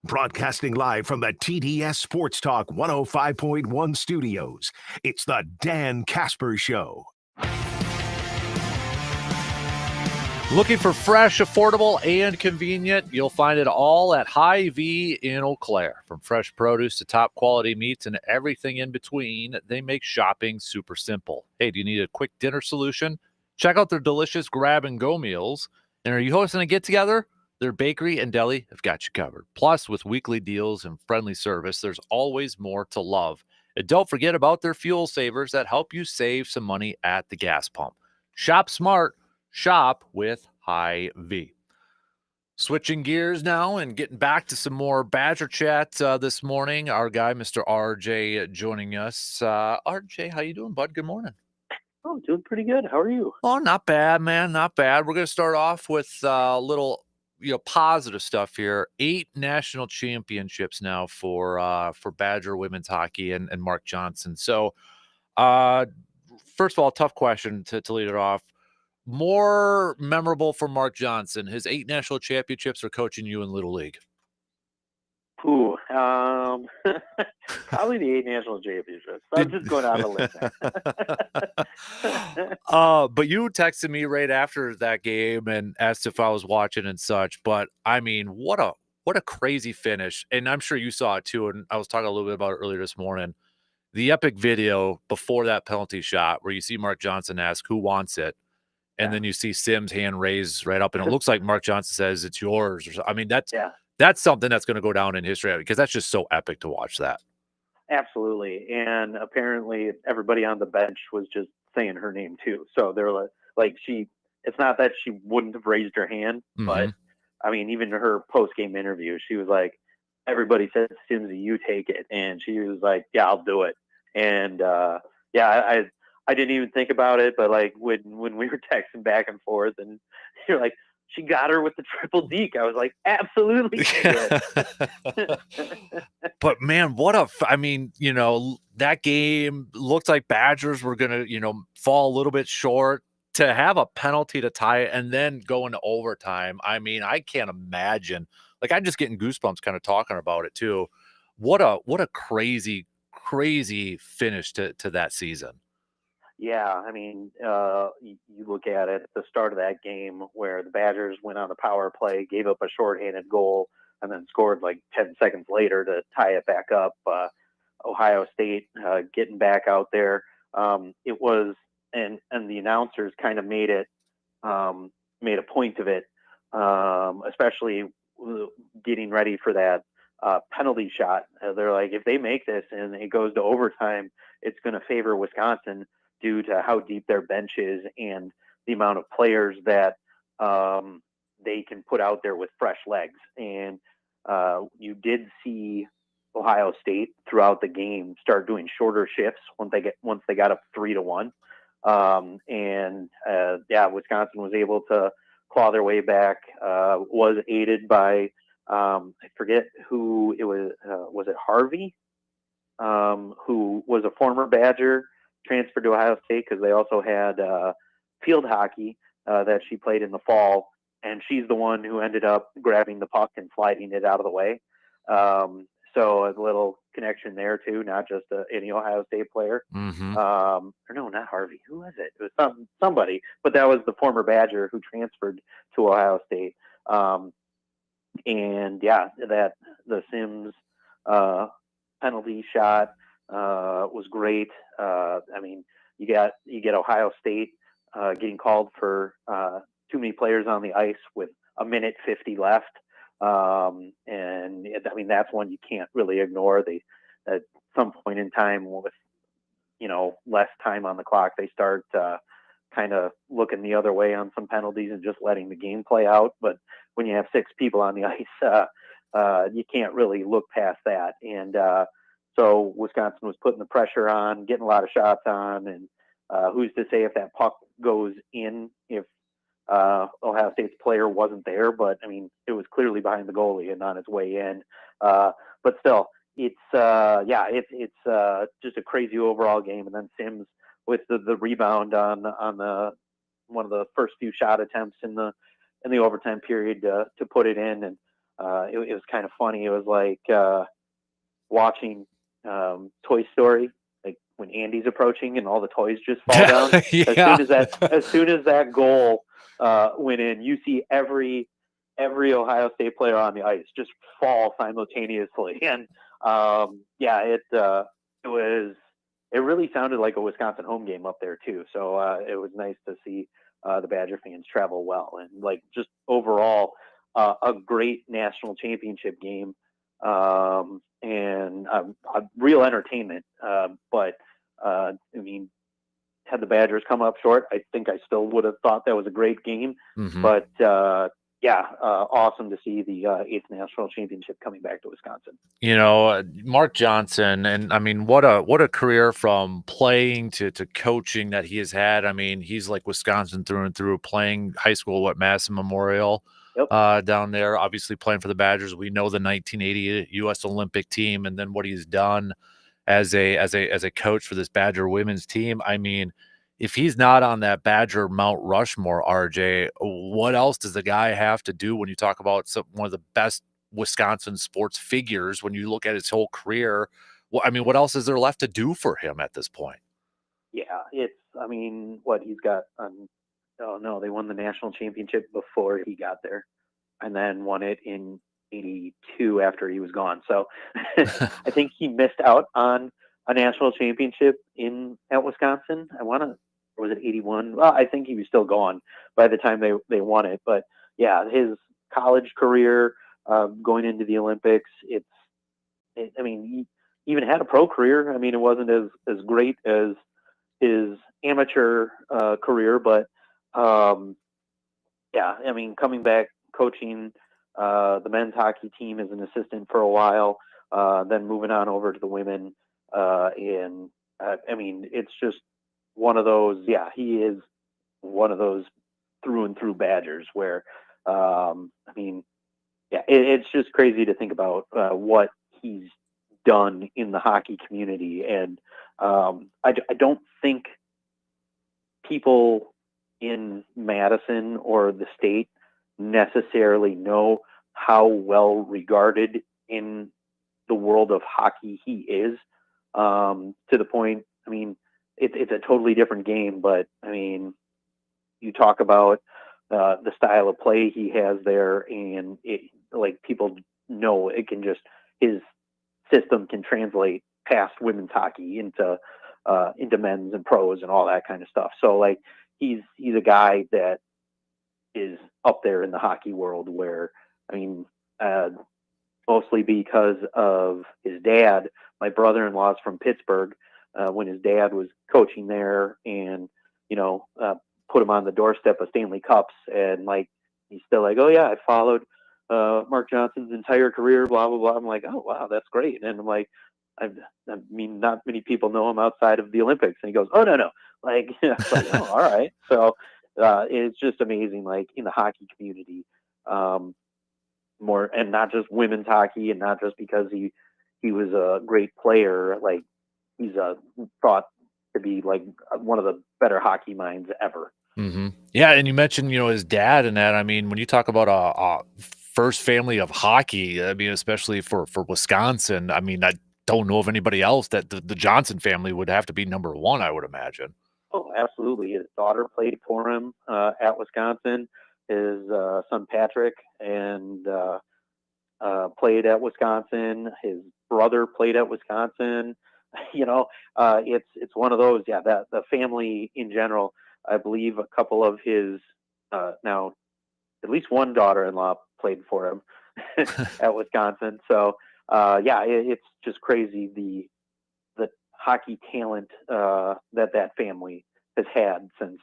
Broadcasting live from the TDS Sports Talk 105.1 studios, it's the Dan Kasper Show. Looking for fresh, affordable, and convenient? You'll find it all at Hy-Vee in Eau Claire. From fresh produce to top quality meats and everything in between, they make shopping super simple. Hey, do you need a quick dinner solution? Check out their delicious grab-and-go meals. And are you hosting a get-together? Their bakery and deli have got you covered. Plus, with weekly deals and friendly service, there's always more to love. And don't forget about their fuel savers that help you save some money at the gas pump. Shop smart. Shop with Hy-Vee. Switching gears now and getting back to some more Badger chat this morning. Our guy, Mr. RJ, joining us. RJ, how you doing, bud? Good morning. Oh, doing pretty good. How are you? Oh, not bad, man. Not bad. We're going to start off with a little positive stuff here. 8 national championships now for Badger women's hockey and Mark Johnson. So, first of all, tough question to lead it off. More memorable for Mark Johnson, his 8 national championships or coaching you in Little League? Ooh, probably the 8 national championships. I'm just going out of the list. But you texted me right after that game and asked if I was watching and such. But I mean, what a crazy finish. And I'm sure you saw it too. And I was talking a little bit about it earlier this morning. The epic video before that penalty shot where you see Mark Johnson ask who wants it. And then you see Sim's hand raised right up. And it looks like Mark Johnson says it's yours. Or I mean, that's something that's going to go down in history because that's just so epic to watch that. Absolutely. And apparently everybody on the bench was just saying her name too. So they're like it's not that she wouldn't have raised her hand, but I mean, even her post-game interview, she was like, everybody said, Simsy, you take it. And she was like, yeah, I'll do it. And I didn't even think about it, but like when we were texting back and forth and you're like, she got her with the triple deke. I was like, absolutely. But man, that game looked like Badgers were going to, fall a little bit short to have a penalty to tie it and then go into overtime. I mean, I can't imagine. Like, I'm just getting goosebumps kind of talking about it too. What a crazy, crazy finish to that season. Yeah, I mean, you look at it at the start of that game where the Badgers went on a power play, gave up a shorthanded goal, and then scored like 10 seconds later to tie it back up. Ohio State getting back out there. It was, and the announcers kind of made a point of it, especially getting ready for that penalty shot. They're like, if they make this and it goes to overtime, it's going to favor Wisconsin due to how deep their bench is and the amount of players that they can put out there with fresh legs. And you did see Ohio State throughout the game start doing shorter shifts once they got up 3-1. Wisconsin was able to claw their way back, was aided by, I forget who it was. Was it Harvey? who was a former Badger, transferred to Ohio State because they also had field hockey that she played in the fall, and she's the one who ended up grabbing the puck and sliding it out of the way. So a little connection there too, not just any Ohio State player. Mm-hmm. Or no, not Harvey. Who was it? It was somebody, but that was the former Badger who transferred to Ohio State. And yeah, that the Sims penalty shot was great. I mean, you get Ohio State getting called for too many players on the ice with 1:50 left. And I mean, that's one you can't really ignore. They, at some point in time with, less time on the clock, they start kind of looking the other way on some penalties and just letting the game play out. But when you have 6 people on the ice, you can't really look past that. And so Wisconsin was putting the pressure on, getting a lot of shots on, and who's to say if that puck goes in if Ohio State's player wasn't there, but I mean, it was clearly behind the goalie and on its way in. But still, it's just a crazy overall game. And then Sims with the rebound on the one of the first few shot attempts in the overtime period to put it in. And it was kind of funny. It was like watching Toy Story, like when Andy's approaching and all the toys just fall down. Yeah. As soon as that goal went in, you see every Ohio State player on the ice just fall simultaneously. And it really sounded like a Wisconsin home game up there too. So it was nice to see the Badger fans travel well, and like just overall a great national championship game, and a real entertainment. But I mean, had the Badgers come up short, I think I still would have thought that was a great game. Mm-hmm. But awesome to see the 8th national championship coming back to Wisconsin. Mark Johnson, and I mean, what a career from playing to coaching that he has had. I mean, he's like Wisconsin through and through, playing high school at Madison Memorial. Yep. Down there, obviously playing for the Badgers. We know the 1980 U.S. Olympic team, and then what he's done as a coach for this Badger women's team. I mean, if he's not on that Badger Mount Rushmore, RJ, what else does the guy have to do when you talk about one of the best Wisconsin sports figures? When you look at his whole career, what else is there left to do for him at this point? Yeah, he's got. Oh no, they won the national championship before he got there, and then won it in '82 after he was gone. So I think he missed out on a national championship at Wisconsin. Was it '81? Well, I think he was still gone by the time they won it. But yeah, his college career, going into the Olympics, he even had a pro career. I mean, it wasn't as great as his amateur career, but coming back coaching the men's hockey team as an assistant for a while, then moving on over to the women, it's just one of those. Yeah, he is one of those through and through Badgers where, it's just crazy to think about what he's done in the hockey community. And I don't think people in Madison or the state necessarily know how well regarded in the world of hockey he is, to the point. I mean, it's a totally different game, but I mean, you talk about the style of play he has there, and people know it can just, his system can translate past women's hockey into men's and pros and all that kind of stuff. So he's a guy that is up there in the hockey world where, mostly because of his dad. My brother-in-law's from Pittsburgh. When his dad was coaching there, and put him on the doorstep of Stanley Cups, and he's still like, oh yeah, I followed Mark Johnson's entire career, blah blah blah. I'm like, oh wow, that's great. And I'm like, not many people know him outside of the Olympics. And he goes, oh no, oh, all right. So it's just amazing, in the hockey community, more, and not just women's hockey, and not just because he he was a great player. Like, he's thought to be like one of the better hockey minds ever. Mm-hmm. Yeah, and you mentioned, his dad and that. I mean, when you talk about a first family of hockey, I mean, especially for Wisconsin, I mean, I don't know of anybody else that the Johnson family would have to be number one, I would imagine. Oh, absolutely. His daughter played for him at Wisconsin. His son Patrick and played at Wisconsin. His brother played at Wisconsin. It's one of those. Yeah, that the family in general. I believe a couple of his now, at least one daughter-in-law played for him at Wisconsin. So it's just crazy the hockey talent that family has had since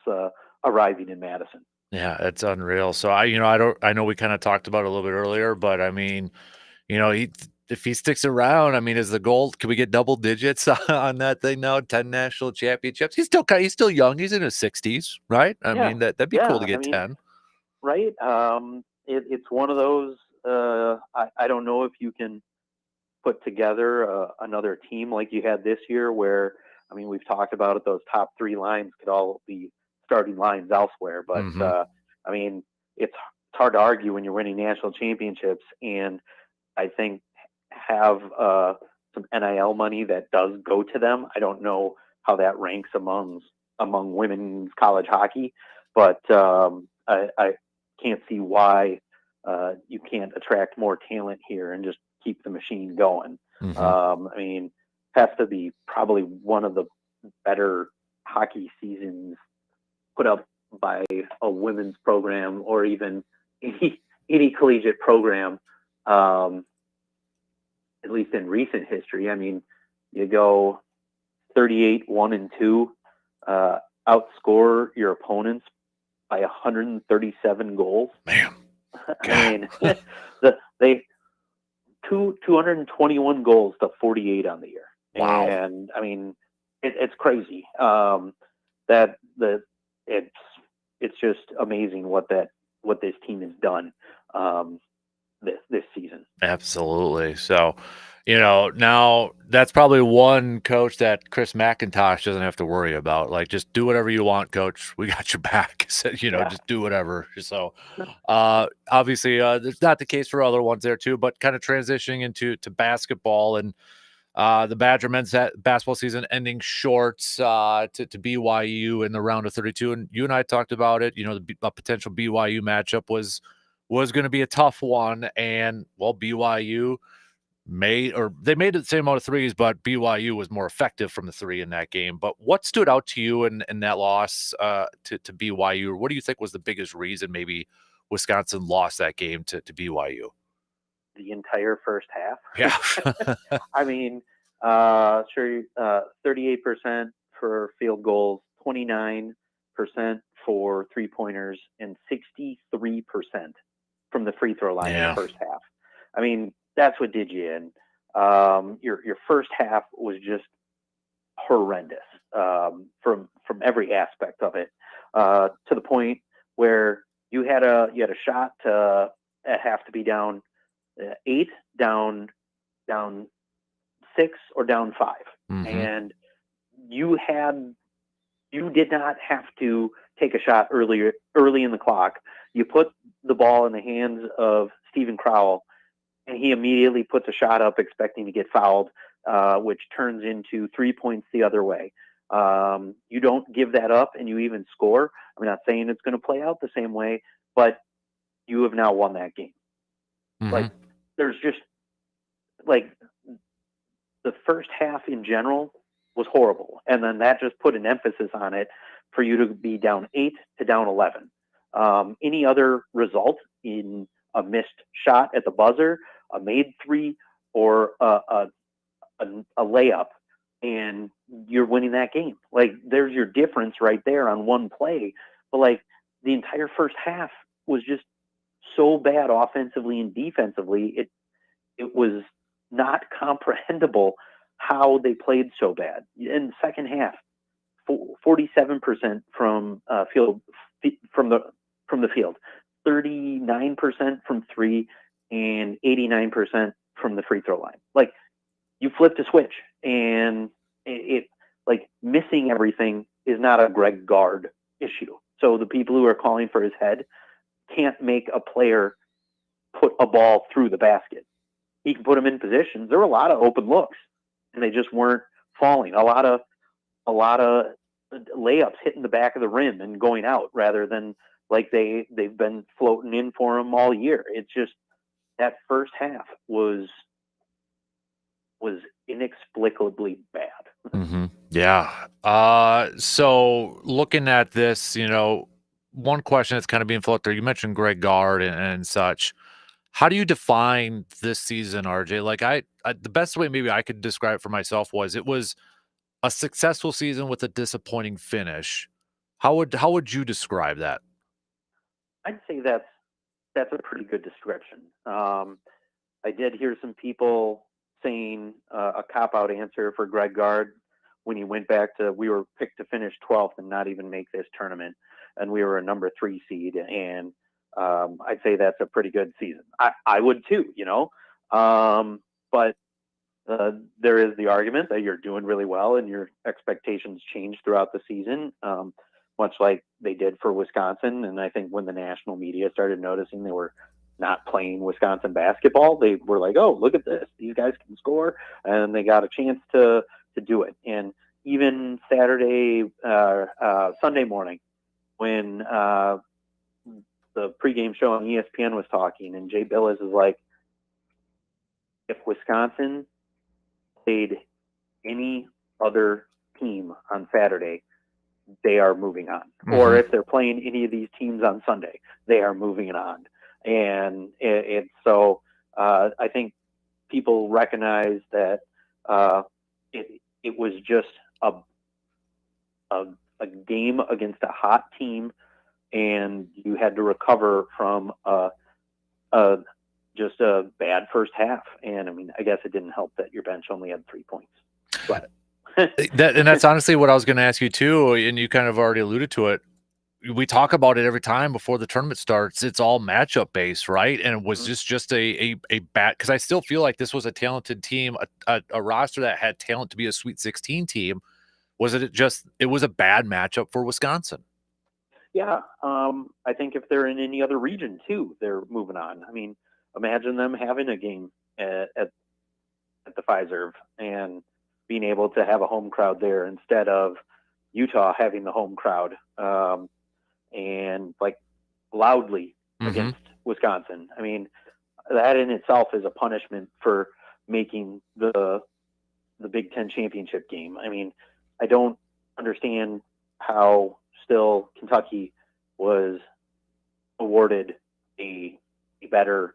arriving in Madison. Yeah, it's unreal. So I know we kind of talked about it a little bit earlier, but I mean, if he sticks around, I mean, is the goal, can we get double digits on that thing now? 10 national championships. He's still young. He's in his 60s, right? I mean, that'd be cool to get 10. Right. It's one of those, I don't know if you can put together another team like you had this year where, I mean, we've talked about it, those top three lines could all be starting lines elsewhere. But, I mean, it's hard to argue when you're winning national championships, and I think have some NIL money that does go to them. I don't know how that ranks among women's college hockey, but I can't see why you can't attract more talent here and just keep the machine going. I mean, has to be probably one of the better hockey seasons put up by a women's program or even any collegiate program, at least in recent history. I mean, you go 38-1-2, outscore your opponents by 137 goals. Man, I mean, they 221 goals to 48 on the year. Wow. And I mean, it's crazy. It's just amazing what this team has done this season. Absolutely. So, now that's probably one coach that Chris McIntosh doesn't have to worry about. Like, just do whatever you want, coach. We got your back. So, just do whatever. So, obviously, it's not the case for other ones there too, but kind of transitioning into basketball and the Badger men's basketball season ending short to BYU in the round of 32. And you and I talked about it. A potential BYU matchup was going to be a tough one. And, well, BYU made the same amount of threes, but BYU was more effective from the three in that game. But what stood out to you in that loss to BYU? Or what do you think was the biggest reason maybe Wisconsin lost that game to BYU? The entire first half. Yeah. I mean, 38% for field goals, 29% for 3-pointers, and 63% from the free throw line in the first half. I mean, that's what did you in. Your first half was just horrendous from every aspect of it, to the point where you had a shot to have to be down 8, down 6, or down 5, and you did not have to take a shot early in the clock. You put the ball in the hands of Stephen Crowell, and he immediately puts a shot up expecting to get fouled, which turns into 3 points the other way. You don't give that up and you even score. I'm not saying it's going to play out the same way, but you have now won that game. Like, there's just, like, the first half in general was horrible. And then that just put an emphasis on it for you to be down 8 to down 11. Any other result in a missed shot at the buzzer, a made 3, or a layup, and you're winning that game. Like, there's your difference right there on one play. But, like, the entire first half was just so bad offensively and defensively. It was not comprehensible how they played so bad. In the second half, 47% from field, from the field, 39% from 3, and 89% from the free throw line. Like, you flipped a switch, and it like missing everything is not a Greg Gard issue. So the people who are calling for his head can't make a player put a ball through the basket. He can put them in positions. There were a lot of open looks, and they just weren't falling. A lot of layups hitting the back of the rim and going out, rather than like they've been floating in for him all year. It's just that first half was inexplicably bad. Mm-hmm. Yeah. So looking at this, one question that's kind of being floated there, you mentioned Greg Gard and such. How do you define this season, RJ? Like I the best way maybe I could describe it for myself was it was a successful season with a disappointing finish. How would you describe that? I'd say that's a pretty good description. I did hear some people saying a cop-out answer for Greg Gard when he went back to, we were picked to finish 12th and not even make this tournament, and we were a number 3 seed, and I'd say that's a pretty good season. I would too, but there is the argument that you're doing really well and your expectations change throughout the season, much like they did for Wisconsin. And I think when the national media started noticing they were not playing Wisconsin basketball, they were like, oh, look at this. These guys can score. And they got a chance to do it. And even Sunday morning, when the pregame show on ESPN was talking, and Jay Billis is like, if Wisconsin played any other team on Saturday, they are moving on. Mm-hmm. Or if they're playing any of these teams on Sunday, they are moving on. And so I think people recognize that it was just a game against a hot team, and you had to recover from just a bad first half. And I mean, I guess it didn't help that your bench only had 3 points. But that's honestly what I was going to ask you too, and you kind of already alluded to it. We talk about it every time before the tournament starts. It's all matchup based, right? And it was just a bad, because I still feel like this was a talented team, a roster that had talent to be a Sweet 16 team. Was it was a bad matchup for Wisconsin? Yeah, I think if they're in any other region too, they're moving on. I mean, imagine them having a game at the Fiserv and being able to have a home crowd there instead of Utah having the home crowd, and like loudly against Wisconsin. I mean, that in itself is a punishment for making the Big Ten championship game. I mean, I don't understand how still Kentucky was awarded a better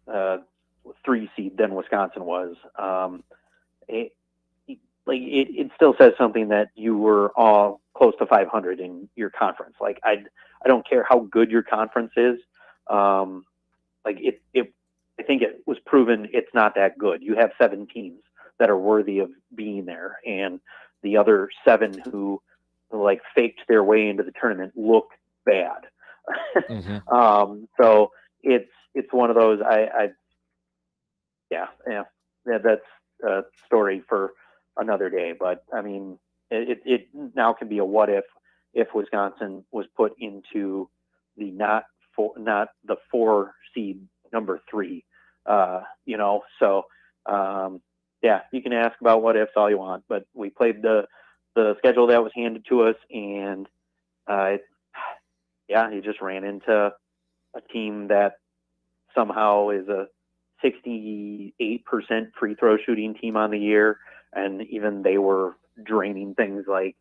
3 seed than Wisconsin was. It still says something that you were all close to 500 in your conference. Like I don't care how good your conference is. I think it was proven it's not that good. You have 7 teams that are worthy of being there, and the other 7 who like faked their way into the tournament look bad. So it's one of those. That's a story for another day. But I mean, it now can be a what if Wisconsin was put into the not the 4 seed number 3. So you can ask about what ifs all you want, but we played the schedule that was handed to us, and he just ran into a team that somehow is a 68% free throw shooting team on the year, and even they were draining things like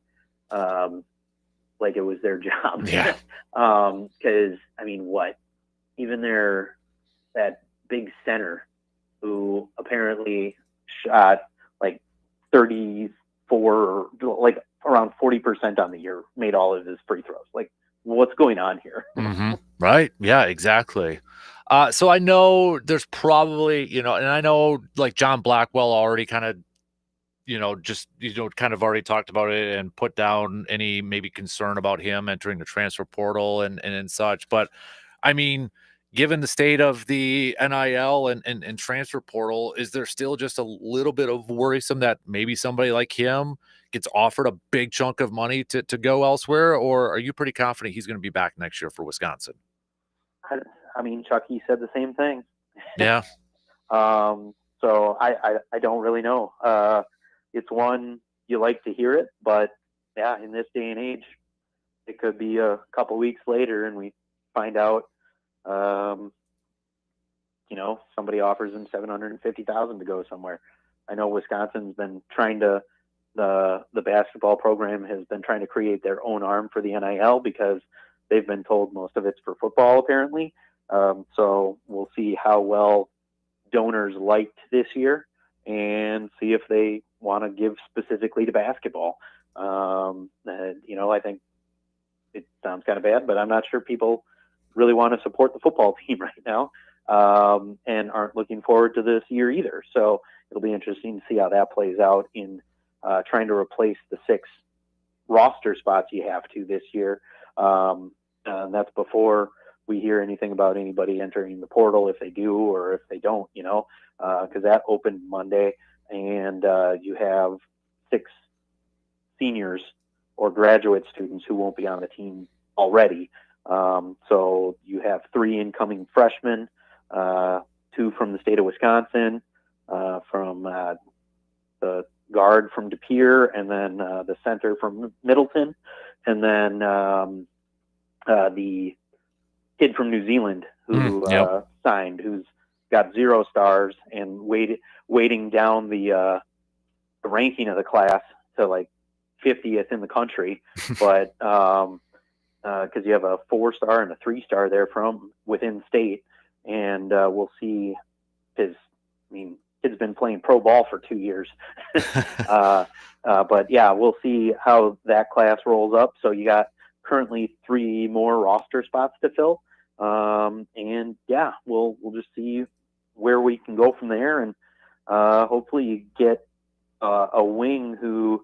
it was their job. Yeah. Because I mean, even that big center who apparently shot like 34, like around 40% on the year, made all of his free throws. Like, what's going on here? Right. Yeah, exactly. So I know there's probably, and I know like John Blackwell already kind of, kind of already talked about it and put down any maybe concern about him entering the transfer portal and such. But I mean, given the state of the NIL and transfer portal, is there still just a little bit of worrisome that maybe somebody like him gets offered a big chunk of money to go elsewhere, or are you pretty confident he's going to be back next year for Wisconsin? I mean, Chucky said the same thing. Yeah. So I don't really know. It's one you like to hear it, but yeah, in this day and age, it could be a couple weeks later and we find out, somebody offers him $750,000 to go somewhere. I know Wisconsin's been trying to, the basketball program has been trying to create their own arm for the NIL because they've been told most of it's for football apparently. So we'll see how well donors liked this year and see if they want to give specifically to basketball. I think it sounds kind of bad, but I'm not sure people really want to support the football team right now, and aren't looking forward to this year either. So it'll be interesting to see how that plays out in trying to replace the 6 roster spots you have to this year. And that's before we hear anything about anybody entering the portal, if they do or if they don't, because that opened Monday, and you have 6 seniors or graduate students who won't be on the team already. So you have 3 incoming freshmen, 2 from the state of Wisconsin, from the guard from De Pere, and then the center from Middleton, and then the kid from New Zealand who signed, who's got 0 stars and waiting down the ranking of the class to like 50th in the country, but because you have a 4-star and a 3-star there from within state, and we'll see. Kid's been playing pro ball for 2 years, but yeah, we'll see how that class rolls up. So you got currently 3 more roster spots to fill, and yeah, we'll just see where we can go from there, and hopefully you get a wing who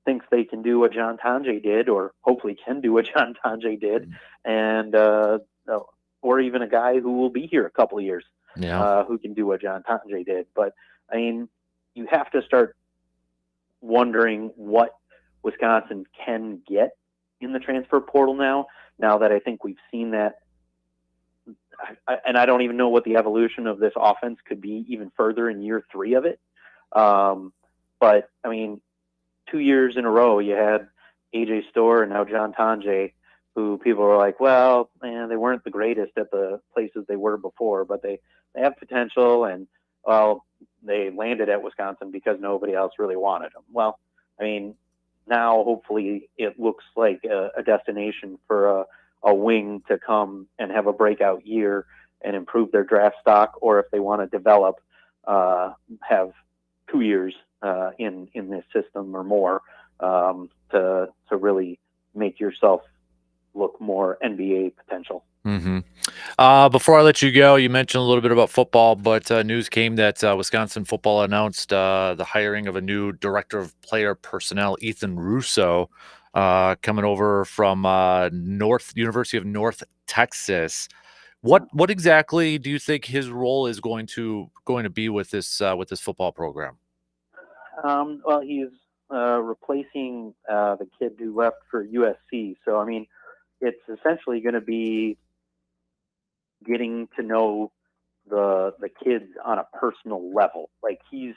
thinks they can do what John Tonje did, or hopefully can do what John Tonje did, and or even a guy who will be here a couple of years, who can do what John Tonje did. But I mean, you have to start wondering what Wisconsin can get in the transfer portal now that I think we've seen that. And I don't even know what the evolution of this offense could be even further in year 3 of it. But I mean, 2 years in a row, you had AJ Storr and now John Tonje, who people were like, well, man, they weren't the greatest at the places they were before, but they have potential, and well, they landed at Wisconsin because nobody else really wanted them. Well, I mean, now hopefully it looks like a destination for a wing to come and have a breakout year and improve their draft stock, or if they want to develop, have 2 years in this system or more, to really make yourself look more NBA potential. Mm-hmm. Before I let you go, you mentioned a little bit about football, but news came that Wisconsin football announced the hiring of a new director of player personnel, Ethan Russo, coming over from University of North Texas. What exactly do you think his role is going to be with this football program? Well, he's replacing the kid who left for USC. So I mean, it's essentially going to be getting to know the kids on a personal level. Like you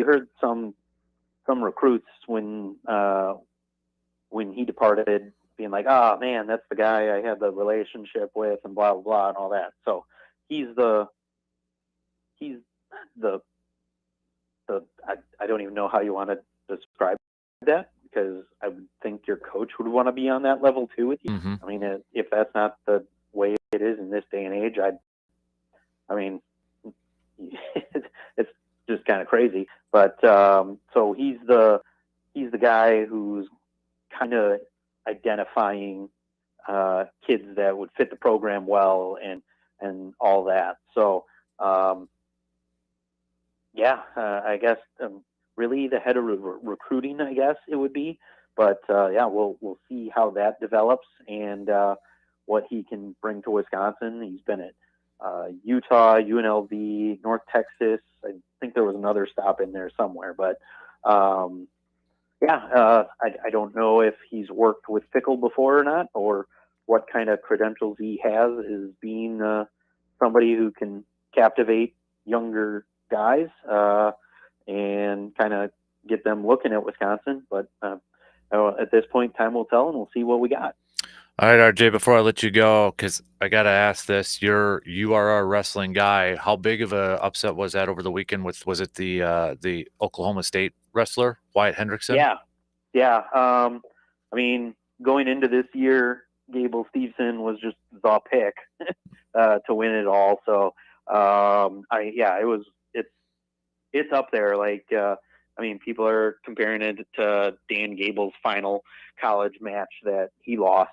heard some recruits when he departed being like, oh man, that's the guy I had the relationship with, and blah blah blah and all that. So he's the I don't even know how you want to describe that, because I would think your coach would want to be on that level too with you. Mm-hmm. I mean, if that's not the way it is in this day and age, I mean, it's just kind of crazy. But so he's the guy who's kind of identifying kids that would fit the program well and all that. So I guess really the head of recruiting, I guess it would be. But we'll see how that develops and what he can bring to Wisconsin. He's been at Utah, UNLV, North Texas. I think there was another stop in there somewhere, but I don't know if he's worked with Fickle before or not, or what kind of credentials he has as being somebody who can captivate younger guys and kind of get them looking at Wisconsin. But at this point, time will tell, and we'll see what we got. All right, RJ, before I let you go, because I got to ask this, you are our wrestling guy. How big of a upset was that over the weekend was it the Oklahoma State wrestler, Wyatt Hendrickson? Yeah. I mean, going into this year, Gable Steveson was just the pick to win it all. So, it's up there. Like, I mean, people are comparing it to Dan Gable's final college match that he lost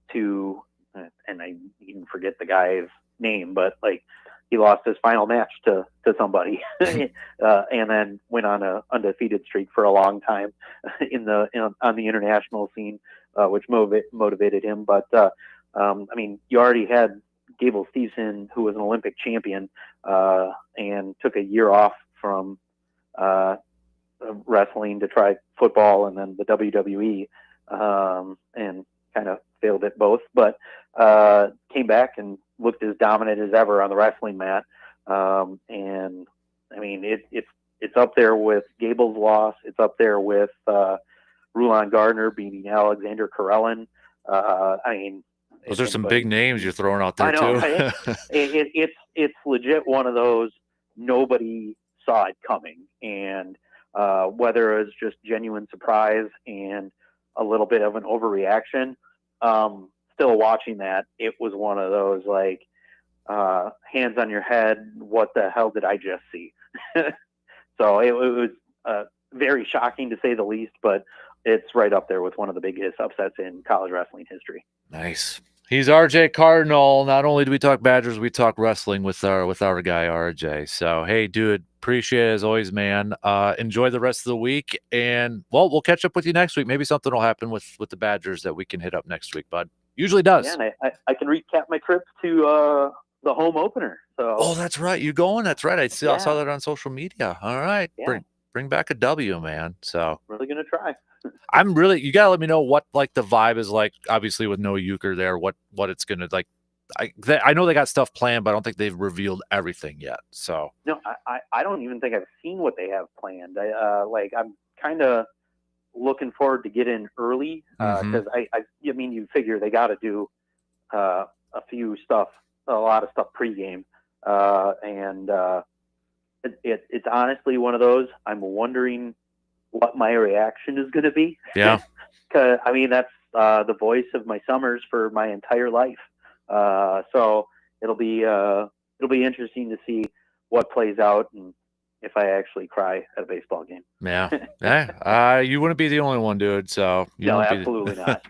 to, and I even forget the guy's name, but like he lost his final match to somebody, and then went on a undefeated streak for a long time on the international scene, which motivated him. But I mean, you already had Gable Steveson, who was an Olympic champion, and took a year off from wrestling to try football and then the WWE, and kind of failed at both, but came back and looked as dominant as ever on the wrestling mat. And I mean, it's up there with Gable's loss. It's up there with Rulon Gardner beating Alexander Karelin. I mean, those are some big names you're throwing out there, I know, too. right? It's legit one of those nobody saw it coming, and whether it was just genuine surprise and a little bit of an overreaction, still watching that, it was one of those like hands on your head, what the hell did I just see? So it was very shocking to say the least, but it's right up there with one of the biggest upsets in college wrestling history. Nice. He's RJ Cardinal. Not only do we talk Badgers, we talk wrestling with our guy RJ. So hey, dude, appreciate it as always, man. Enjoy the rest of the week, and well, we'll catch up with you next week. Maybe something will happen with the Badgers that we can hit up next week, bud. Usually does. Yeah, and I can recap my trip to the home opener. So oh, that's right, you going? That's right. I saw that on social media. All right, yeah. Bring back a W, man. So really gonna try. you gotta let me know what like the vibe is like. Obviously, with no Euchre there, what it's gonna like. I know they got stuff planned, but I don't think they've revealed everything yet. So no, I don't even think I've seen what they have planned. I'm kind of looking forward to get in early because I mean, you figure they got to do a lot of stuff pregame, and it's honestly one of those. I'm wondering what my reaction is going to be. Yeah. Because I mean, that's the voice of my summers for my entire life. So it'll be interesting to see what plays out and if I actually cry at a baseball game. Yeah. You wouldn't be the only one, dude. So no, absolutely not.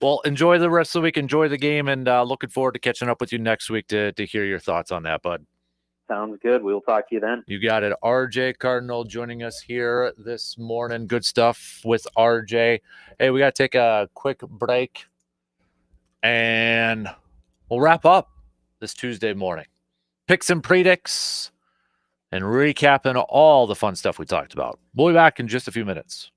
Well, enjoy the rest of the week. Enjoy the game, and looking forward to catching up with you next week to hear your thoughts on that, bud. Sounds good. We'll talk to you then. You got it. RJ Cardinal joining us here this morning. Good stuff with RJ. Hey, we got to take a quick break, and we'll wrap up this Tuesday morning. Picks and predicts, and recapping all the fun stuff we talked about. We'll be back in just a few minutes.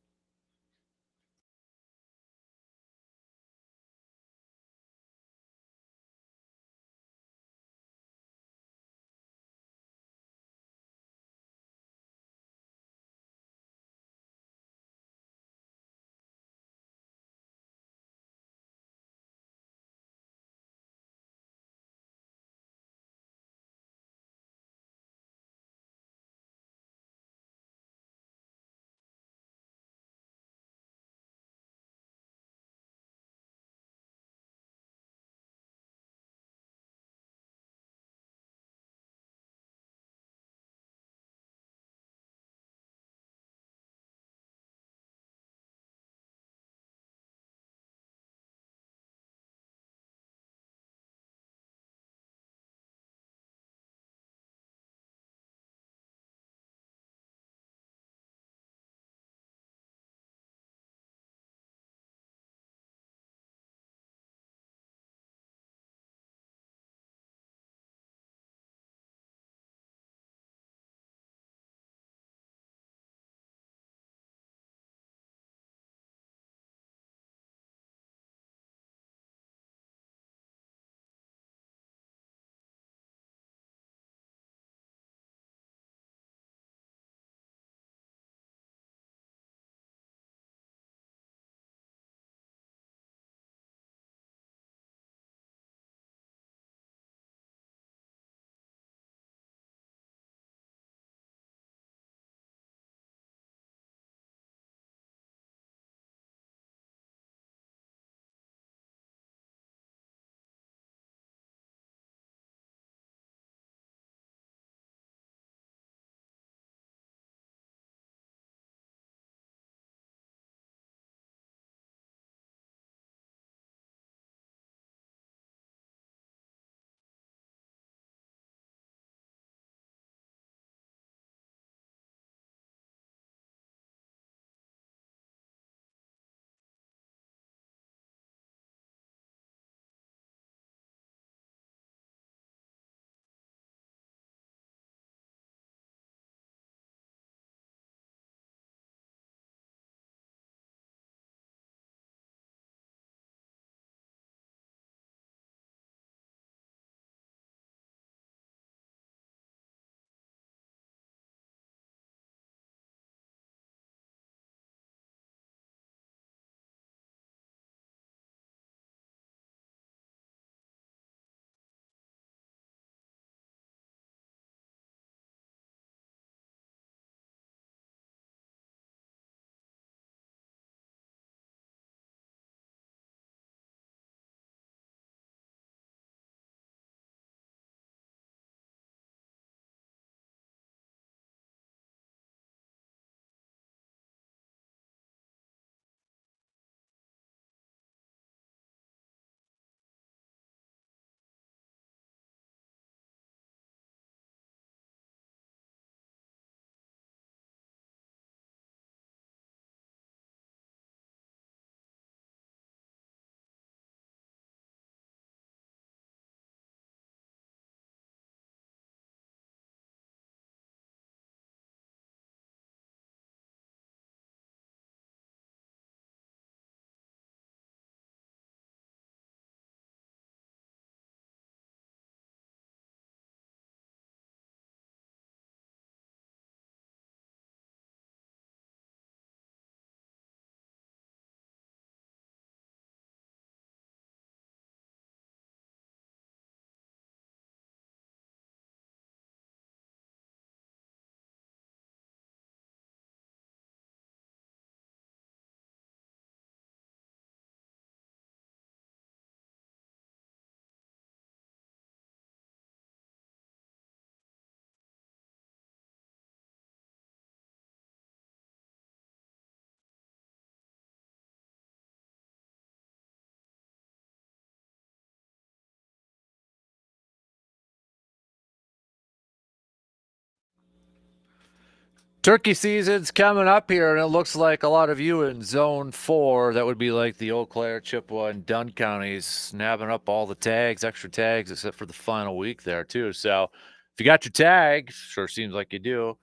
Turkey season's coming up here, and it looks like a lot of you in Zone 4, that would be like the Eau Claire, Chippewa, and Dunn counties, snapping up all the tags, extra tags, except for the final week there, too. So if you got your tag, sure seems like you do.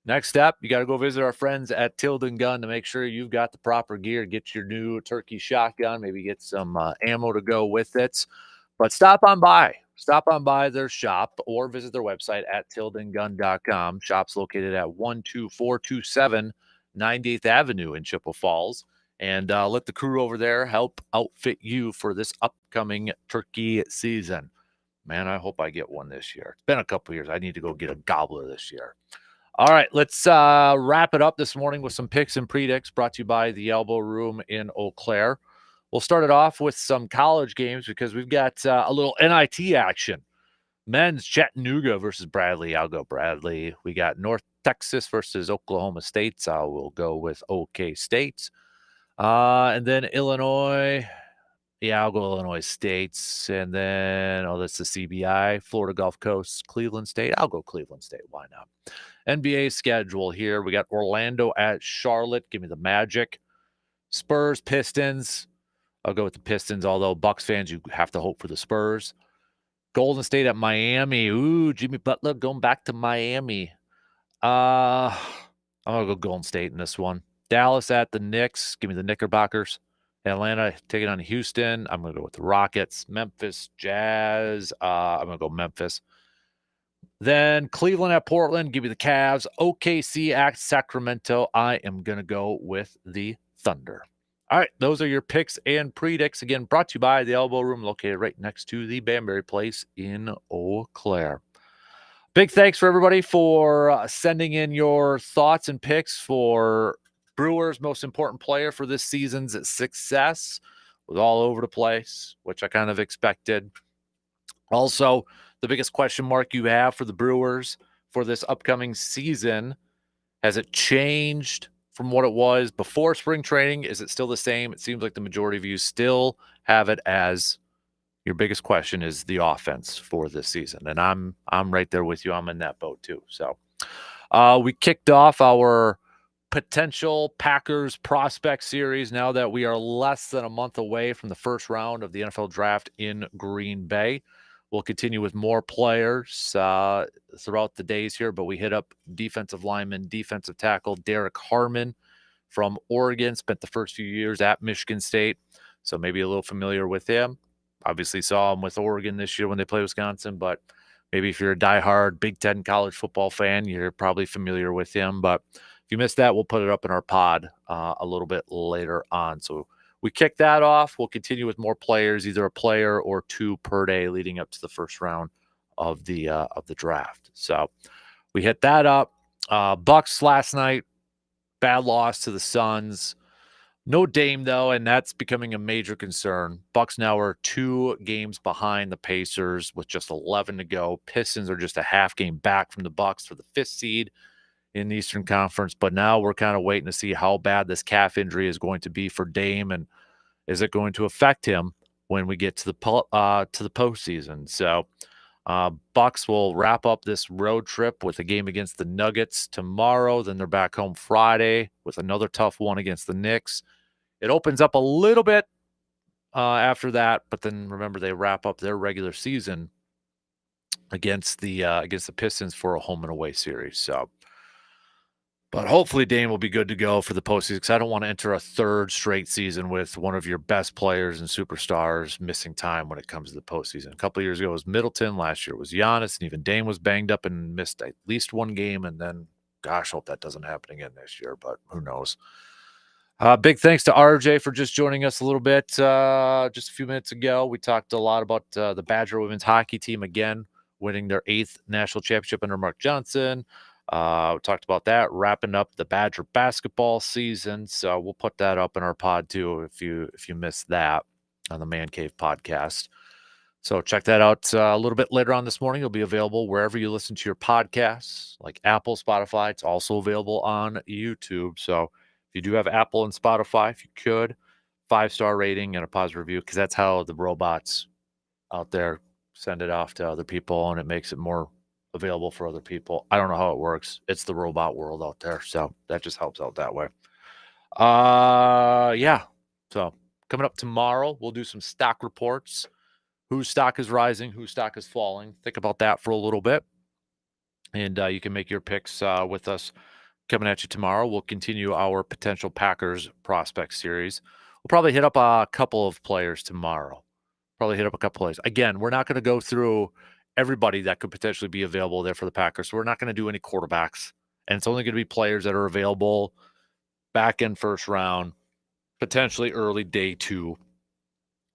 Next step, you got to go visit our friends at Tilden Gun to make sure you've got the proper gear. Get your new turkey shotgun, maybe get some ammo to go with it. But stop on by. Stop on by their shop or visit their website at tildengun.com. Shop's located at 12427 98th Avenue in Chippewa Falls. And let the crew over there help outfit you for this upcoming turkey season. Man, I hope I get one this year. It's been a couple years. I need to go get a gobbler this year. All right, let's wrap it up this morning with some picks and predicts brought to you by the Elbow Room in Eau Claire. We'll start it off with some college games because we've got a little NIT action. Men's Chattanooga versus Bradley. I'll go Bradley. We got North Texas versus Oklahoma State. I will go with OK State. And then Illinois. Yeah, I'll go Illinois State. And then, that's the CBI. Florida Gulf Coast, Cleveland State. I'll go Cleveland State. Why not? NBA schedule here. We got Orlando at Charlotte. Give me the Magic. Spurs, Pistons. I'll go with the Pistons, although Bucks fans, you have to hope for the Spurs. Golden State at Miami. Ooh, Jimmy Butler going back to Miami. I'm going to go Golden State in this one. Dallas at the Knicks. Give me the Knickerbockers. Atlanta taking on Houston. I'm going to go with the Rockets. Memphis Jazz. I'm going to go Memphis. Then Cleveland at Portland. Give me the Cavs. OKC at Sacramento. I am going to go with the Thunder. All right, those are your picks and predicts. Again, brought to you by the Elbow Room, located right next to the Banbury Place in Eau Claire. Big thanks for everybody for sending in your thoughts and picks for Brewers' most important player for this season's success. It was all over the place, which I kind of expected. Also, the biggest question mark you have for the Brewers for this upcoming season, has it changed from what it was before spring training? Is it still the same? It seems like the majority of you still have it as your biggest question is the offense for this season. And I'm right there with you. I'm in that boat too. So we kicked off our potential Packers prospect series now that we are less than a month away from the first round of the NFL draft in Green Bay. We'll continue with more players throughout the days here, but we hit up defensive lineman, defensive tackle Derek Harmon from Oregon, spent the first few years at Michigan State, so maybe a little familiar with him. Obviously saw him with Oregon this year when they played Wisconsin, but maybe if you're a diehard Big Ten college football fan, you're probably familiar with him. But if you missed that, we'll put it up in our pod a little bit later on. So we kick that off. We'll continue with more players, either a player or two per day leading up to the first round of the draft. So we hit that up. Bucks last night, bad loss to the Suns. No Dame, though, and that's becoming a major concern. Bucks now are 2 games behind the Pacers with just 11 to go. Pistons are just a half game back from the Bucks for the 5th seed in the Eastern Conference, but now we're kind of waiting to see how bad this calf injury is going to be for Dame, and is it going to affect him when we get to the postseason? So Bucks will wrap up this road trip with a game against the Nuggets tomorrow. Then they're back home Friday with another tough one against the Knicks. It opens up a little bit after that, but then remember they wrap up their regular season against the Pistons for a home and away series. So, but hopefully Dame will be good to go for the postseason, because I don't want to enter a 3rd straight season with one of your best players and superstars missing time when it comes to the postseason. A couple of years ago it was Middleton. Last year it was Giannis, and even Dame was banged up and missed at least one game. And then, gosh, hope that doesn't happen again this year, but who knows. Big thanks to RJ for just joining us a little bit. Just a few minutes ago, we talked a lot about the Badger women's hockey team again winning their 8th national championship under Mark Johnson. We talked about that, wrapping up the Badger basketball season. So we'll put that up in our pod too if you missed that on the Man Cave podcast. So check that out a little bit later on this morning. It'll be available wherever you listen to your podcasts, like Apple, Spotify. It's also available on YouTube. So if you do have Apple and Spotify, if you could, 5-star rating and a positive review, because that's how the robots out there send it off to other people, and it makes it more available for other people. I don't know how it works. It's the robot world out there, so that just helps out that way. Yeah. So coming up tomorrow, we'll do some stock reports. Whose stock is rising, whose stock is falling. Think about that for a little bit. And you can make your picks with us coming at you tomorrow. We'll continue our potential Packers prospect series. We'll probably hit up a couple of players tomorrow. Again, we're not going to go through everybody that could potentially be available there for the Packers. So we're not going to do any quarterbacks. And it's only going to be players that are available back in first round, potentially early day 2.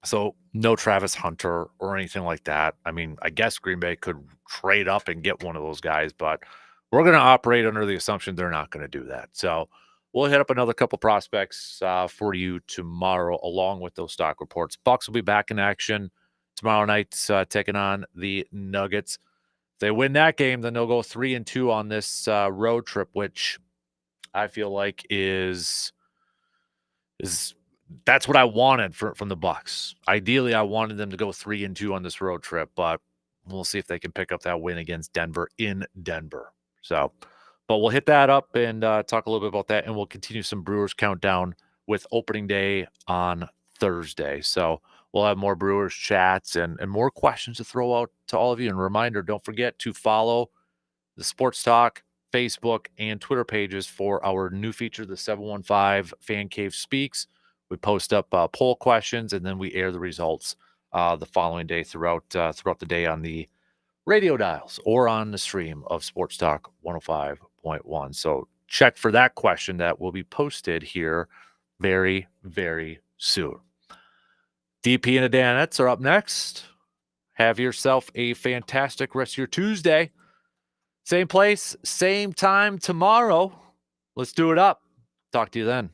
So no Travis Hunter or anything like that. I mean, I guess Green Bay could trade up and get one of those guys, but we're going to operate under the assumption they're not going to do that. So we'll hit up another couple prospects for you tomorrow, along with those stock reports. Bucs will be back in action tomorrow night, taking on the Nuggets. If they win that game, then they'll go 3-2 on this road trip, which I feel like is that's what I wanted from the Bucs. Ideally, I wanted them to go 3-2 on this road trip, but we'll see if they can pick up that win against Denver in Denver. So, but we'll hit that up and talk a little bit about that, and we'll continue some Brewers countdown with opening day on Thursday. So we'll have more Brewers chats and more questions to throw out to all of you. And reminder, don't forget to follow the Sports Talk Facebook and Twitter pages for our new feature, the 715 Fan Cave Speaks. We post up poll questions, and then we air the results the following day throughout the day on the radio dials or on the stream of Sports Talk 105.1. So check for that question that will be posted here very, very soon. DP and the Danettes are up next. Have yourself a fantastic rest of your Tuesday. Same place, same time tomorrow. Let's do it up. Talk to you then.